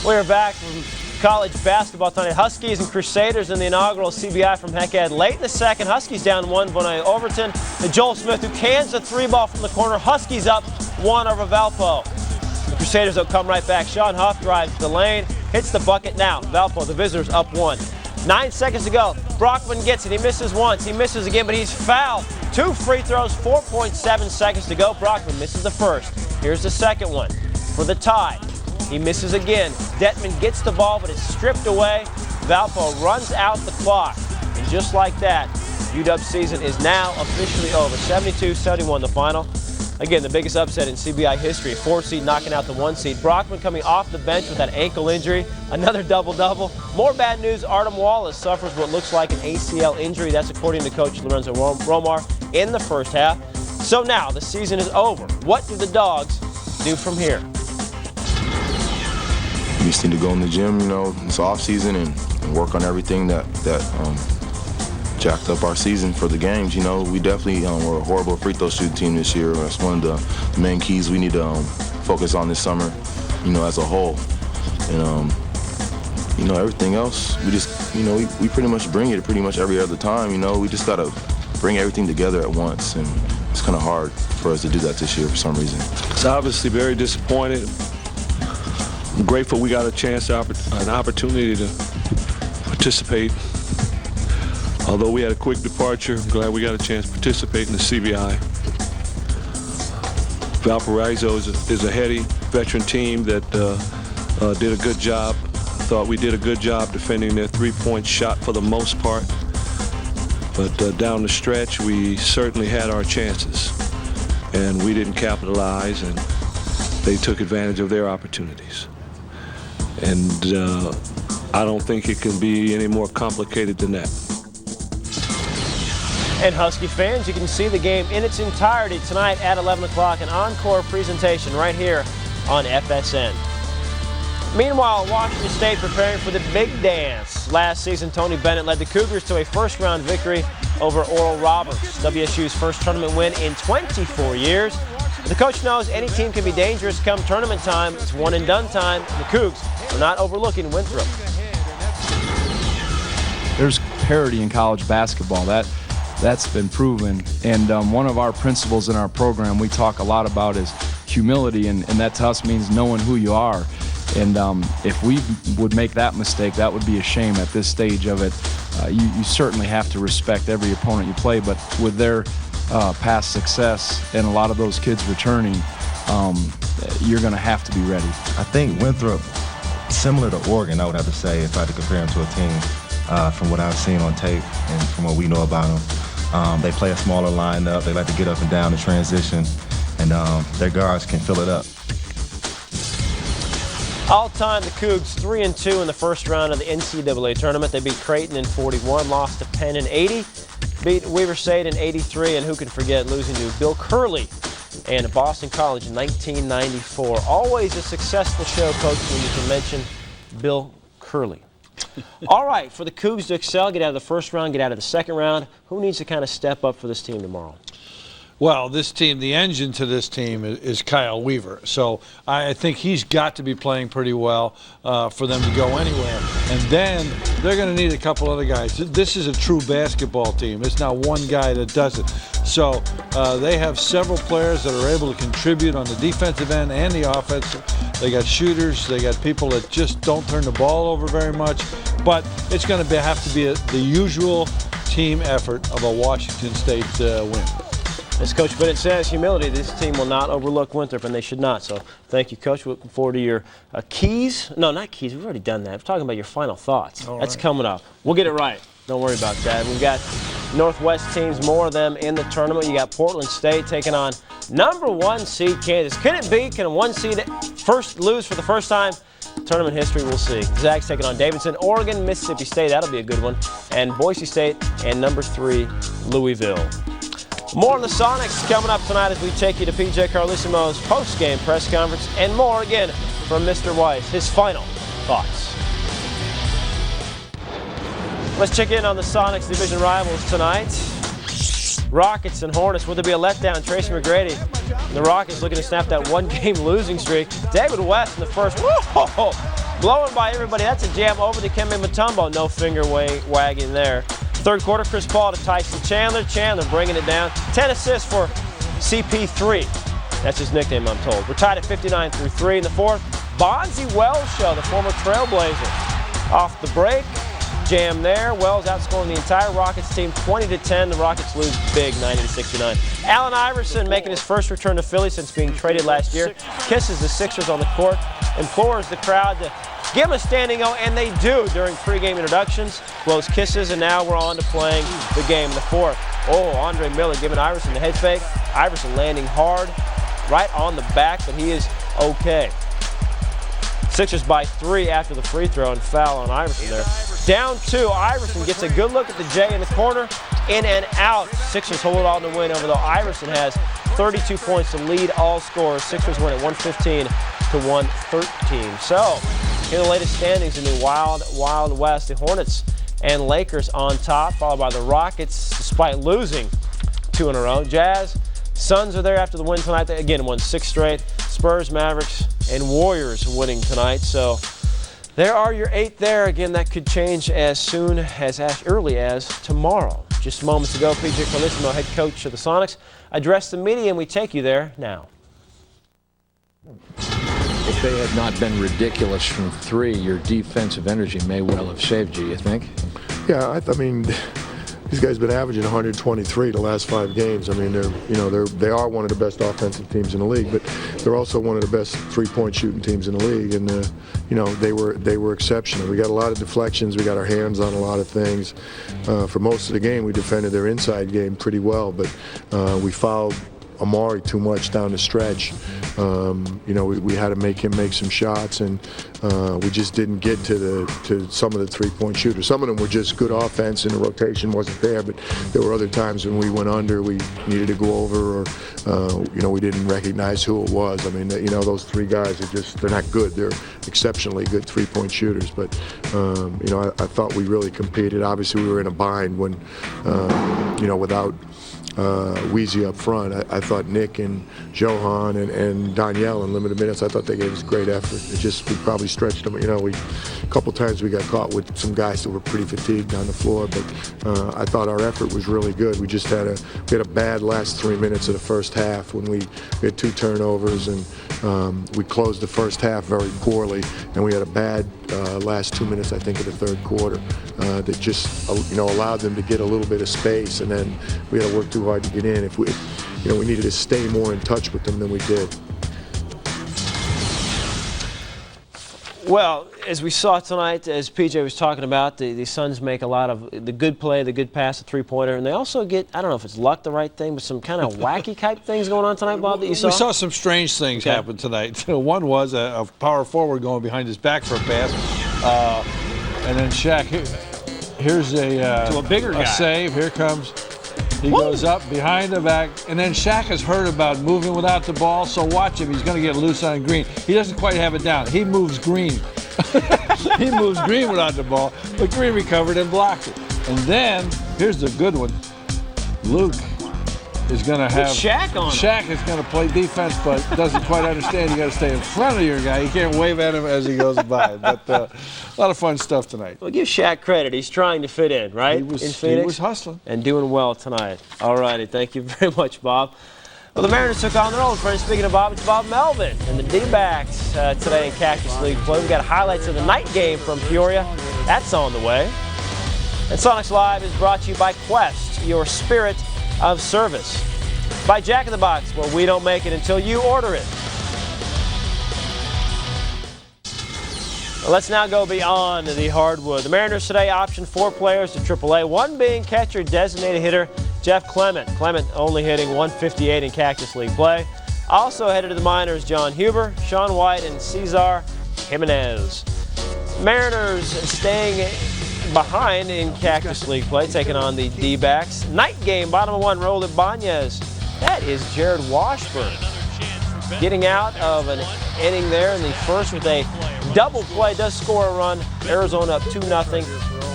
We're back from college basketball tonight. Huskies and Crusaders in the inaugural CBI from Heckhead. Late in the second, Huskies down 1 Bonnet Overton. And Joel Smith, who cans the 3-ball from the corner. Huskies up 1 over Valpo. The Crusaders will come right back. Sean Huff drives the lane, hits the bucket now. Valpo, the visitors, up 1. 9 seconds to go. Brockman gets it. He misses once. He misses again, but he's fouled. 2 free throws, 4.7 seconds to go. Brockman misses the first. Here's the second one for the tie. He misses again. Detman gets the ball, but it's stripped away. Valpo runs out the clock. And just like that, UW's season is now officially over. 72-71 the final. Again, the biggest upset in CBI history. 4 seed knocking out the 1 seed. Brockman coming off the bench with that ankle injury. Another double-double. More bad news. Artem Wallace suffers what looks like an ACL injury. That's according to Coach Lorenzo Romar in the first half. So now the season is over. What do the Dogs do from here? We just need to go in the gym, it's off season and work on everything that jacked up our season for the games. We definitely were a horrible free throw shooting team this year. That's one of the main keys we need to focus on this summer, as a whole. And everything else, we just, we pretty much bring it pretty much every other time. We just got to bring everything together at once, and it's kind of hard for us to do that this year for some reason. It's obviously very disappointed. I'm grateful we got an opportunity to participate. Although we had a quick departure, I'm glad we got a chance to participate in the CBI. Valparaiso is a heady veteran team that did a good job. I thought we did a good job defending their three-point shot for the most part. But down the stretch, we certainly had our chances, and we didn't capitalize, and they took advantage of their opportunities. And I don't think it can be any more complicated than that. And Husky fans, you can see the game in its entirety tonight at 11 o'clock, an encore presentation right here on FSN. Meanwhile, Washington State preparing for the big dance. Last season, Tony Bennett led the Cougars to a first-round victory over Oral Roberts, WSU's first tournament win in 24 years. The coach knows any team can be dangerous come tournament time. It's one-and-done time. The Cougs are not overlooking Winthrop. There's parity in college basketball. That's been proven. And one of our principles in our program we talk a lot about is humility, and that to us means knowing who you are. And if we would make that mistake, that would be a shame at this stage of it. You certainly have to respect every opponent you play, but with their past success and a lot of those kids returning, you're going to have to be ready. I think Winthrop, similar to Oregon, I would have to say, if I had to compare them to a team from what I've seen on tape and from what we know about them. They play a smaller lineup. They like to get up and down the transition, and their guards can fill it up. All-time, the Cougs 3-2 in the first round of the NCAA tournament. They beat Creighton in 41, lost to Penn in 80, beat Weber State in 83, and who can forget losing to Bill Curley and Boston College in 1994. Always a successful show, Coach, when you can mention Bill Curley. All right, for the Cougs to excel, get out of the first round, get out of the second round, who needs to kind of step up for this team tomorrow? Well, this team, the engine to this team is Kyle Weaver. So I think he's got to be playing pretty well for them to go anywhere. And then they're going to need a couple other guys. This is a true basketball team. It's not one guy that does it. So they have several players that are able to contribute on the defensive end and the offense. They got shooters. They got people that just don't turn the ball over very much. But it's going to have to be the usual team effort of a Washington State win. As Coach Bennett says, humility, this team will not overlook Winthrop, and they should not. So thank you, Coach. Looking forward to your keys. No, not keys. We've already done that. We're talking about your final thoughts. All That's right. coming up. We'll get it right. Don't worry about that. We've got Northwest teams, more of them in the tournament. You got Portland State taking on #1 seed Kansas. Can it be? Can a 1 seed first lose for the first time? Tournament history, we'll see. Zags taking on Davidson, Oregon, Mississippi State. That'll be a good one. And Boise State and #3 Louisville. More on the Sonics coming up tonight as we take you to P.J. Carlesimo's post-game press conference and more again from Mr. Weiss, his final thoughts. Let's check in on the Sonics division rivals tonight. Rockets and Hornets. Will there be a letdown? Tracy McGrady. The Rockets looking to snap that one-game losing streak. David West in the first. Whoa! Blowing by everybody. That's a jam over to Kembe Mutombo. No finger wagging there. Third quarter, Chris Paul to Tyson Chandler. Chandler bringing it down. 10 assists for CP3. That's his nickname, I'm told. We're tied at 59 through 3 in the fourth. Bonzi Wells show, the former Trailblazer. Off the break. Jam there. Wells outscoring the entire Rockets team 20-10. The Rockets lose big, 90-69. Allen Iverson making his first return to Philly since being traded last year. Kisses the Sixers on the court. Implores the crowd to give him a standing O, and they do during pregame introductions. Blows kisses, and now we're on to playing the game in the fourth. Oh, Andre Miller giving Iverson the head fake. Iverson landing hard, right on the back, but he is okay. Sixers by 3 after the free throw and foul on Iverson there. Down 2, Iverson gets a good look at the J in the corner, in and out. Sixers hold on to win, over though Iverson has 32 points to lead all scorers. Sixers win at 115-113. So, here are the latest standings in the Wild West. The Hornets and Lakers on top, followed by the Rockets, despite losing 2 in a row. Jazz, Suns are there after the win tonight. They again won 6 straight. Spurs, Mavericks, and Warriors winning tonight. So There are your 8 there. Again, that could change as early as tomorrow. Just moments ago, P.J. Carlesimo, head coach of the Sonics, addressed the media, and we take you there now. If they had not been ridiculous from 3, your defensive energy may well have saved you, you think? Yeah, I mean, these guys have been averaging 123 the last 5 games. I mean, they are one of the best offensive teams in the league, but they're also one of the best three-point shooting teams in the league. And they were exceptional. We got a lot of deflections. We got our hands on a lot of things. For most of the game, we defended their inside game pretty well, but we fouled Amari too much down the stretch. We had to make him make some shots, and we just didn't get to some of the three-point shooters. Some of them were just good offense, and the rotation wasn't there. But there were other times when we went under, we needed to go over, or we didn't recognize who it was. I mean, those 3 guys they're not good. They're exceptionally good three-point shooters. But I thought we really competed. Obviously, we were in a bind when without Weezy up front. I thought Nick and Johan and Danielle in limited minutes, I thought they gave us great effort. We probably stretched them. A couple times we got caught with some guys that were pretty fatigued on the floor, but I thought our effort was really good. We just had a bad last 3 minutes of the first half when we had 2 turnovers, and we closed the first half very poorly, and we had a bad last 2 minutes, I think, of the third quarter that just allowed them to get a little bit of space, and then we had to work too hard to get in. If we needed to stay more in touch with them than we did. Well, as we saw tonight, as PJ was talking about, the Suns make a lot of the good play, the good pass, the three-pointer, and they also get, I don't know if it's luck the right thing, but some kind of wacky type things going on tonight, Bob, that you saw? We saw some strange things happen tonight. One was a power forward going behind his back for a pass, and then Shaq, here's a bigger guy. Save. Here comes. He goes up behind the back, and then Shaq has heard about moving without the ball, so watch him. He's going to get loose on Green. He doesn't quite have it down. He moves Green. He moves Green without the ball, but Green recovered and blocked it. And then, here's the good one. Luke is going to have... Shaq on Shaq is going to play defense, but doesn't quite understand. You got to stay in front of your guy. You can't wave at him as he goes by. But a lot of fun stuff tonight. Well, give Shaq credit. He's trying to fit in, right? He was hustling. And doing well tonight. All righty. Thank you very much, Bob. Well, the Mariners took on their old friend. Speaking of Bob, it's Bob Melvin and the D-backs today in Cactus League play. We've got highlights of the night game from Peoria. That's on the way. And Sonics Live is brought to you by Quest, your spirit of service. By Jack in the Box, where we don't make it until you order it. Well, let's now go beyond the hardwood. The Mariners today optioned 4 players to AAA, one being catcher designated hitter Jeff Clement. Clement only hitting .158 in Cactus League play. Also headed to the minors, John Huber, Sean White, and Cesar Jimenez. Mariners staying behind in Cactus League play, taking on the D-backs. Night game, bottom of 1, Raul Ibanez. That is Jared Washburn getting out of an inning there in the first with a double play. Does score a run. Arizona up 2-0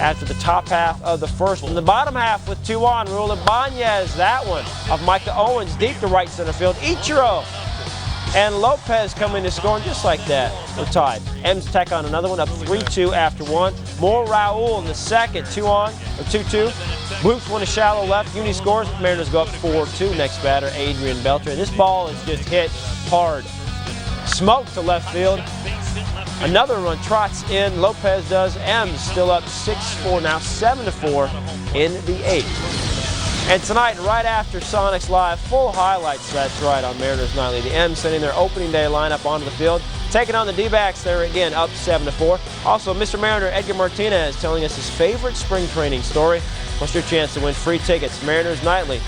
after the top half of the first. In the bottom half with 2 on, Raul Ibanez, that one of Micah Owens deep to right center field. Ichiro and Lopez coming to score, and just like that, we're tied. M's tack on another one, up 3-2 after 1. More Raul in the second, 2 on, or 2-2. Bloops one to shallow left. Uni scores. Mariners go up 4-2. Next batter, Adrian Beltre. And this ball is just hit hard. Smoke to left field. Another run trots in. Lopez does. M's still up 6-4 now, 7-4 in the 8th. And tonight, right after Sonics Live, full highlights, that's right, on Mariners Nightly. The M's sending their opening day lineup onto the field. Taking on the D-backs, they're again up 7-4. Also, Mr. Mariner Edgar Martinez telling us his favorite spring training story. Plus your chance to win free tickets. Mariners Nightly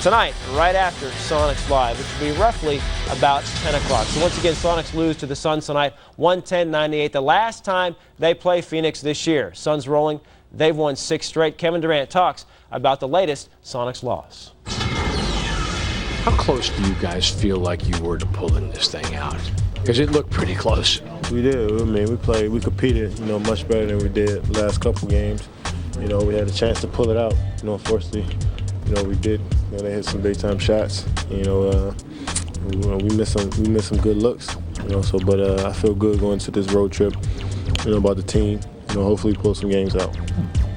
tonight, right after Sonics Live, which will be roughly about 10 o'clock. So once again, Sonics lose to the Suns tonight, 110-98. The last time they play Phoenix this year. Suns rolling. They've won 6 straight. Kevin Durant talks about the latest Sonics loss. How close do you guys feel like you were to pulling this thing out? Because it looked pretty close. We did. I mean, we competed, much better than we did the last couple games. We had a chance to pull it out. Unfortunately, we did. They hit some big time shots. We missed some good looks. But I feel good going to this road trip. about the team. Hopefully pull some games out.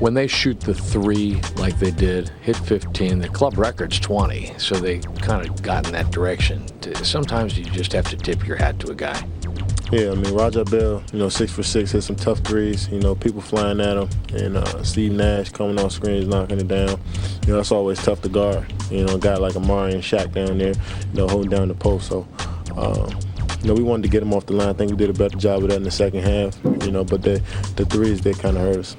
When they shoot the 3 like they did, hit 15, the club record's 20, so they kind of got in that direction. Sometimes you just have to tip your hat to a guy. Yeah, Raja Bell, 6 for 6, hit some tough threes. People flying at him, and Steve Nash coming off screens, knocking it down. That's always tough to guard. A guy like Amari and Shaq down there, holding down the post. So, we wanted to get him off the line. I think we did a better job of that in the second half. But the threes, they kind of hurt us.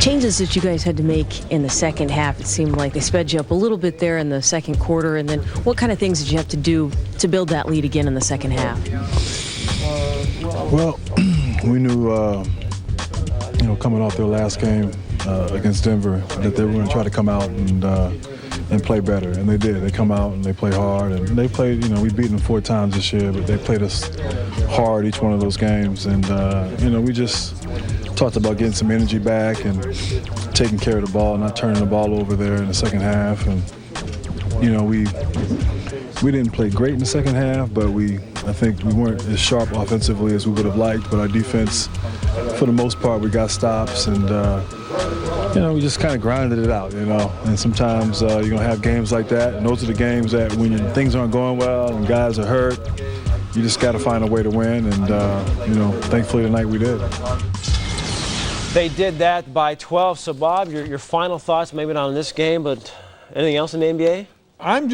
Changes that you guys had to make in the second half, it seemed like they sped you up a little bit there in the second quarter, and then what kind of things did you have to do to build that lead again in the second half? Well, we knew, coming off their last game against Denver, that they were going to try to come out and play better, and they did. They come out and they play hard, and they played, we beat them 4 times this year, but they played us hard each one of those games, and, we just talked about getting some energy back and taking care of the ball, not turning the ball over there in the second half. And, we didn't play great in the second half, but I think we weren't as sharp offensively as we would have liked. But our defense, for the most part, we got stops, and, we just kind of grinded it out, And sometimes you're going to have games like that, and those are the games that when things aren't going well and guys are hurt, you just got to find a way to win. And, thankfully tonight we did. They did that by 12. So, Bob, your final thoughts, maybe not on this game, but anything else in the NBA?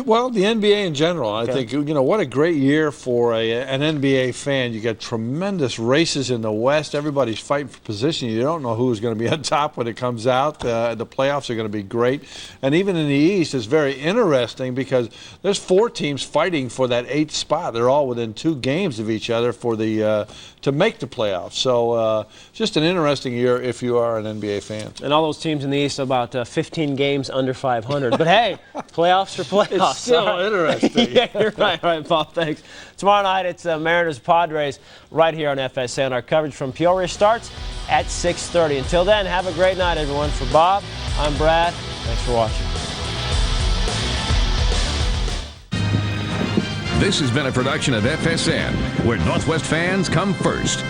Well, the NBA in general. I think, what a great year for an NBA fan. You got tremendous races in the West. Everybody's fighting for position. You don't know who's going to be on top when it comes out. The playoffs are going to be great. And even in the East, it's very interesting because there's 4 teams fighting for that 8th spot. They're all within 2 games of each other for the to make the playoffs. So just an interesting year if you are an NBA fan. And all those teams in the East about 15 games under 500. But hey, playoffs are playoffs. It's still interesting. Yeah, you're right. All right, Bob, thanks. Tomorrow night, it's Mariners-Padres right here on FSN. Our coverage from Peoria starts at 6:30. Until then, have a great night, everyone. For Bob, I'm Brad. Thanks for watching. This has been a production of FSN, where Northwest fans come first.